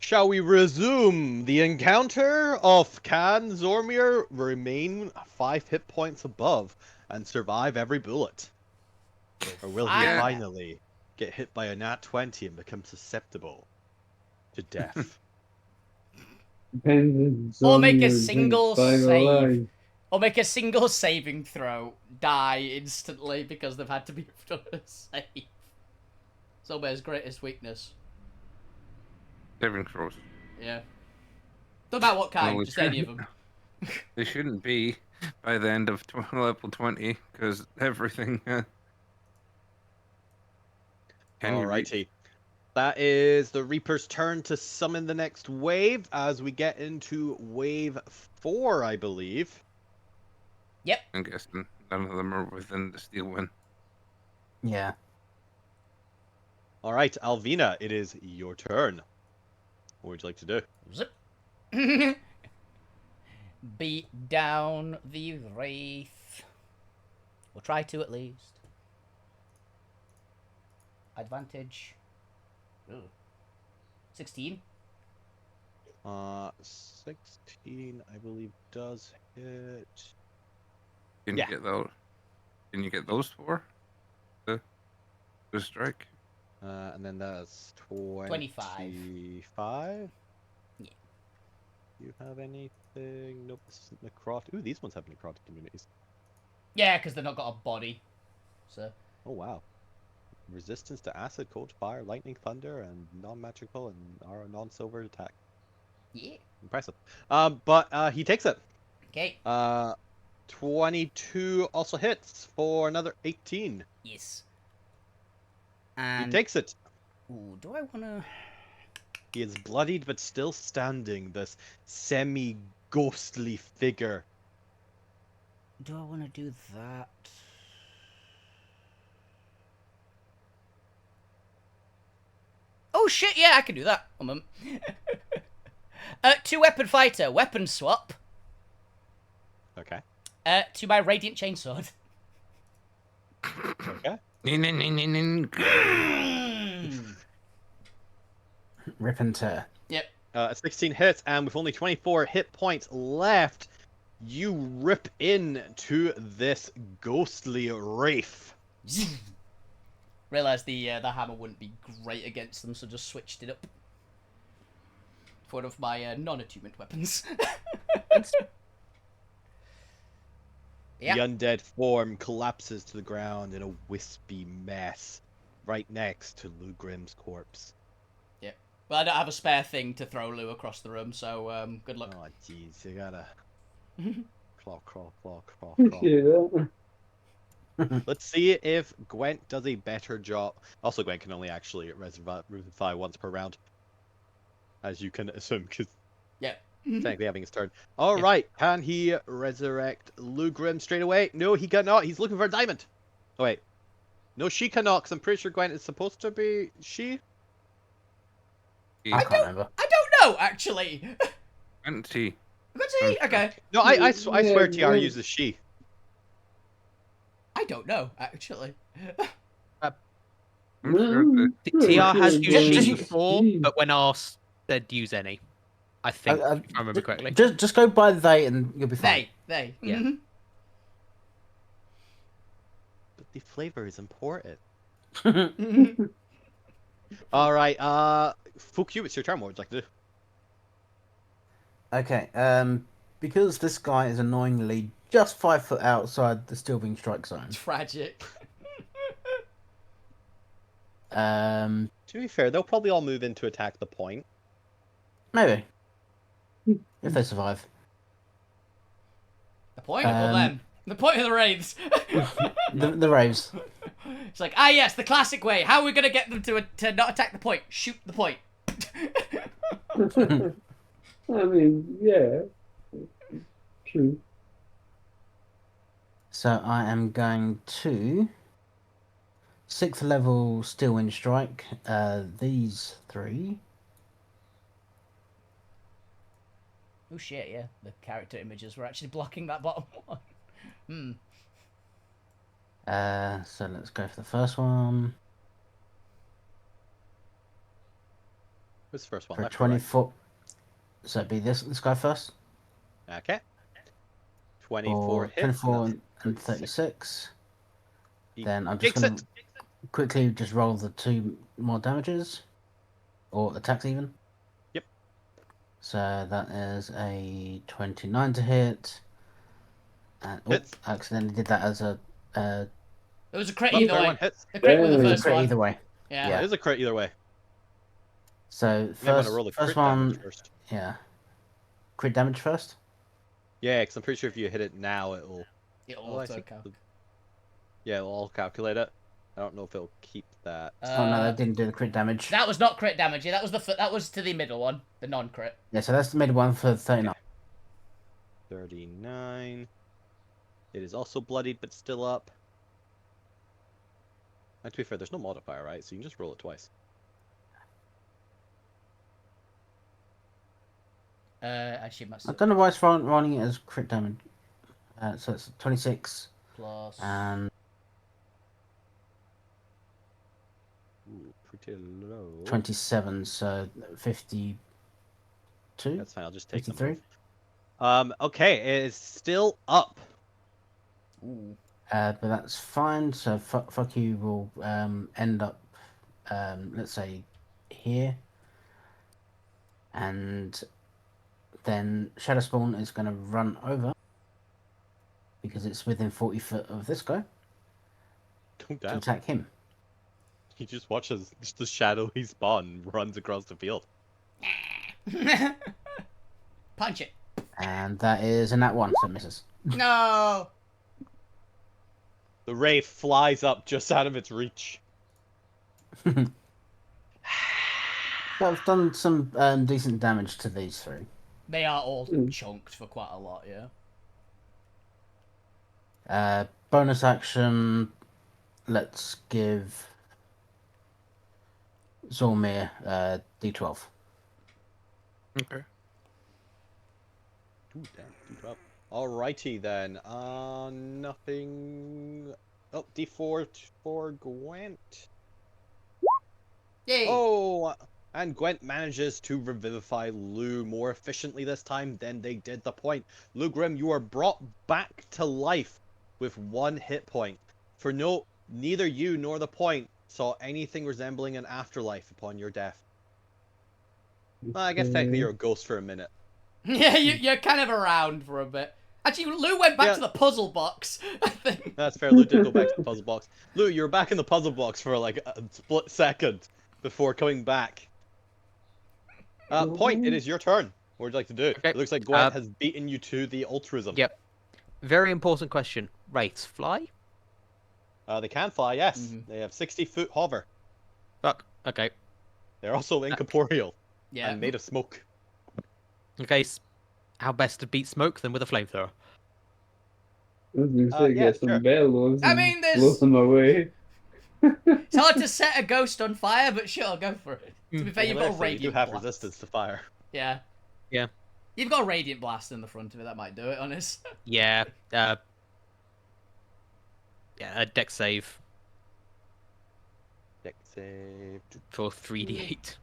Shall we resume the encounter of can Zormir remain 5 hit points above and survive every bullet? Or will he I- finally get hit by a nat 20 and become susceptible to death? Depends Or on make a your single by the save. line. Or make a single saving throw, die instantly because they've had to be done a save. Zolbear's greatest weakness. Saving throws. Yeah. Don't matter what kind, Well, just any of them. They shouldn't be by the end of level 20, because everything. Can you reach? Alrighty. That is the Reaper's turn to summon the next wave as we get into wave 4, I believe. Yep. I'm guessing none of them are within the steel wind. Yeah. Alright, Alvina, it is your turn. What would you like to do? Zip. Beat down the Wraith. We'll try to at least. Advantage. Ooh. 16. 16, I believe, does hit. Can Yeah. you get those? Can you get those four? The strike. And then that's 25. 25. Yeah. You have anything? Nope, this isn't necrotic. Ooh, these ones have necrotic immunities. Yeah, because they've not got a body. So. Oh, wow. Resistance to acid, cold fire, lightning, thunder, and non-magical and are non-silver attack. Yeah. Impressive. But he takes it. Okay. 22 also hits for another 18. Yes. He And. takes it. Ooh, do I wanna. He is bloodied but still standing, this semi-ghostly figure. Do I wanna do that? Oh shit, yeah, I can do that. One moment. 2-weapon fighter, weapon swap. Okay. To my radiant chainsword. Okay. Rip and tear. Yep. 16 hits, and with only 24 hit points left, you rip into this ghostly wraith. Realised the hammer wouldn't be great against them, so just switched it up. For one of my non-attunement weapons. Yeah. The undead form collapses to the ground in a wispy mess, right next to Lou Grimm's corpse. Yep. Well, I don't have a spare thing to throw Lou across the room, so good luck. Oh, jeez, you gotta claw, claw, claw, claw, Yeah, claw. that. Let's see if Gwent does a better job. Also, Gwent can only actually revivify once per round, as you can assume, because Yeah. technically having his turn. All right, can he resurrect Lou Grimm straight away? No, he cannot. He's looking for a diamond. Oh wait, no, she cannot. Because I'm pretty sure Gwent is supposed to be she. I can't remember. I don't know, actually. 20. Good to see. Okay. No, I Yeah, swear TR Gwent- uses she. I don't know, actually. I'm sure that TR has Sure, used just- she before, but when asked, said use any. I think, if I remember correctly. Just go by they and you'll be fine. They. Yeah. Mhm. But the flavor is important. Mhm. All right, fuck you. It's your turn. What would you like to do? Okay, because this guy is annoyingly just 5 foot outside the steel beam strike zone. Tragic. Um, To be fair, they'll probably all move in to attack the point. maybe. If they survive. The point? Well then. The point of the wraiths. the raves. It's like, yes, the classic way. How are we gonna get them to not attack the point? Shoot the point. I mean, yeah, true. So I am going to 6th level Steel Wind Strike. These 3. Oh shit, yeah. The character images were actually blocking that bottom one. So let's go for the first one. Who's the first one? For Left or right? 24. So it'd be this guy first. Okay. 24 Or hits. 24 that's and 36. He Then I'm just takes going it. to quickly just roll the 2 more damages. Or attacks even. Yep. So that is a 29 to hit. And Hits. I accidentally did that as a It was a crit Well, either way. one hits. The crit was the Yeah. first crit one. either way. Yeah. It is a crit either way. So I'm gonna first, roll the first crit damage one, first. yeah. Crit damage first. Yeah, because I'm pretty sure if you hit it now, it'll. It'll Oh, I auto think calc. Yeah, it'll all calculate it. I don't know if it'll keep that. Oh no, that didn't do the crit damage. That was not crit damage. Yeah, that was to the middle one, the non-crit. Yeah, so that's the mid one for 39. 39. It is also bloodied, but still up. And to be fair, there's no modifier, right? So you can just roll it twice. Actually, must I don't know why it's rolling it as crit damage. So it's 26 plus. and Ooh, pretty low. 27, so 52. That's fine. I'll just take them 53. both. Okay, it is still up. Ooh. But that's fine. So fuck you will end up, let's say, here, and then Shadow Spawn is going to run over because it's within 40 foot of this guy Oh, to damn. attack him. He just watches the shadowy spawn runs across the field. Punch it. And that is a nat 1, so it misses. No. The ray flies up just out of its reach. I've done some decent damage to these 3. They are all chunked for quite a lot, yeah. Bonus action, let's give Zormir D12. Okay. Ooh, damn. D12. Alrighty then. Nothing. Oh, D4 for Gwent. Yay. Oh, and Gwent manages to revivify Lou more efficiently this time than they did the point. Lou Grim, you are brought back to life with 1 hit point. For note, neither you nor the point saw anything resembling an afterlife upon your death. Well, I guess technically you're a ghost for a minute. Yeah, you're kind of around for a bit. Actually, Lou went back Yeah. to the puzzle box, I think. That's fair. Lou did go back to the puzzle box. Lou, you were back in the puzzle box for like a split second before coming back. Point, it is your turn. What would you like to do? Okay. It looks like Gwent has beaten you to the altruism. Yep. Very important question. Wraiths fly? They can fly, yes. Mhm. They have 60-foot hover. Fuck. Okay. They're also incorporeal Yeah. and made of smoke. Okay. How best to beat smoke than with a flamethrower? I was gonna say, Yeah, get some sure. bellows I and mean, blow there's- them away. It's hard to set a ghost on fire, but sure, go for it. To be fair, you've got a Hilariously, radiant you do have blast. resistance to fire. Yeah. Yeah. You've got a radiant blast in the front of it. That might do it, honest. Yeah. Yeah. A deck save Dex save for 3d8.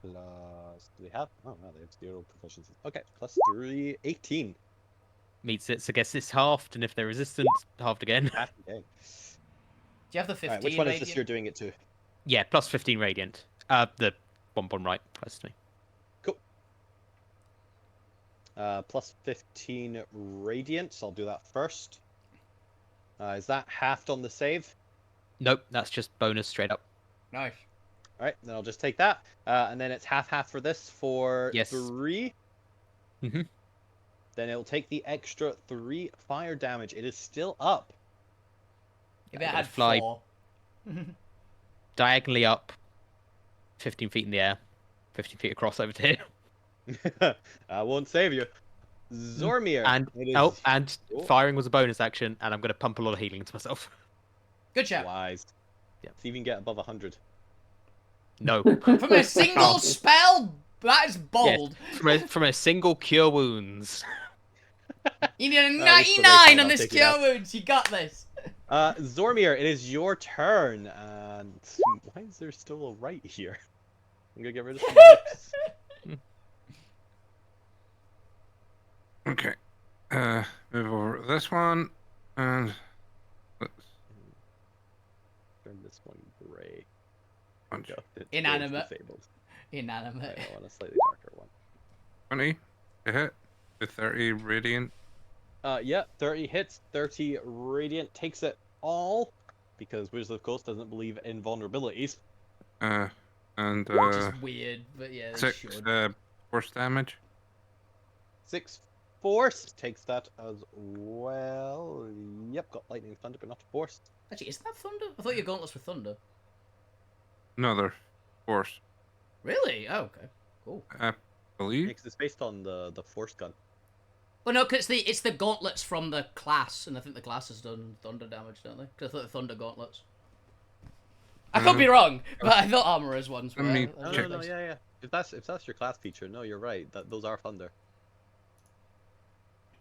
plus. Do they have? Oh no, they have 0 proficiency. Okay, plus 3, 18. Meets it, so I guess it's halved, and if they're resistant, halved again. Half the game. Do you have the 15 Alright, which one is radiant? this you're doing it to? Yeah, plus 15 radiant. The one right, close to me. Cool. Plus 15 radiant, so I'll do that first. Is that halved on the save? Nope, that's just bonus straight up. Nice. Alright, then I'll just take that. And then it's half for this for Yes. 3. Mhm. then it'll take the extra 3 fire damage. It is still up. If it gonna had fly. 4. Diagonally up, 15 feet in the air, 15 feet across over to here. I won't save you. Zormir. And it is and Oh. firing was a bonus action, and I'm gonna pump a lot of healing into myself. Good shout. wise. Yeah. See if you can get above 100. No, From a single spell? That is bold. from a single cure wounds. You need a this is the 99 rate on I'll this take it cure out. wounds. You got this. Zormir, it is your turn. And why is there still a right here? I'm gonna get rid of some lips. Okay. Move over to this one, and let's Turn this one gray. punch. No, it's Inanimate. disabled. Inanimate. I want a slightly darker one. 20 to hit. The 30 radiant. Yeah, 30 hits, 30 radiant takes it all because Wizards of the Coast doesn't believe in vulnerabilities. And Which is weird, but yeah, they 6 should. force damage. 6 force takes that as well. Yep, got lightning thunder, but not force. Actually, isn't that thunder? I thought your gauntlets were thunder. Another force. Really? Oh, okay. Cool. I believe. Because it's based on the force gun. Well, no, because it's the gauntlets from the class, and I think the class has done thunder damage, don't they? Because I thought the thunder gauntlets. I could be wrong, but I thought armorers ones were. Let me No, check. no, yeah. If that's your class feature, no, you're right. Those are thunder.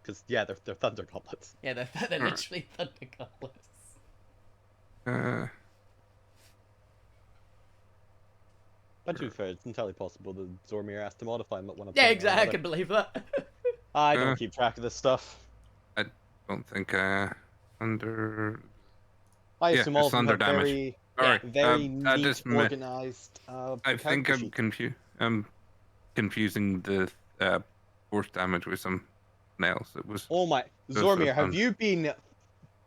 Because yeah, they're thunder gauntlets. Yeah, they're literally thunder gauntlets. But to be fair, it's entirely possible that Zormir has to modify them at one of Yeah, exactly. I can believe that. I don't keep track of this stuff. Don't think under. I Yeah, assume all it's of them thunder have damage. very, Sorry, very I neat, just organized. I think character I'm sheets. I'm confusing the force damage with some nails. It was. Oh my, Those Zormir, are have fun. you been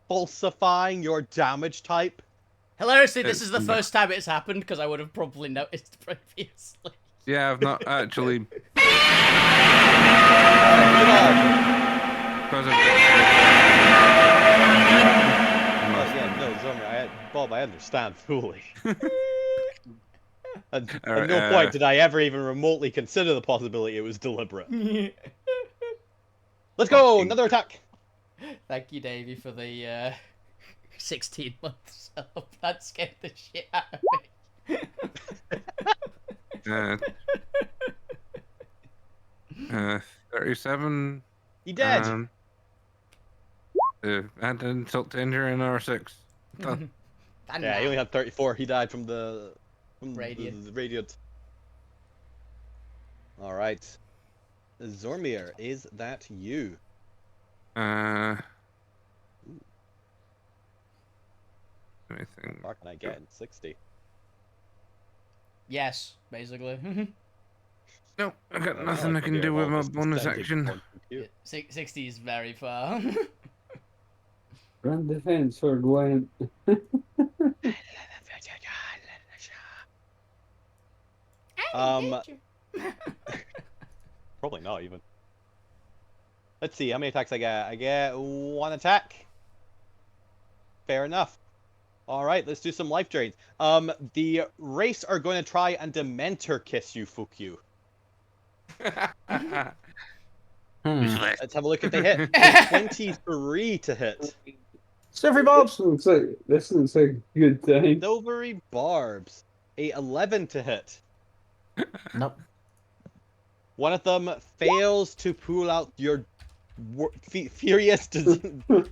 falsifying your damage type? Hilariously, this It's is the thunder. first time it's happened because I would have probably noticed previously. Yeah, I've not actually. Look at Because of all. Oh yeah, no, Zormir, Bob, I understand fully. At Alright, no point did I ever even remotely consider the possibility it was deliberate. Let's go, Fucking- another attack. Thank you, Davey, for the 16 months up. That scared the shit out of me. 37. He dead. Add insult to injury in R6. Done. And Yeah, he now. only had 34. He died from the Radiant. The radiant. All right, Zormir, is that you? Anything? What can I get in 60? Yes, basically. No, I got Oh, nothing I like can maybe do I've with my all just bonus descended action. onto you. 60 is very far. Run defense for Gwen. Probably not even. Let's see how many attacks I get. I get 1 attack. Fair enough. All right, let's do some life drains. The race are going to try and Dementor kiss you, fuck you. Let's have a look if they hit. 23 to hit. Silvery Bobs! This looks like a good time. Silvery barbs. A 11 to hit. Nope. One of them fails to pull out your furious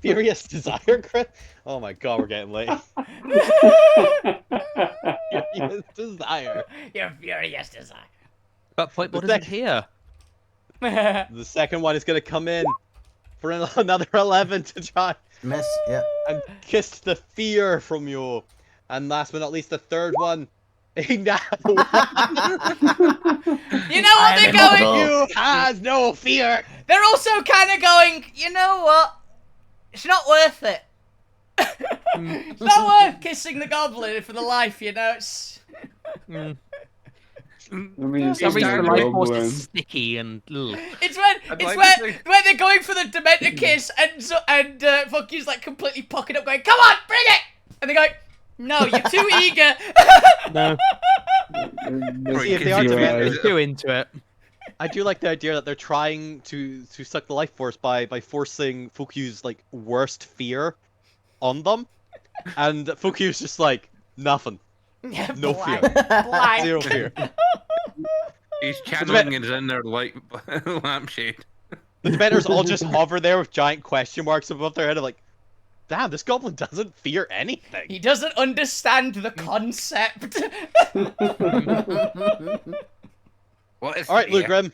furious desire crit. Oh my god, we're getting late. Furious desire. Your furious desire. But what The is it here? The second one is going to come in for another 11 to try Miss, yeah. and kiss the fear from you. And last but not least, the third one. A nat one. You know what they're going? You has no fear. They're also kind of going, you know what? It's not worth it. It's not worth kissing the goblin for the life, you know. It's... I mean, For some it's reason, the a life force goblin. is sticky and ugh. It's when I'd it's like to when, think- when they're going for the Dementor kiss and fuck you's like completely pocketed up, going, "Come on, bring it!" And they go, "No, you're too eager." No, See, if they are they're Dementors, too into it. I do like the idea that they're trying to suck the life force by forcing Fukyu's like worst fear on them, and Fukyu's just like nothing, Yeah, no blank, fear, blank. zero fear. He's channeling his inner light lampshade. The Dementors all just hover there with giant question marks above their head, of like, damn, this goblin doesn't fear anything. He doesn't understand the concept. What is All right, fear? Lugrim,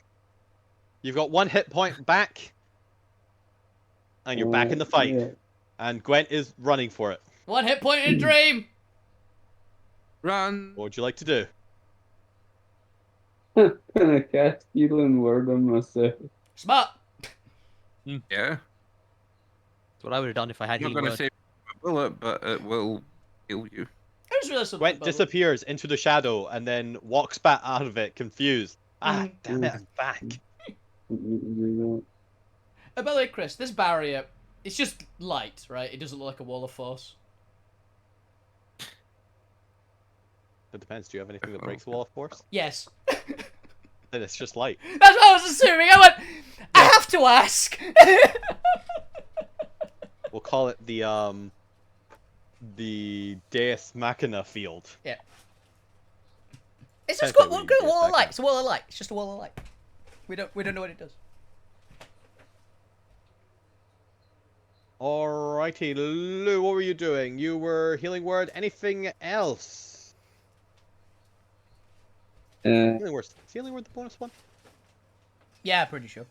you've got 1 hit point back, and you're back in the fight. Yeah. And Gwent is running for it. 1 hit point in a dream. Run. What would you like to do? Can I cast healing word on myself? Smart. Yeah. That's what I would have done if I had You're healing gonna word. save a bullet, but it will kill you. I just realized something. Gwent about it. disappears into the shadow and then walks back out of it, confused. Ah, damn it, I'm back. By the way, Chris, this barrier, it's just light, right? It doesn't look like a wall of force. It depends. Do you have anything that breaks the wall of force? Yes. Then it's just light. That's what I was assuming. I went, I have to ask. We'll call it the Deus Machina field. Yeah. It's just Depends got on a what you wall get of light. back It's a wall of light. It's just a wall of light. We don't know what it does. Alrighty, Lou, what were you doing? You were healing word. Anything else? Healing word. Is healing word the bonus one? Yeah, pretty sure.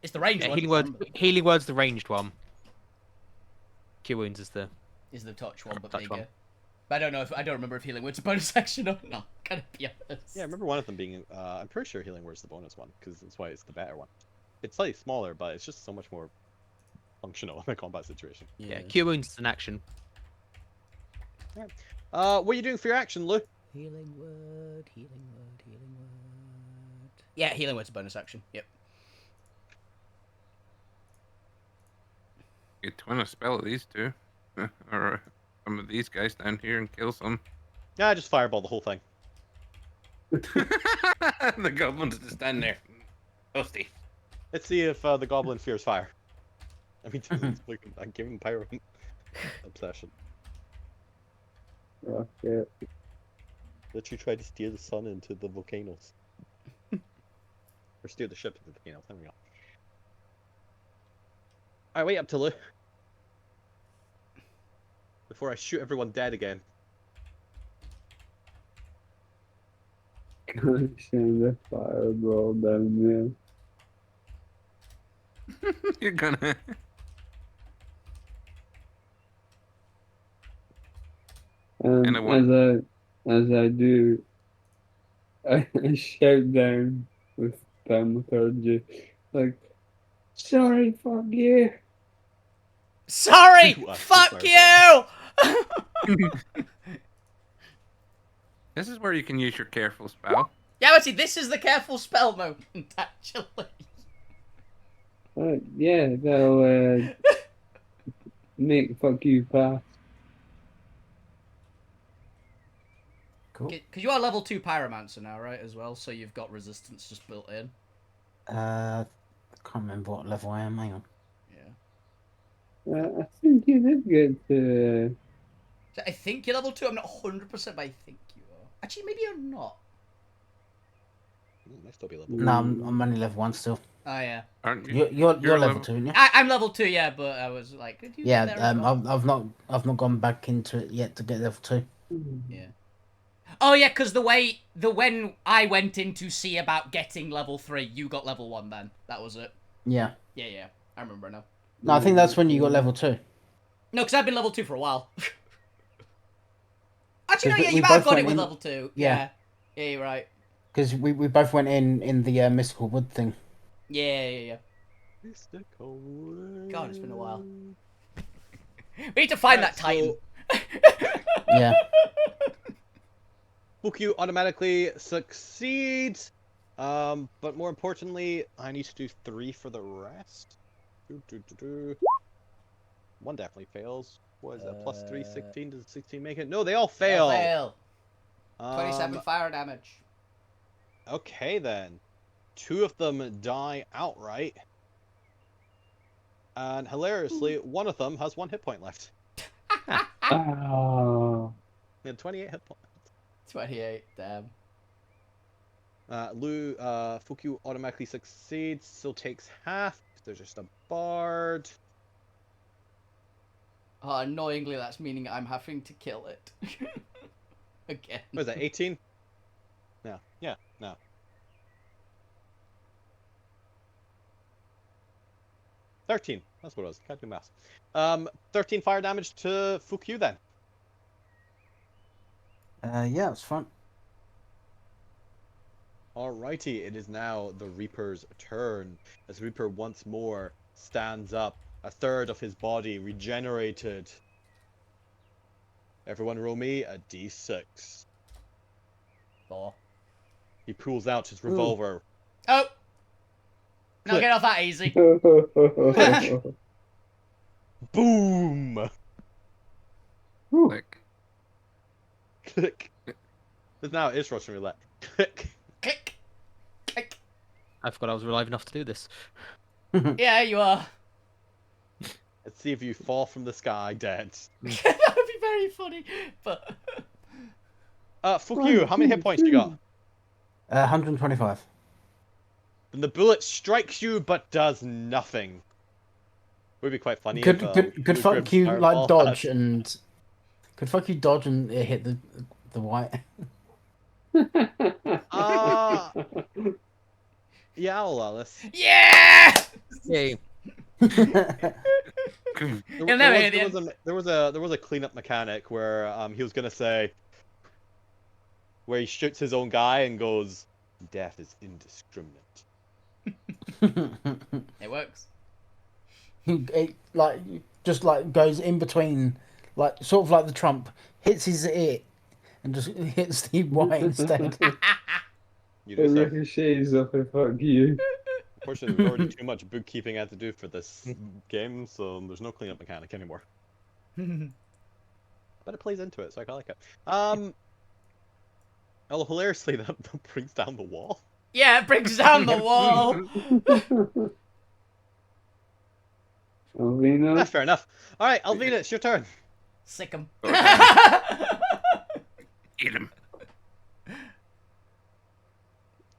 It's the range Yeah, one. healing word's the ranged one. Cure wounds is the. Is the touch one, but Touch bigger. one. But I don't remember if healing word's a bonus action or not. Gotta be honest. Yeah, I remember one of them being. I'm pretty sure healing word's the bonus one because that's why it's the better one. It's slightly smaller, but it's just so much more functional in a combat situation. Yeah, cure wounds is an action. What are you doing for your action, Lou? Healing word, healing word, healing word. Yeah, healing word's a bonus action. Yep. You twin a spell of these two, or some of these guys down here, and kill some. Yeah, just fireball the whole thing. The goblins just stand there, toasty. Let's see if the goblin fears fire. I mean, I'm giving pyro obsession. Okay. That you try to steer the sun into the volcanoes. Or steer the ship into the volcanoes. There we go. Alright, wait up to Lou. Before I shoot everyone dead again. Send the fireball down You're gonna. there. And it As I do, I shout down with thaumaturgy, like, sorry, fuck you. Sorry! Ooh, Fuck fireball. you! This is where you can use your careful spell. Yeah, but see, this is the careful spell moment, actually. Yeah, that'll make fuck you pass. Cool. Because you are level 2 Pyromancer now, right, as well, so you've got resistance just built in. I can't remember what level I am. Hang on. Yeah. I think you did get to. So I think you're level 2, I'm not 100%, but I think you are. Actually, maybe you're not. Might still be level. No, I'm only level 1 still. Oh, yeah. Aren't you? You're You're level level- 2, aren't you? I'm level 2, yeah, but I was like, did you Yeah. get there as well? I've not gone back into it yet to get level 2. Yeah. Oh yeah, because when I went in to see about getting level 3, you got level 1 then. That was it. Yeah. Yeah, I remember now. No, I think that's when you got level 2. No, because I've been level 2 for a while. Actually, no, We- yeah, we you have both got it went with in- level 2. Yeah. Yeah, you're right. Because we both went in the mystical wood thing. Yeah. Mystical. God, it's been a while. We need to find Right, that Titan. Yeah. Fukyu automatically succeeds. But more importantly, I need to do 3 for the rest. One definitely fails. What is that? Plus 3, 16? Does 16 make it? No, they all fail. They all fail. 27 fire damage. Okay then. 2 of them die outright. And hilariously, one of them has 1 hit point left. Oh. He had 28 hit points. 28, damn. Fukyu automatically succeeds, still takes half. There's just a bard. Oh, annoyingly, that's meaning I'm having to kill it. Again. What is that, 18? No. Yeah, no. $13. That's what it was. Can't do math. 13 fire damage to Fukyu then. Yeah, that's fine. Alrighty, it is now the Reaper's turn. As Reaper once more stands up, a third of his body regenerated. Everyone roll me a d6. 4. He pulls out his revolver. Oh! No, Click. get off that easy. Boom! Like, Click. This now is Russian roulette. Click. Click. Click. I forgot I was alive enough to do this. Yeah, you are. Let's see if you fall from the sky dead. That would be very funny, but... Fukyu, how many hit points do you got? 125. Then the bullet strikes you but does nothing. Would be quite funny. Could if, fuck you Fireball like dodge had- and could fuck you dodge and it hit the white. Yeah, I'll allow this. Yeah! Yay. You'll never hear the There was a cleanup mechanic where he was gonna say where he shoots his own guy and goes, "Death is indiscriminate." It works. It like just like goes in between, like sort of like the Trump hits his ear and just hits the white instead. You It do so. ricochets off and fuck you. Unfortunately, there's already too much bookkeeping I had to do for this game, so there's no cleanup mechanic anymore. But it plays into it, so I like it. Oh, hilariously, that brings down the wall. Yeah, it brings down the wall. Alvina? That's fair enough. All right, Alvina, it's your turn. Sick 'em. Get him.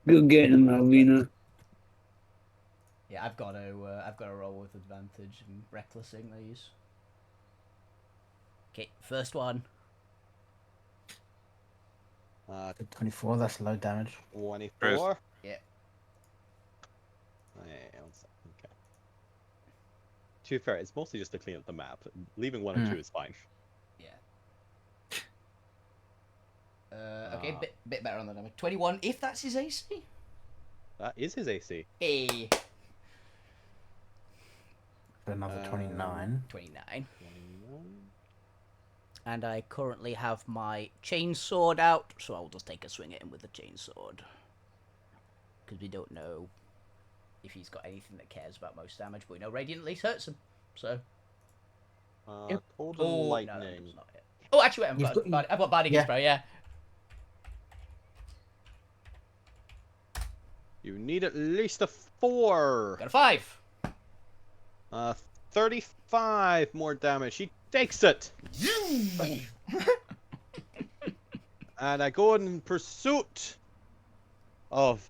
Go get him, Alvina. Yeah, I've got to roll with advantage and recklessing these. Okay, first one. 24. That's low damage. 24. Yeah. Okay, 1 second. Okay. To be fair, it's mostly just to clean up the map. Leaving 1 or 2 is fine. Yeah. Okay, bit better on the damage. 21, if that's his AC. That is his AC. Hey. Another 29. 29. And I currently have my chainsword out, so I'll just take a swing at him with the chainsword. Because we don't know if he's got anything that cares about most damage, but we know Radiant at least hurts him. So. Cold and Oh, lightning. no, that was not it. Oh, actually, wait, I've got Barding Yeah. Spray, yeah. You need at least a 4. Got a 5. 35 more damage. He takes it. And I go in pursuit of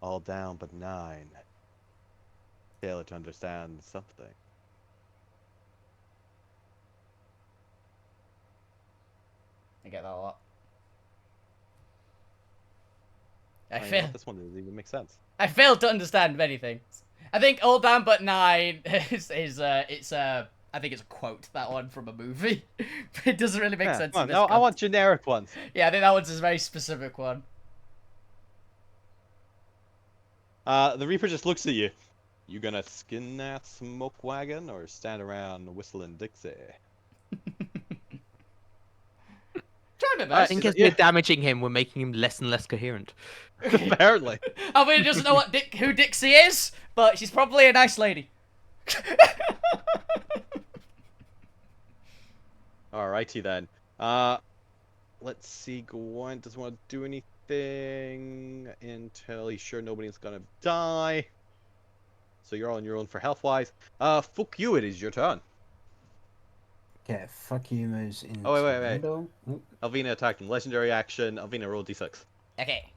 all down but 9. Fail to understand something. I get that a lot. I mean, this one doesn't even make sense. I failed to understand many things. I think all down but 9 is I think it's a quote, that one from a movie. It doesn't really make sense. Come on, in this no, I context. want generic ones. Yeah, I think that one's a very specific one. The Reaper just looks at you. You gonna skin that smoke wagon or stand around whistling Dixie? my I best. think is as it- yeah. we're damaging him, we're making him less and less coherent. Apparently. Alvina doesn't know who Dixie is, but she's probably a nice lady. Alrighty then. Let's see. Gwen doesn't want to do anything until he's sure nobody's gonna die. So you're on your own for health wise. Fuck you. It is your turn. Okay, fuck you moves into Oh, wait. the middle. Oop. Alvina attacking. Legendary action. Alvina roll d6. Okay.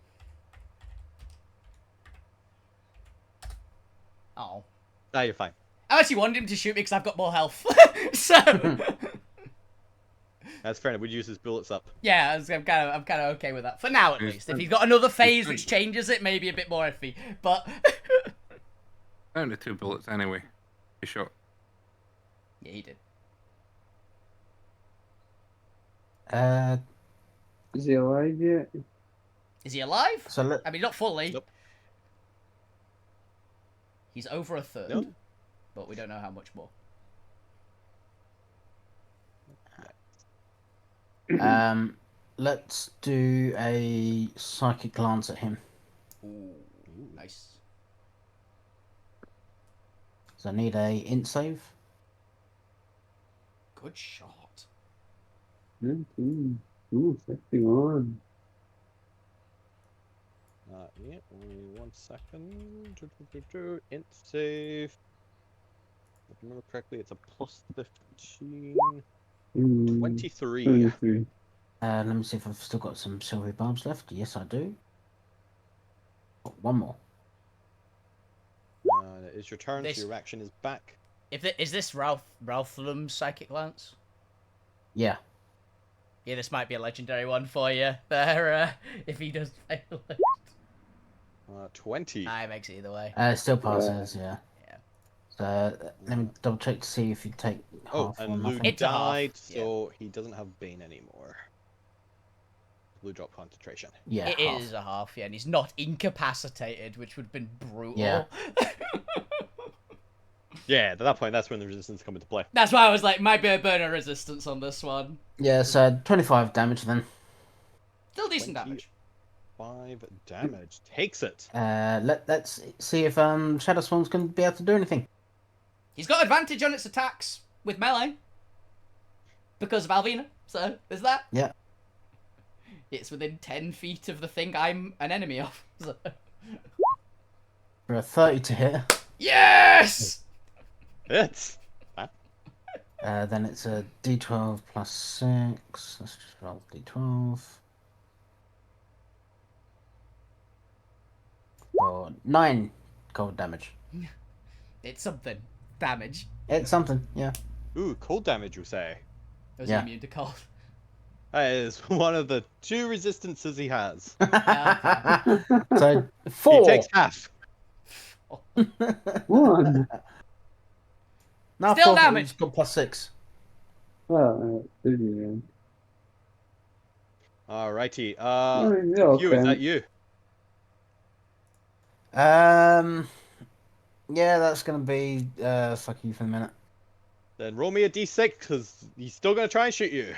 Oh. Ah, you're fine. I actually wanted him to shoot me because I've got more health. So That's fair enough. We'd use his bullets up. yeah, I'm kind of okay with that for now at Yes, least. If he's got another phase which yes. changes it, maybe a bit more iffy. But Only 2 bullets anyway. You shot. yeah, he did. Is he alive yet? Is he alive? So let I mean, not fully. Nope. He's over a third, Nope. but we don't know how much more. let's do a psychic glance at him. Ooh, nice. So I need a int save. Good shot. 19. Ooh, 51. Yeah, only 1 second. Int save. If I remember correctly, it's a plus 15. 23. 23. Let me see if I've still got some silvery barbs left. Yes, I do. Oh, one more. It's your turn, This- so your action is back. Is this Ralphlum's psychic lance? Yeah. Yeah, this might be a legendary one for you. There, if he does fail it. 20. It makes it either way. Still passes, yeah. Yeah. So let me double check to see if you take Oh, half or and Lou nothing. It's a half, died, yeah. so he doesn't have Bane anymore. Lou dropped concentration. Yeah, It half. is a half, yeah, and he's not incapacitated, which would have been brutal. Yeah. Yeah, at that point, that's when the resistance come into play. That's why I was like, might be a burner resistance on this one. Yeah, so 25 damage then. Still decent 20. damage. 5 damage. Takes it. Let's see if Shadow Swarm's going to be able to do anything. He's got advantage on its attacks with melee. Because of Alvina, so there's that. Yeah. It's within 10 feet of the thing I'm an enemy of. So. For a 30 to hit, Yes! It's. then it's a d12 plus 6. Let's just roll d12. For 9 cold damage. It's something. Damage. It's something, yeah. Ooh, cold damage, you say? Was Yeah. immune to cold. That is one of the 2 resistances he has. So He 4. takes half. One. No, Still 4, damage. he's got plus 6. Well, 30 then. Alrighty. Oh, yeah, You, is okay. that you? Yeah, that's gonna be fuck you for a minute. Then roll me a d6, because he's still going to try and shoot you.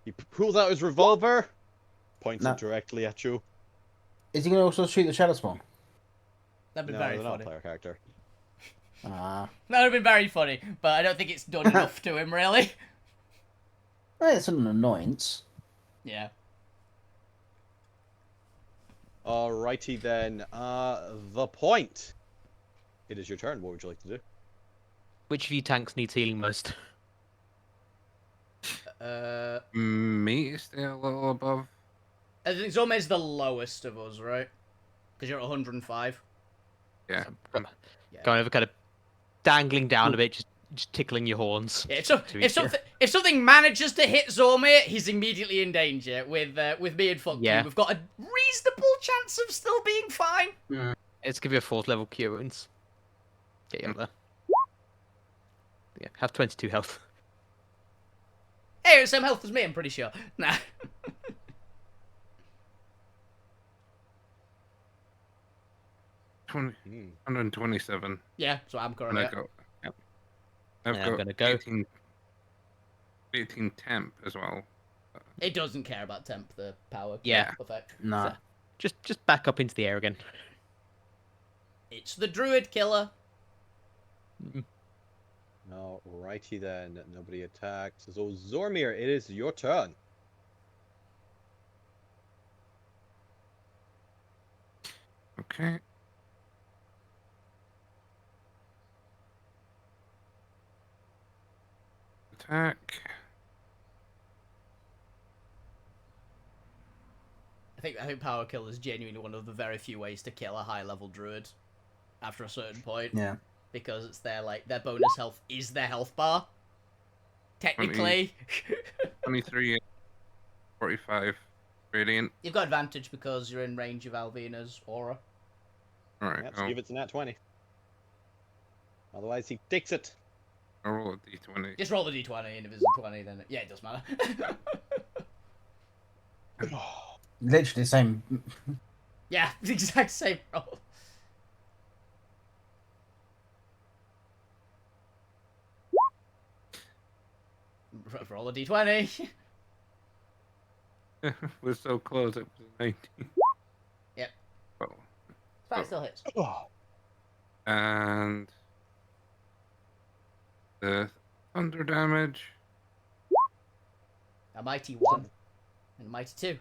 He pulls out his revolver, points No. it directly at you. Is he gonna also shoot the Shadow Spawn? That'd be No, very they're not funny. a player character. Ah, That would have been very funny, but I don't think it's done enough to him, really. it's an annoyance. Yeah. Alrighty then. The point. It is your turn. What would you like to do? Which of you tanks needs healing most? Me is still a little above. I think Zome's the lowest of us, right? Because you're at 105. Yeah. I'm Yeah. going over, kind of dangling down a bit, just tickling your horns. Yeah, to each other. if something manages to hit Zormir, he's immediately in danger. With me and Fuck Yeah. You, we've got a reasonable chance of still being fine. Let's give you a 4th level cure wounds. Get you up there. Yeah, have 22 health. Hey, it's the same health as me, I'm pretty sure. Nah. Hmm. 127. Yeah, so I'm And currently I at. got. Yep. I've Yeah, I'm got gonna go. 18 18 temp as well. It doesn't care about temp, the power Yeah. effect. No. So, just back up into the air again. It's the druid killer. Alrighty then. Nobody attacks. So Zormir, it is your turn. Okay. Attack. I think power kill is genuinely one of the very few ways to kill a high level druid after a certain point. Yeah. Because it's their bonus health is their health bar. Technically. 23, 45 radiant. You've got advantage because you're in range of Alvina's aura. Alright, Yep, see if it's a nat 20. Otherwise, he takes it. I'll roll a d20. Just roll the d20, and if it's a 20, then yeah, it doesn't matter. Literally the same. Yeah, the exact same roll. Roll a d20. We're so close, it was 19. Yep. Oh. Fine, still hits. And the thunder damage. A mighty 1. And a mighty 2.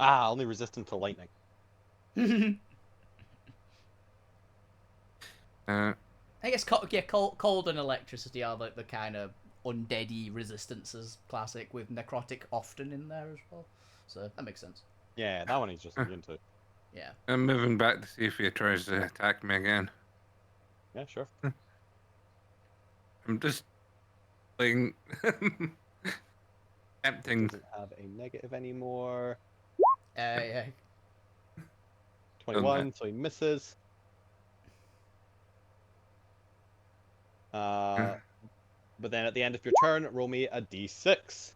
Only resistant to lightning. Uh, I guess cold and electricity are like the kind of undeady resistances classic with necrotic often in there as well. So that makes sense. Yeah, that one he's just immune to. Yeah. I'm moving back to see if he tries to attack me again. Yeah, sure. I'm just playing tempting. Doesn't have a negative anymore. Yeah. 21, so he misses. But then at the end of your turn, roll me a d6.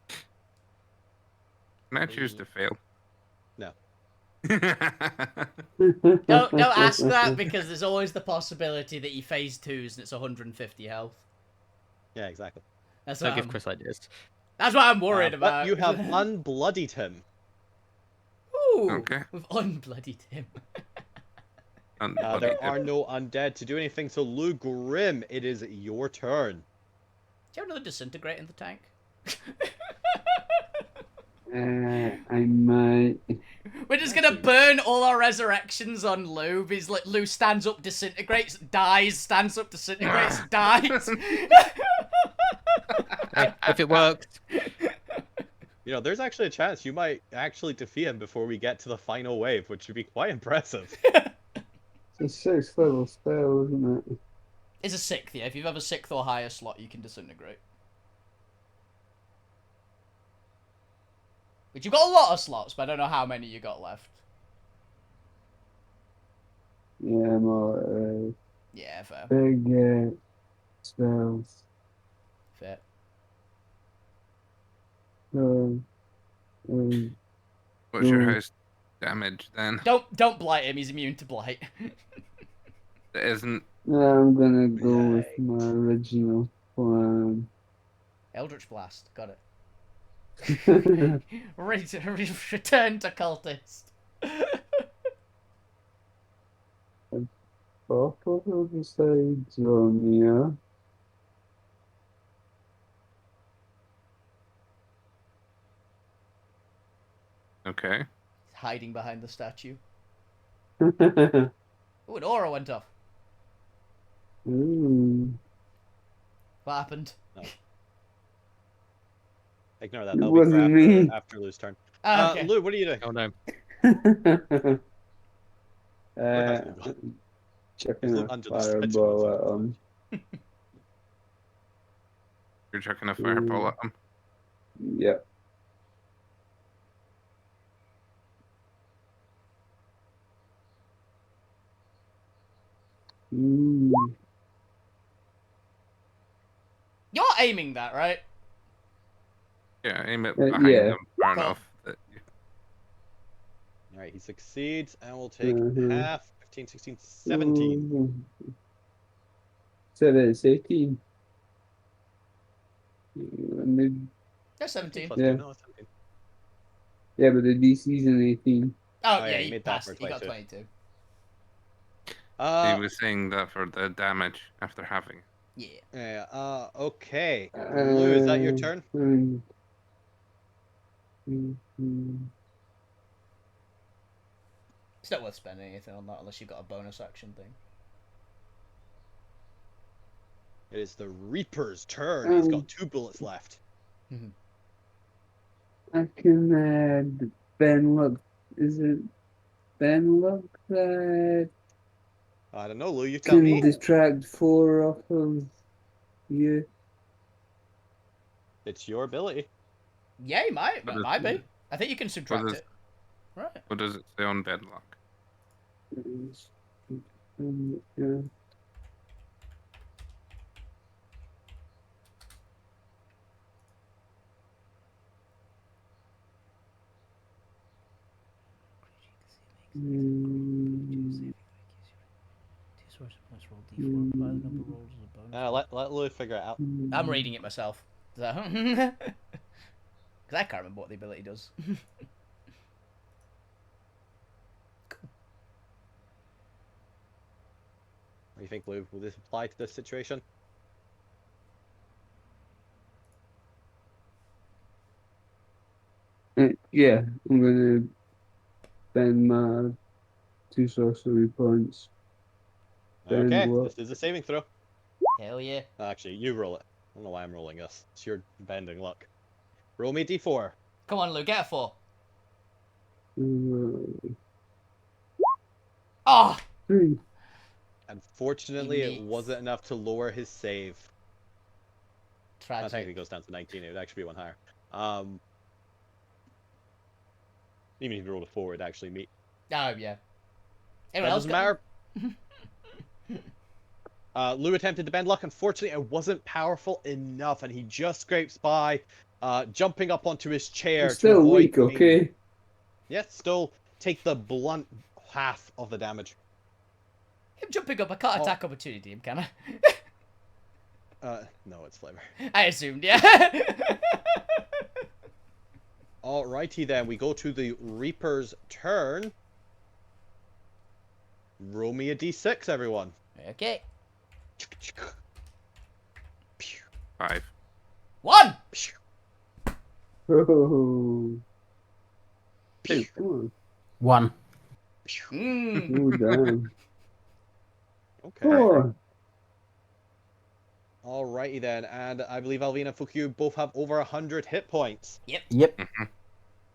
Can I choose to fail? No. Don't ask that because there's always the possibility that you phase 2s and it's 150 health. Yeah, exactly. That's Don't what give I'm, Chris ideas. that's what I'm worried about. But you have unbloodied him. Ooh, Okay. we've unbloodied him. There are no undead to do anything, so Lou Grim, it is your turn. Do you have another disintegrate in the tank? I might. We're just gonna burn all our resurrections on Lou. He's like Lou stands up, disintegrates, dies, stands up, disintegrates, dies. Hey, if it works. You know, there's actually a chance you might actually defeat him before we get to the final wave, which would be quite impressive. It's a 6th level spell, isn't it? It's a 6th, yeah. If you have a 6th or higher slot, you can disintegrate. But you've got a lot of slots, but I don't know how many you got left. Yeah, I'm all Yeah, fair. big spells. Fair. What's your Mm. highest damage then? Don't blight him. He's immune to blight. That isn't. Yeah, I'm gonna go with my original plan. Eldritch Blast. Got it. Return to cultist. Buffalo besides Romeo. Okay. Hiding behind the statue. Ooh. Oh, an aura went off. What happened? Ignore that. It That'll be for wasn't me. after Lou's turn. Okay. Lou, what are you doing? Oh no. Where has Lou gone? Chucking He's a under the statue. fireball at him. You're chucking a fireball at him. Yep. Ooh. You're aiming that, right? Yeah, aim it behind yeah. them far Cool. enough that Alright, he succeeds, and we'll take Mhm. half. 15, 16, 17. Ooh. So it's 18. Mid, That's 17. Plus Yeah. two, no, it's 17. yeah, but the DC's an 18. Oh, Oh, yeah, yeah, he he made that passed. for He got 22. 22. He was saying that for the damage after having. Yeah. Yeah, okay. Lou, is that your turn? It's not worth spending anything on that unless you've got a bonus action thing. It is the Reaper's turn. He's got 2 bullets left. I can add Ben Luck. Is it Ben Luck that I don't know, Lou, you tell can me. detract 4 off of you? It's your ability. Yeah, you might. What It is- might be. I think you can subtract is- it. Right. What does it say on Bedlock? Yeah. Let Lou figure it out. I'm reading it myself. So, because I can't remember what the ability does. What do you think, Lou? Will this apply to this situation? Yeah, I'm gonna spend my 2 sorcery points. Then Okay, what? this is a saving throw. Hell yeah. Actually, you roll it. I don't know why I'm rolling this. It's your bending luck. Roll me d4. Come on, Lou, get a 4. Oh! 3. Unfortunately, it Neat. wasn't enough to lower his save. I think Tragic. it goes down to 19. It would actually be one higher. Even if you rolled a 4, it'd actually meet. Oh, yeah. That Anyone else doesn't got matter. Lou attempted to bend luck. Unfortunately, it wasn't powerful enough, and he just scrapes by, jumping up onto his chair I'm to still avoid weak, being- okay? Yes, still take the blunt half of the damage. him jumping up? I can't Oh. attack opportunity him, can I? No, it's flavor. I assumed, yeah. Alrighty then, we go to the Reaper's turn. Roll me a d6, everyone. Okay. 5. 1! Oh, Pew. come on. 1. Mm. Oh, damn. Okay. 4. Alrighty then, and I believe Alvina and Fukyu both have over 100 hit points. Yep.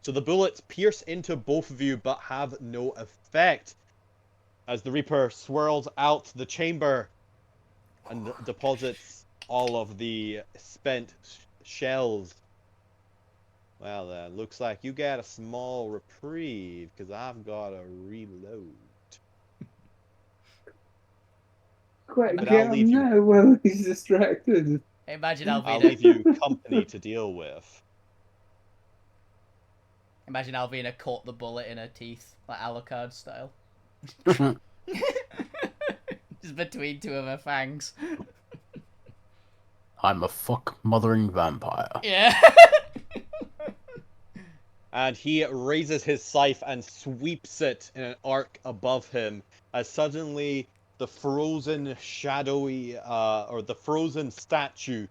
So the bullets pierce into both of you but have no effect. As the Reaper swirls out the chamber and deposits all of the spent shells. Well then, looks like you get a small reprieve, because I've got to reload. Quick, But get I'll leave him you- now while he's distracted. Imagine I'll Alvina. leave you company to deal with. Imagine Alvina caught the bullet in her teeth, like Alucard style. Just between 2 of her fangs. I'm a fuck mothering vampire. Yeah. And he raises his scythe and sweeps it in an arc above him, as suddenly the frozen shadowy, or the frozen statue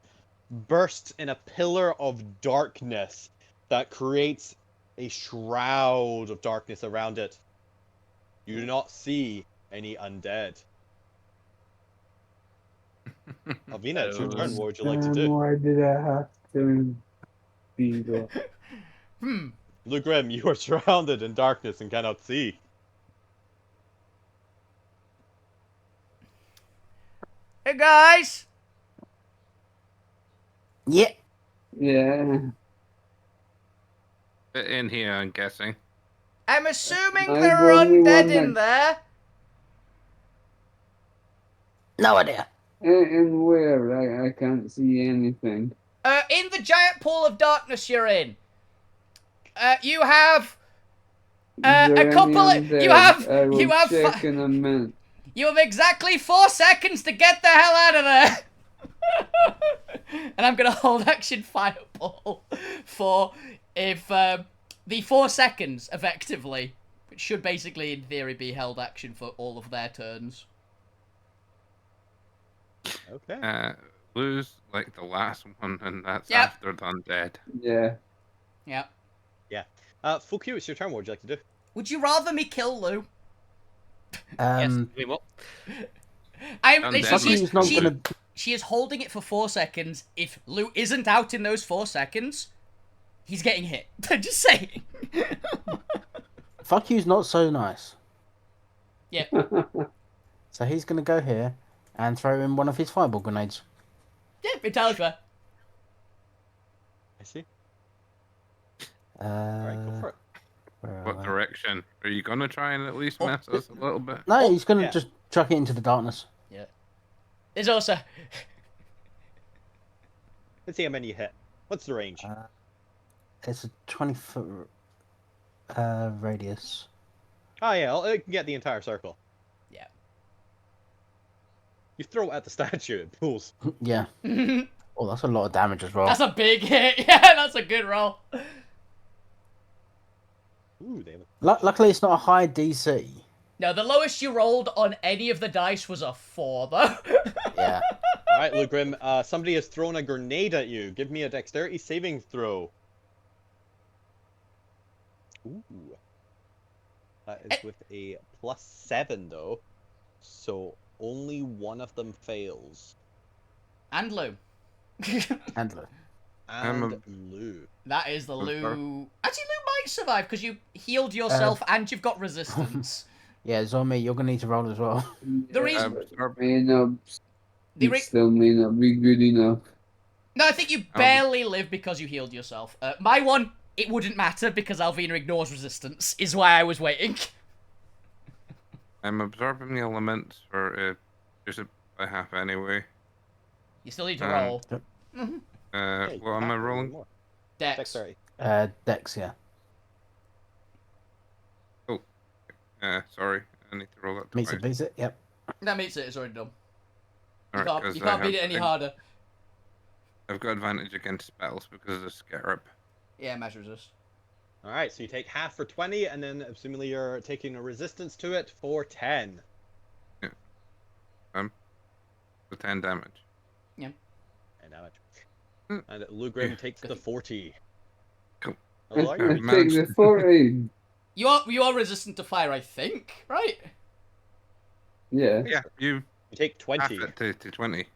bursts in a pillar of darkness that creates a shroud of darkness around it. You do not see any undead. Alvina, it's your turn. What would you like to do? Why did I have to be there? Luke Grimm, you are surrounded in darkness and cannot see. Hey guys! Yeah. Yeah. In here, I'm guessing. I'm assuming I'm there the are only undead one in there. No idea. And where? I can't see anything. In the giant pool of darkness you're in. You have Is there a any couple of undead? you have I will you have check in a minute. you have exactly 4 seconds to get the hell out of there. And I'm gonna hold action fireball for if the 4 seconds effectively, which should basically in theory be held action for all of their turns. Okay. Lose like the last one, and that's Yep. after the undead. Yeah. Yeah. Yeah. Fuku, it's your turn. What would you like to do? Would you rather me kill Lou? Yes. I Um, mean, what? Undead Fucky's not gonna. She is holding it for 4 seconds. If Lou isn't out in those 4 seconds, he's getting hit. Just saying. Fuck you's not so nice. Yeah. So he's gonna go here and throw in one of his fireball grenades. Yeah, entirely fair. I see. Alright, Alright, go for it. What direction? Are you gonna try and at least mess us a little bit? No, he's gonna yeah. just chuck it into the darkness. Yeah. There's also... Let's see how many you hit. What's the range? It's a 20-foot radius. Oh yeah, it can get the entire circle. Yeah. You throw it at the statue, it pulls. Yeah. Oh, that's a lot of damage as well. That's a big hit. Yeah, that's a good roll. Ooh, David. Luckily, it's not a high DC. No, the lowest you rolled on any of the dice was a 4, though. Yeah. Alright, Lugrim, somebody has thrown a grenade at you. Give me a dexterity saving throw. Ooh. That is with a +7, though. So only one of them fails. And Lou. Handler. And Lou. That is the I'm Lou... sorry. Actually, Lou might survive, because you healed yourself and you've got resistance. Yeah, Zombie, you're gonna need to roll as well. The reason... May not, The it re- still may not be good enough. No, I think you barely live because you healed yourself. My one, it wouldn't matter because Alvina ignores resistance, is why I was waiting. I'm absorbing the elements for just a half anyway. You still need to roll. Hey, What am I rolling? more. Dex. Dexterity. Dex, yeah. Sorry, I need to roll that Meets twice. it, beats it, yep. That makes it, it's already done. You Alright, can't, 'cause you I can't beat have- it any harder. I've got advantage against spells because of the scarab. Yeah, measure resist. Alright, so you take half for 20, and then assumingly you're taking a resistance to it for 10. For 10 damage. And damage. Mm. And Lugrim takes the 40. Cool. How low are I you? take the 40. You are resistant to fire, I think, right? Yeah. Yeah, you You take half 20. it to 20.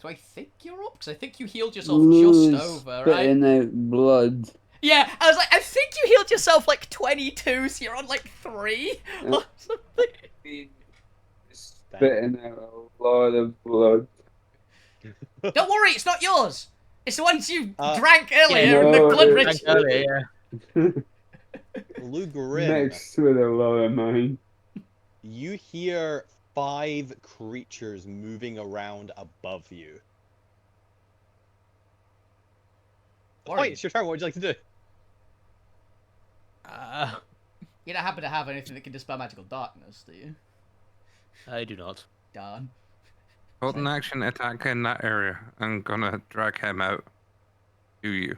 So I think you're up, because I think you healed yourself just over, right? Spitting out blood. Yeah, I was like, I think you healed yourself like 22, so you're on like 3 or something. Spitting out a lot of blood. Don't worry, it's not yours. It's the ones you Uh, drank earlier no, in the blood it- rich. Earlier, yeah. Lugrim, Next to a lot of mine. you hear 5 creatures moving around above you. What Oh, are you? it's your turn. What would you like to do? You don't happen to have anything that can dispel magical darkness, do you? I do not. Darn. Hold an action attack in that area. I'm gonna drag him out to you.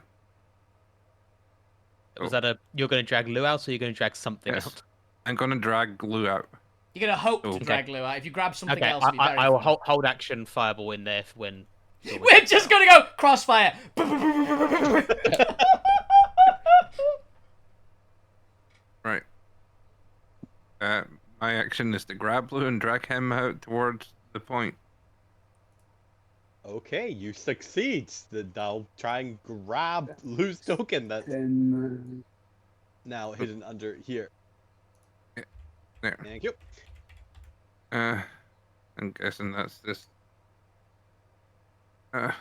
Was that you're going to drag Lou out, or you're going to drag something Yes. out? I'm gonna drag Lou out. You're gonna hope to Okay. drag Lou out. If you grab something Okay, else, it'd be very I will funny. hold action fireball in there for when. We're just gonna go crossfire. Right. My action is to grab Lou and drag him out towards the point. Okay, you succeed. I'll try and grab Lou's token that's And now hidden under here. There. Thank you. I'm guessing that's this. I'm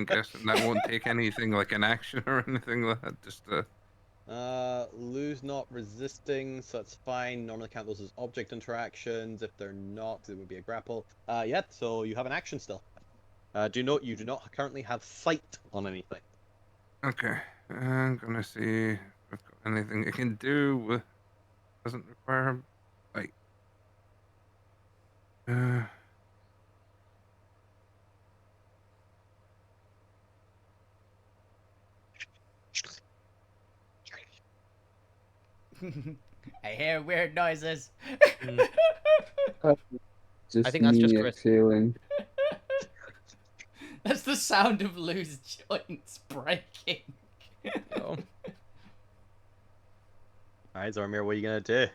guessing that won't take anything like an action or anything like that. Just Lou's not resisting, so that's fine. Normally count those as object interactions. If they're not, it would be a grapple. Yeah, so you have an action still. Do note you do not currently have sight on anything. okay. I'm gonna see if I've got anything I can do with Doesn't require like. Uh, I hear weird noises. Mm, Just I think that's just me Chris. exhaling. That's the sound of loose joints breaking. Oh, Alright, Zormir, what are you gonna do?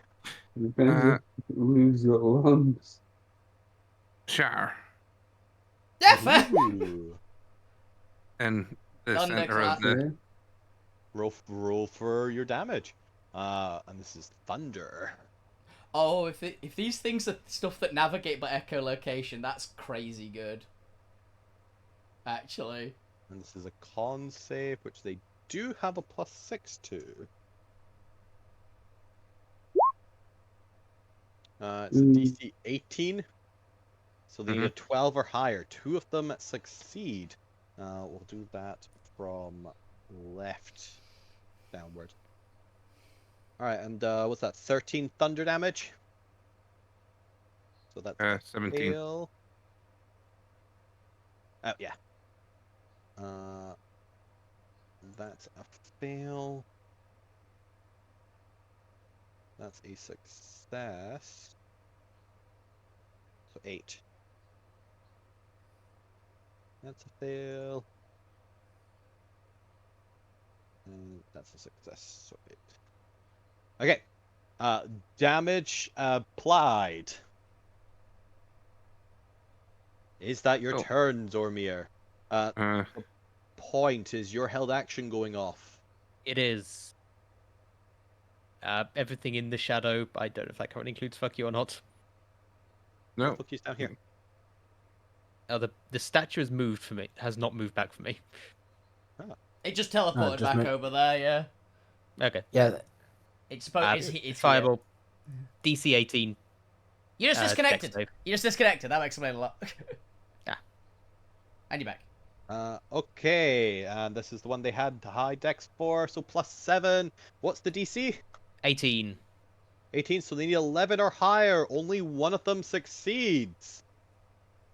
Depends if you lose your lungs. shower. Yeah, fair. Ooh. And the Thunder center of clap. the. Yeah. Roll for your damage. And this is thunder. Oh, if these things are stuff that navigate by echolocation, that's crazy good. Actually. And this is a con save, which they do have a +6 to. It's a DC 18. So they need a 12 or higher. 2 of them succeed. We'll do that from left downward. Alright, and what's that? 13 thunder damage? So that's a 17. fail. Oh, yeah. That's a fail. That's a success. So 8. That's a fail. And that's a success. So 8. Okay. Damage applied. Is that your Oh. turn, Zormir? Uh, Point is your held action going off. it is. Everything in the shadow. I don't know if that currently includes fuck you or not. no. Fuck you's down here. Oh, the statue has moved for me. Has not moved back for me. It just teleported just back me. over there, yeah. Okay. Yeah, It's supposed it's here. Fireball. DC 18. You just dex disconnected. save. You just disconnected. That explains a lot. Yeah. And you're back. Okay, and this is the one they had high dex for, so +7. What's the DC? 18. 18, so they need 11 or higher. Only one of them succeeds.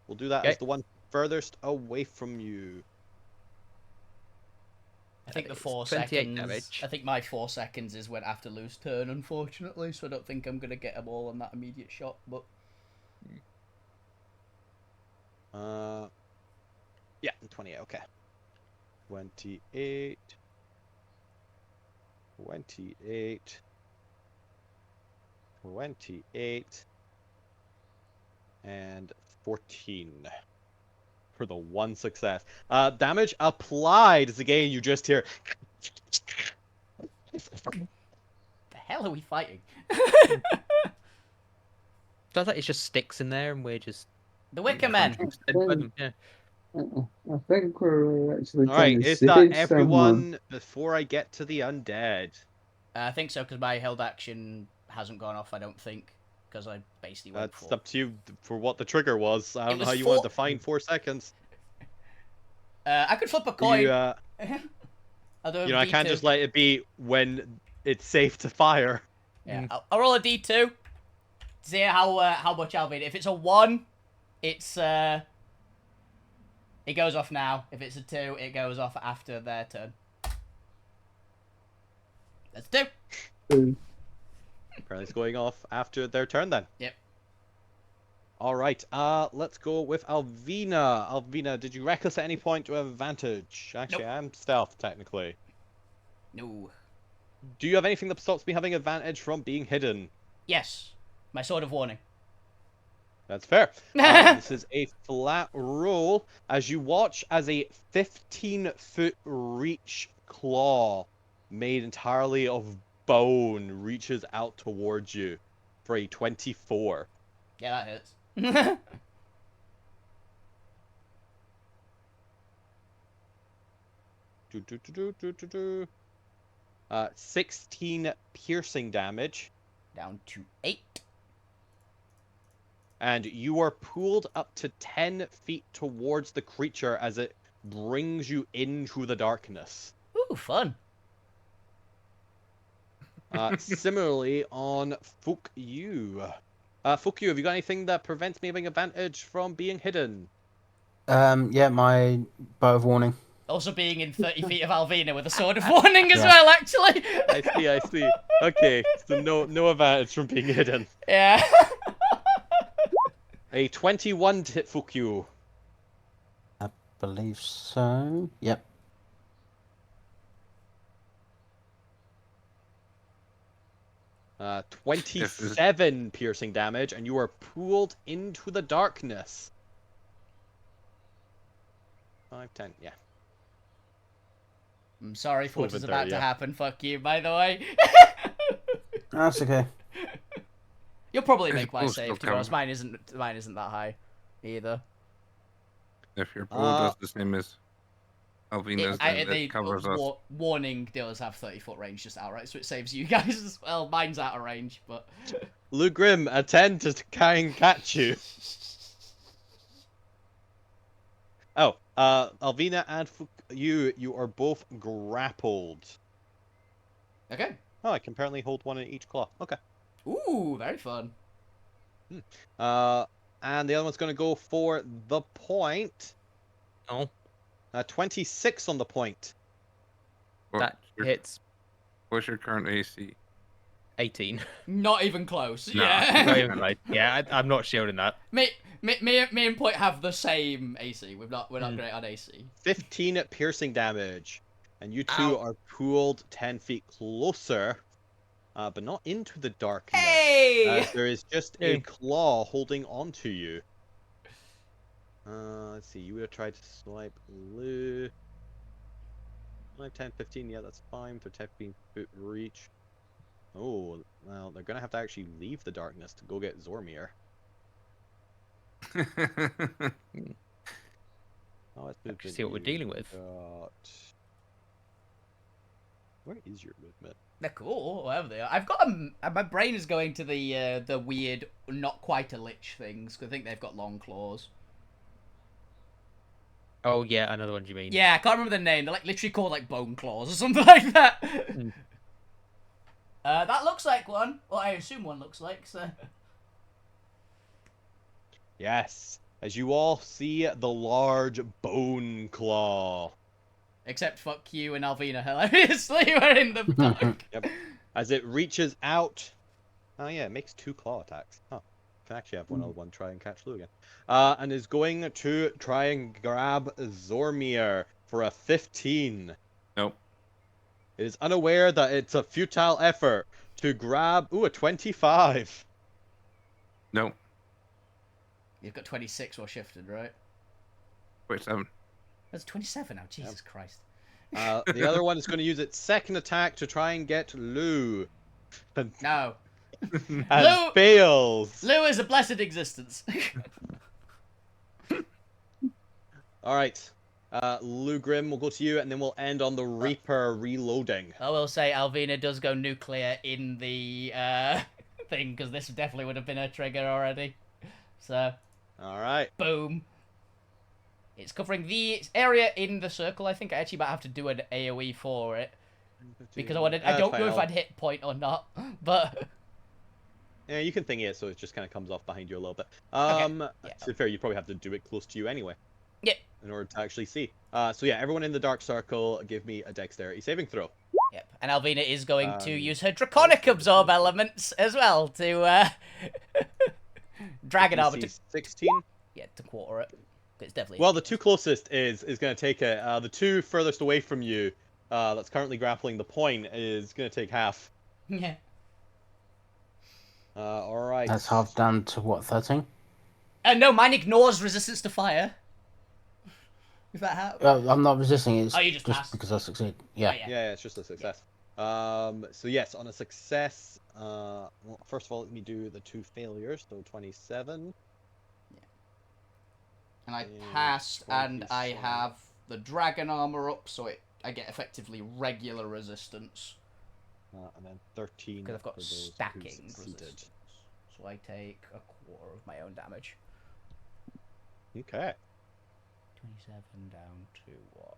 We'll do that as Okay. the one furthest away from you. I think the It's 4 28 seconds. damage. I think my 4 seconds is when after Lou's turn, unfortunately. So I don't think I'm gonna get them all on that immediate shot. But Yeah, 28. Okay. 28. 28. 28. And 14. For the one success. Damage applied is again you just hear. the hell are we fighting? Does that? It's just sticks in there, and we're just. The Wicker Men. Yeah. I think we're actually trying Alright, to is save that someone. everyone before I get to the undead? I think so because my held action hasn't gone off. I don't think because I basically went That's for. up to you for what the trigger was. I don't know was how you want to 4 define 4 seconds. I could flip a coin. You, I'll do a you know, I can't D2. just let it be when it's safe to fire. Yeah, I'll roll a D2. See how much I'll beat. If it's a 1, it's it goes off now. If it's a 2, it goes off after their turn. Let's do. Apparently it's going off after their turn then. Yep. Alright, let's go with Alvina. Alvina, did you reckless at any point to have advantage? Actually, Nope. I'm stealth, technically. No. Do you have anything that stops me having advantage from being hidden? Yes. My sword of warning. That's fair. This is a flat roll as you watch as a 15-foot reach claw made entirely of bone reaches out towards you for a 24. Yeah, that hurts. 16 piercing damage. Down to 8. And you are pulled up to 10 feet towards the creature as it brings you into the darkness. Ooh, fun. Similarly on Fuck You. Fuck You, have you got anything that prevents me having advantage from being hidden? Yeah, my bow of warning. Also being in 30 feet of Alvina with a sword of warning as Yeah. well, actually. I see. Okay, so no advantage from being hidden. Yeah. A 21 to hit Fuck You. Believe so. Yep. 27 piercing damage, and you are pulled into the darkness. 5, 10, yeah. I'm sorry for what is Over about 30, to yeah. happen. Fuck you, by the way. That's okay. You'll probably His make my bull's save, still to be honest. coming. Mine isn't that high, either. If your bull does the same as Alvina's, then The it covers us. warning does have 30-foot range just outright, so it saves you guys as well. Mine's out of range, but... Lou Grim, attend to try and catch you. Oh, Alvina and you are both grappled. Okay. Oh, I can apparently hold one in each claw. Okay. Ooh, very fun. And the other one's going to go for the point. Oh, 26 on the point. that hits What's your current AC? 18. Not even close. Nah. Yeah. Not even like, yeah, I'm not shielding that. me and Point have the same AC. We're not great on AC. 15 piercing damage. And you two Ow. are pulled 10 feet closer, but not into the darkness. Hey! As there is just a claw holding onto you. Let's see, you would have tried to swipe Lou. 5, 10, 15, yeah, that's fine for 10, 15 foot reach. Oh, well, they're gonna have to actually leave the darkness to go get Zormir. Oh, let's move Actually see what we're dealing with. Where is your movement? They're cool, whatever they are. I've got my brain is going to the weird, not quite a lich things, because I think they've got long claws. Oh yeah, another one you mean? Yeah, I can't remember the name. They're like literally called like bone claws or something like that. That looks like one. Well, I assume one looks like, so... Yes, as you all see the large bone claw. Except fuck you and Alvina, hilariously, we're in the dark. Yep. As it reaches out. Oh yeah, it makes 2 claw attacks. Huh. Can actually have one other one try and catch Lou again. And is going to try and grab Zormir for a 15. Nope. It is unaware that it's a futile effort to grab. Ooh, a 25. Nope. You've got 26 while shifted, right? 27. That's 27 now, Jesus Christ. The other one is going to use its second attack to try and get Lou. No. And Lou- fails. Lou is a blessed existence. Alright. Lou Grim, we'll go to you, and then we'll end on the Reaper reloading. I will say Alvina does go nuclear in the thing, because this definitely would have been a trigger already. So, Alright. boom. It's covering the area in the circle. I think I actually might have to do an AoE for it. Because I don't know if I'd hit point or not, but... Yeah, you can thingy it so it just kind of comes off behind you a little bit. Yeah. To be fair, you probably have to do it close to you anyway. Yeah. In order to actually see. So yeah, everyone in the dark circle, give me a dexterity saving throw. Yep. And Alvina is going to use her draconic absorb elements as well to dragon armor to 16. Yeah, to quarter it. It's definitely Well, the 2 closest is going to take it. The 2 furthest away from you, that's currently grappling the point, is going to take half. Yeah. All right. That's half down to what, 13? No, mine ignores resistance to fire. If that helps. I'm not resisting it. It's Oh, you just passed. because I succeed. Yeah. Oh, Yeah, it's just a success. So yes, on a success, well, first of all, let me do the 2 failures, so 27. And I And passed, and I 27. have the dragon armor up, so I get effectively regular resistance. And then 13. Because I've got for those who stacking succeeded. resistance. So I take a quarter of my own damage. Okay. 27 down to what?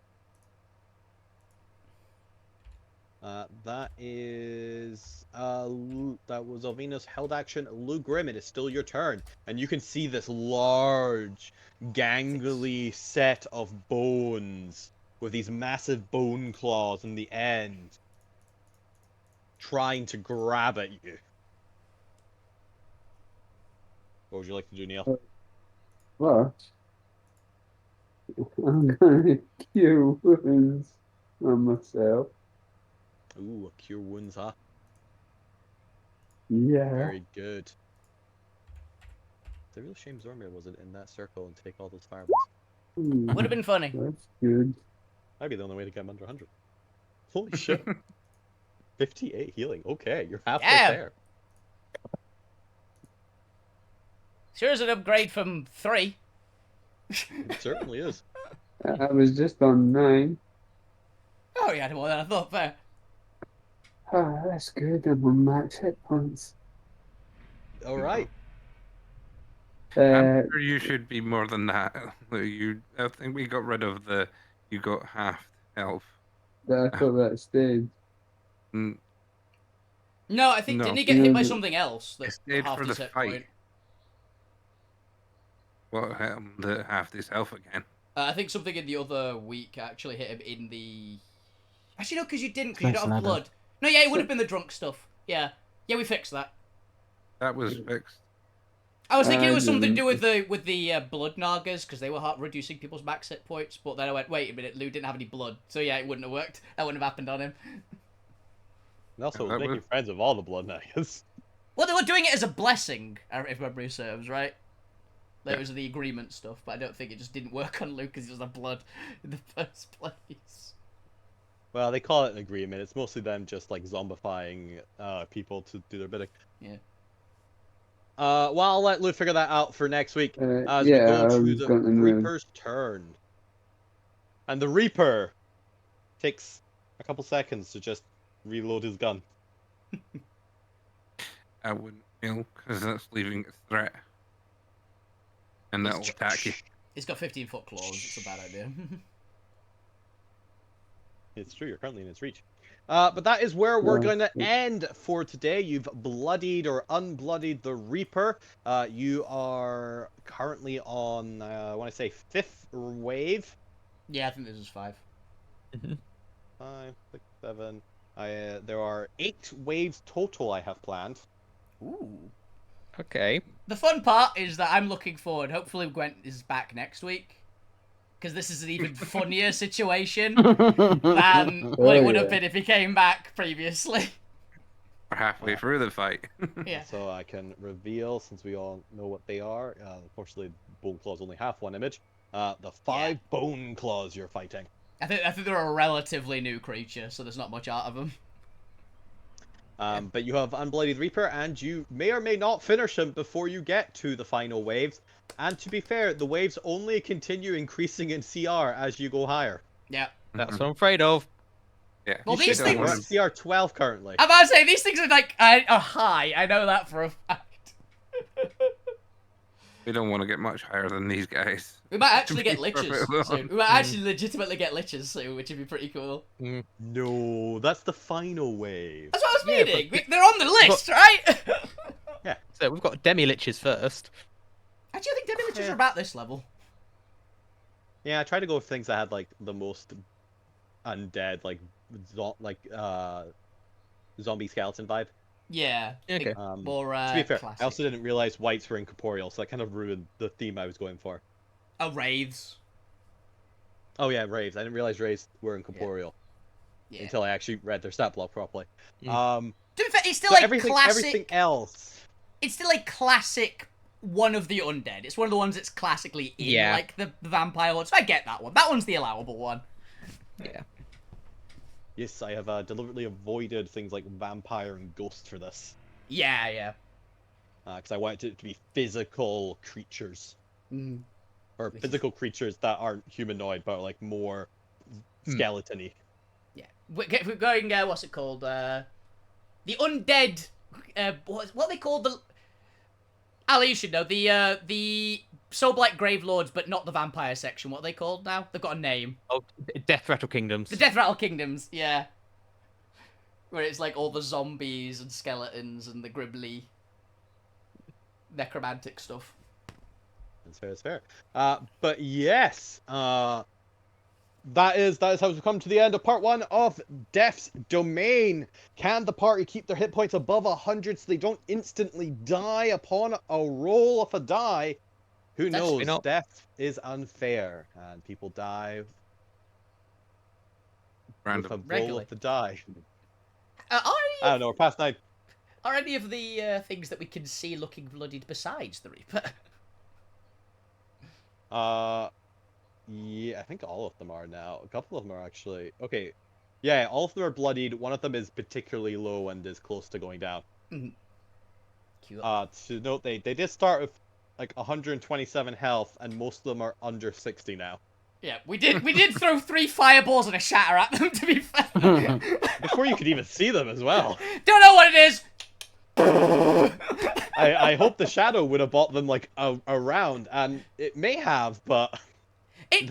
That is that was Alvina's held action. Lou Grim, it is still your turn, and you can see this large, gangly set of bones with these massive bone claws in the end, trying to grab at you. What would you like to do, Neil? Well, I'm gonna cure wounds on myself. Ooh, cure wounds, huh? Yeah. Very good. It's a real shame Zormir wasn't in that circle and take all those fireballs. Would have been funny. That's good. That'd be the only way to get him under 100. Holy shit. 58 healing. Okay, you're halfway Yeah. there. Sure is an upgrade from 3. It certainly is. I was just on 9. Oh, you had more than I thought there. Ah, that's good. I'm on max hit points. All right. I'm sure you should be more than that. I think we got rid of the. You got half health. I thought that stayed. Mm, No, I think No. didn't he get hit by No. something else that It stayed halved for his the hit fight. point? What happened to half this health again? I think something in the other week actually hit him in the. Actually, no, because you didn't, because you Thanks, don't have Nada. blood. No, yeah, it would have been the drunk stuff. Yeah, yeah, we fixed that. That was fixed. I was thinking it I was something to do didn't. with the blood nagas because they were reducing people's max hit points. But then I went, wait a minute, Lou didn't have any blood, so yeah, it wouldn't have worked. That wouldn't have happened on him. And also, That making was- friends with all the blood knights. Well, they were doing it as a blessing, if memory serves, right? That was the agreement stuff, but I don't think it just didn't work on Lou because he was the blood in the first place. Well, they call it an agreement. It's mostly them just like zombifying people to do their bidding. Yeah. Well, I'll let Lou figure that out for next week as Yeah, we I go to was the going to know. Reaper's turn. And the Reaper takes a couple seconds to just reload his gun. I wouldn't, because that's leaving a threat. And that'll attack you. It's got 15-foot claws. It's a bad idea. It's true, you're currently in its reach. But that is where we're Yeah. going to end for today. You've bloodied or unbloodied the Reaper. You are currently on, I want to say, 5th wave. Yeah, I think this is 5. 5, 6, 7. There are 8 waves total I have planned. Ooh. Okay. The fun part is that I'm looking forward. Hopefully, Gwent is back next week. Because this is an even funnier situation than what it would have been if he came back previously. We're halfway through the fight. Yeah. So I can reveal, since we all know what they are. Unfortunately, Bone Claw's only half one image. The 5 Bone Claws you're fighting. I think they're a relatively new creature, so there's not much out of them. But you have Unbloodied Reaper, and you may or may not finish him before you get to the final waves. And to be fair, the waves only continue increasing in CR as you go higher. Yeah. That's what I'm afraid of. Yeah. Well, You these should be things- CR 12 currently. I'm about to say, these things are like, are high. I know that for a fact. We don't want to get much higher than these guys. We might actually To get be liches perfectly soon. We might actually legitimately get liches soon, which would be pretty cool. No, that's the final wave. That's what I was Yeah, meaning. but- They're on the list, right? So we've got demi liches first. Actually, I think demi liches Yeah. are about this level. Yeah, I tried to go with things that had like the most undead, like zombie skeleton vibe. Yeah. Okay. More, To be fair, classic. I also didn't realize whites were incorporeal, so that kind of ruined the theme I was going for. Oh, wraiths. Oh yeah, raves. I didn't realize raves were incorporeal Yeah. until I actually read their stat block properly. To be fair, it's still But a everything classic. else. It's still a classic one of the undead. It's one of the ones that's classically in, Yeah. like the vampire lords. I get that one. That one's the allowable one. Yeah. Yes, I have deliberately avoided things like vampire and ghost for this, Yeah, yeah. because I wanted it to be physical creatures, Mm. or This is- physical creatures that aren't humanoid but are like more skeleton-y. Yeah. We're going, what's it called? The undead. What are they called? Ali, you should know. The Soul Blight Grave Lords, but not the vampire section. What are they called now? They've got a name. Oh, Death Rattle Kingdoms. The Death Rattle Kingdoms, yeah. Where it's like all the zombies and skeletons and the gribbly necromantic stuff. That's fair. But yes, that is how we've come to the end of part 1 of Death's Domain. Can the party keep their hit points above 100 so they don't instantly die upon a roll of a die? Who knows? not. Death is unfair, and people die with a roll Random. of the die. Are I don't know. We're past 9. Are any of the things that we can see looking bloodied besides the Reaper? Yeah, I think all of them are now. A couple of them are actually okay. Yeah, all of them are bloodied. One of them is particularly low and is close to going down. Cute. To note, they did start with like 127 health, and most of them are under 60 now. Yeah, we did throw 3 fireballs and a shatter at them, to be fair. Before you could even see them as well. Don't know what it is! I hope the shadow would have bought them like a round, and it may have, but it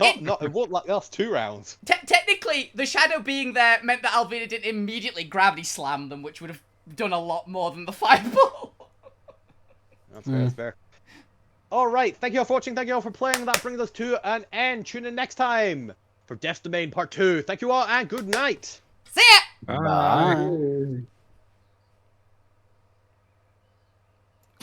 won't last 2 rounds. Technically, the shadow being there meant that Alvina didn't immediately gravity slam them, which would have done a lot more than the fireball. That's fair, that's fair. Alright, thank you all for watching, thank you all for playing. That brings us to an end. Tune in next time for Death's Domain Part 2. Thank you all, and good night! See ya! Bye.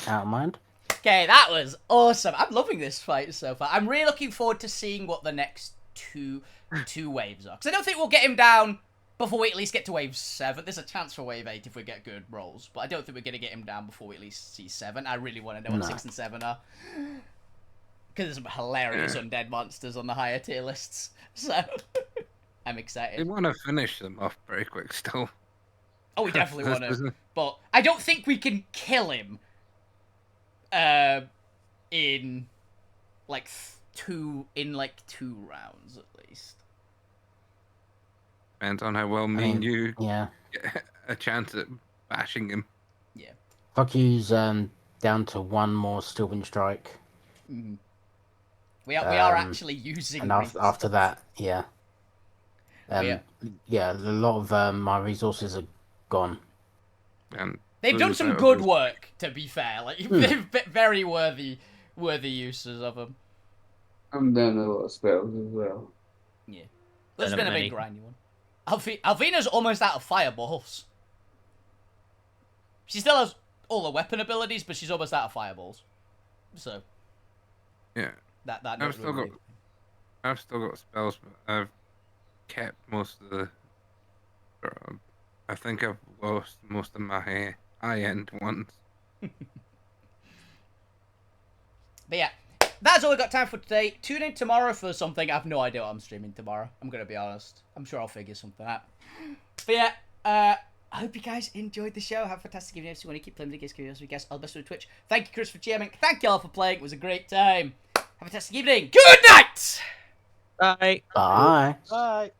Out of mind. Okay, that was awesome. I'm loving this fight so far. I'm really looking forward to seeing what the next two waves are. Because I don't think we'll get him down before we at least get to wave 7. There's a chance for wave 8 if we get good rolls. But I don't think we're going to get him down before we at least see 7. I really want to know what 6 and 7 are. Because there's some hilarious undead monsters on the higher tier lists. So, I'm excited. We want to finish them off very quick still. Oh, we definitely want to. But I don't think we can kill him. In like 2 rounds at least. Depends on how well you Yeah. get a chance at bashing him. Yeah. Fuck you's down to 1 more Stillwind Strike. We are actually using. And after that, yeah. Yeah, a lot of my resources are gone. And they've done some good work, to be fair. Like they've been very worthy uses of them. I'm down a lot of spells as well. Yeah, there's Don't been a have big many. grindy one. Alvina's almost out of fireballs. She still has all the weapon abilities, but she's almost out of fireballs. So yeah, that I've still got spells, but I've kept most of the. I think I've lost most of my high-end ones. But yeah, that's all we got time for today. Tune in tomorrow for something. I have no idea what I'm streaming tomorrow. I'm going to be honest. I'm sure I'll figure something out. But yeah, I hope you guys enjoyed the show. Have a fantastic evening. If you want to keep playing video games, we guess all the best on Twitch. Thank you, Chris, for GMing. Thank you all for playing. It was a great time. Have a fantastic evening. Good night! Bye. Bye. Bye!